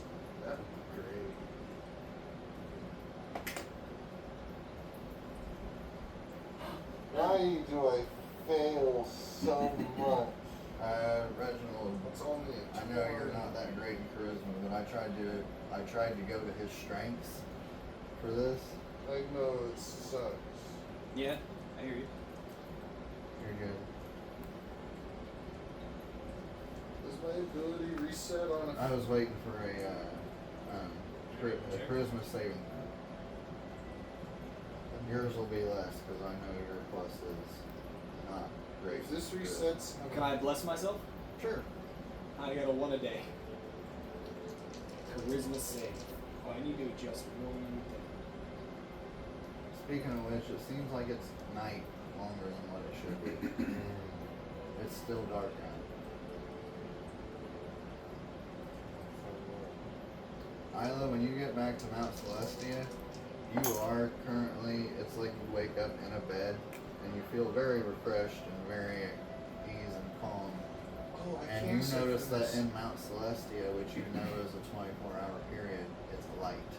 That would be great. Why do I fail so much? Reginald, It's only a I know you're not that great in charisma, but I tried to go to his strengths for this. I know it sucks. Yeah, I hear you. You're good. Does my ability reset on I was waiting for a charisma saving throw. Yours will be less because I know your plus is not great. If this Good. resets, Can I bless myself? Sure. I got a 1 a day. Charisma save. Oh, I need to adjust one thing. Speaking of which, it seems like it's night longer than what it should be. It's still dark out. Isla, when you get back to Mount Celestia, you are currently, it's like you wake up in a bed and you feel very refreshed and very at ease and calm. oh, I And can't you save notice from that this. in Mount Celestia, which you know is a 24-hour period, it's light.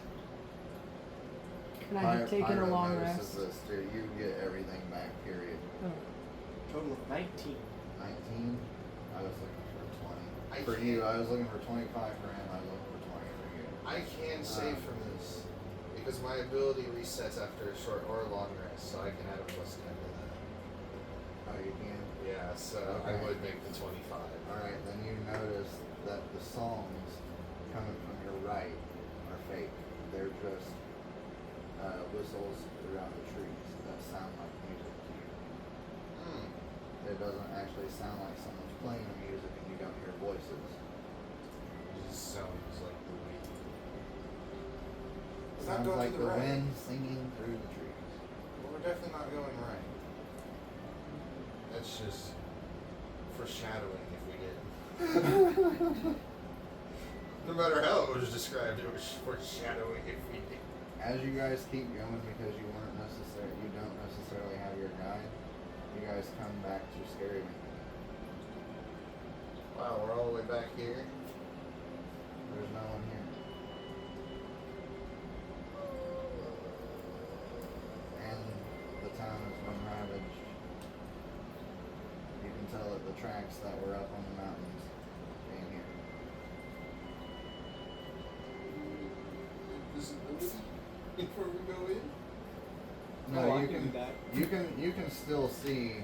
Can I have taken a Pyro long notices rest? this too. You get everything back, period. Oh. Total of 19. 19? I was looking for 20. I For can't- you, I was looking for 25 for him. I was looking for 20 for you. I can save from this because my ability resets after a short or long rest, so I can add a plus 10 to that. Oh, you can? Yeah, so I Okay. would make the 25. Alright, then you notice that the songs coming from your right are fake. They're just whistles throughout the trees that sound like music to you. Hmm. It doesn't actually sound like someone's playing the music and you don't hear voices. It just sounds like the wind. We're not Sounds going like to the right. wind singing through the trees. Well, we're definitely not going right. That's just foreshadowing if we did. No matter how it was described, it was foreshadowing if we did. As you guys keep going, because you don't necessarily have your guide, you guys come back to Scary Man. Wow, we're all the way back here. There's no one here. And the town has been ravaged. You can tell that the tracks that were up on the mountains came here. Visibility before we go in. No, Oh, I you can can do that. you can still see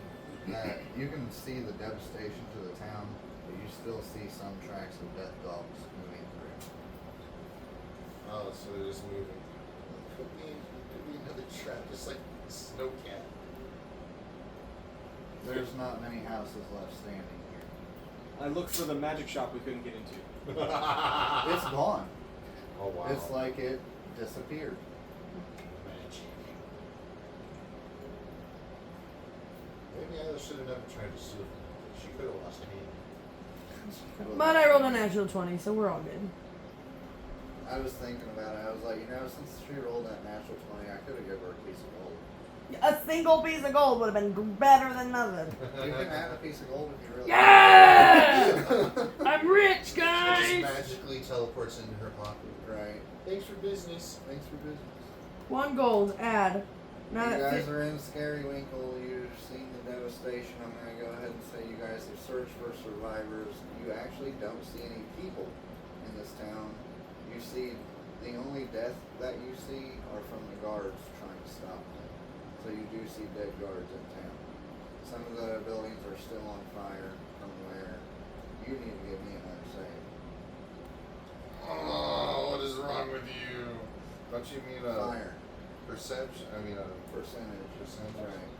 that you can see the devastation to the town, but you still see some tracks of death dogs moving through. Oh, so they're just moving. Could be another trap, just like Snowcat. There's not many houses left standing here. I looked for the magic shop we couldn't get into. It's gone. Oh wow. It's like it disappeared. magic. Maybe I should have never tried to sue her. She could have lost a hand. But I rolled a natural 20, so we're all good. I was thinking about it. I was like, since she rolled that natural 20, I could have given her a piece of gold. A single piece of gold would have been better than nothing. You can have a piece of gold if you really Yeah! I'm rich, She just guys! magically teleports into her pocket. Right. Thanks for business. Thanks for business. 1 gold, add. You Now that guys are in Scary Winkle. You've seen the devastation. I'm going to go ahead and say you guys have searched for survivors. You actually don't see any people in this town. You see, the only death that you see are from the guards trying to stop them. So you do see dead guards in town. Some of the buildings are still on fire from where you need to give me another save. Oh, what is wrong with you? Don't you mean a Fire. perception? I mean a Percentage. percentage. Right.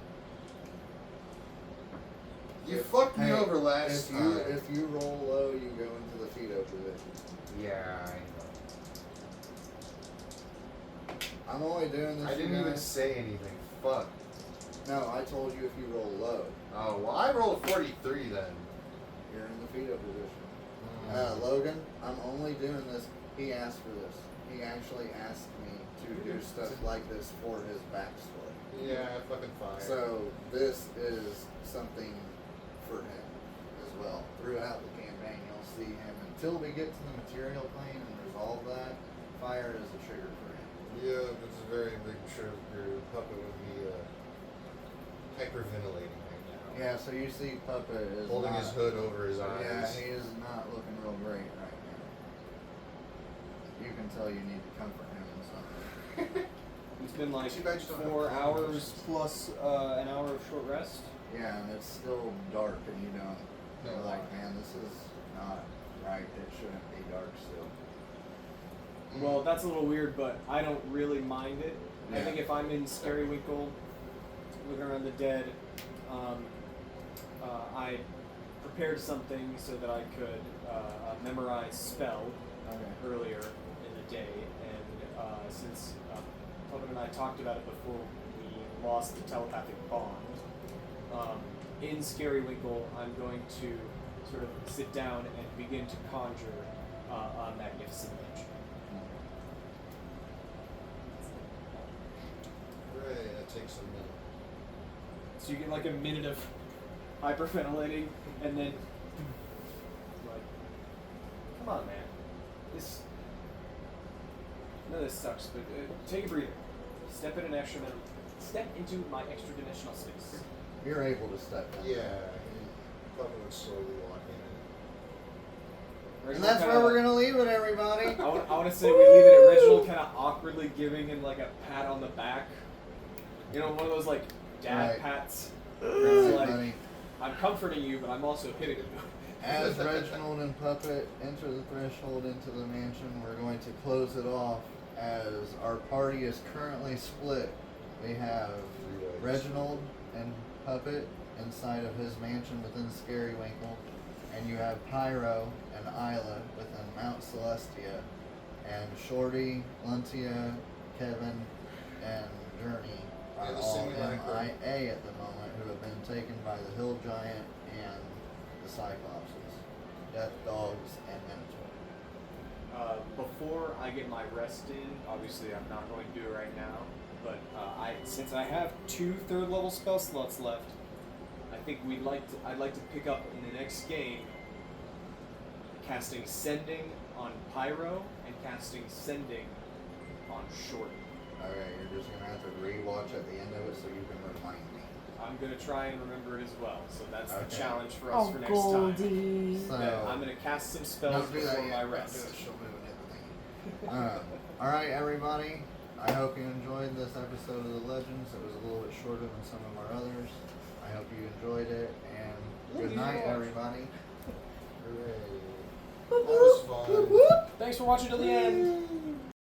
You If- fucked me hey, over last time. If you roll low, you go into the fetal position. Yeah, I know. I'm only doing this. I didn't you even guys. say anything. Fuck. No, I told you if you roll low, Oh, well, I rolled 43 then. you're in the fetal position. Mm. Logan, I'm only doing this. He asked for this. He actually asked me to do stuff like this for his backstory. Yeah, fucking fine. So this is something for him as well. Throughout the campaign, you'll see him until we get to the material plane and resolve that. Fire is a trigger for him. Yeah, it's a very big trip. Your puppet would be hyperventilating right now. Yeah, so you see Puppet is Holding not, his hood over his eyes. Yeah, he is not looking real great right now. You can tell you need to comfort him in something. It's been like Too bad you don't have 4 hours condoms. plus an hour of short rest. Yeah, and it's still dark, and you don't. No. You're like, man, this is not right. It shouldn't be dark still. Well, that's a little weird, but I don't really mind it. I Yeah. think if I'm in Scary Winkle, looking around the dead, I prepared something so that I could memorize spell Okay. earlier in the day, and since Puppet and I talked about it before we lost the telepathic bond, in Scary Winkle, I'm going to sort of sit down and begin to conjure a magnificent mansion. Right, that takes a minute. So you get like a minute of hyperventilating, and then like, come on, man, this. No, this sucks, but take a breather. Step into my extra dimensional space. You're able to step down. Yeah, puppet would slowly walk in. And that's where we're gonna leave it, everybody. I want to say we leave it at Reginald kind of awkwardly giving him like a pat on the back. You know, one of those like dad Right. pats. Right, like, buddy. I'm comforting you, but I'm also hitting you. As Reginald and Puppet enter the threshold into the mansion, we're going to close it off as our party is currently split. We have Reginald and Puppet inside of his mansion within Scary Winkle, and you have Pyro and Isla within Mount Celestia, and Shorty, Luntia, Kevin, and Journey are Yeah, the all simulacrum. MIA at the moment, who have been taken by the Hill Giant and the Cyclopses, Death Dogs, and Minotaur. Before I get my rest in, obviously I'm not going to do it right now, but since I have 2 third-level spell slots left, I think I'd like to pick up in the next game casting Sending on Pyro and casting Sending on Shorty. Okay, you're just gonna have to rewatch at the end of it so you can remind me. I'm gonna try and remember it as well, so that's the Okay. challenge for us Oh, for next time. Goldie. So, Yeah, I'm gonna cast some spells don't do that before yet. my Don't do rest. it. She'll move and hit the thing. Alright, everybody. I hope you enjoyed this episode of The Legends. It was a little bit shorter than some of our others. I hope you enjoyed it, and good night, everybody. Hooray. That was fun. Thanks for watching till the end.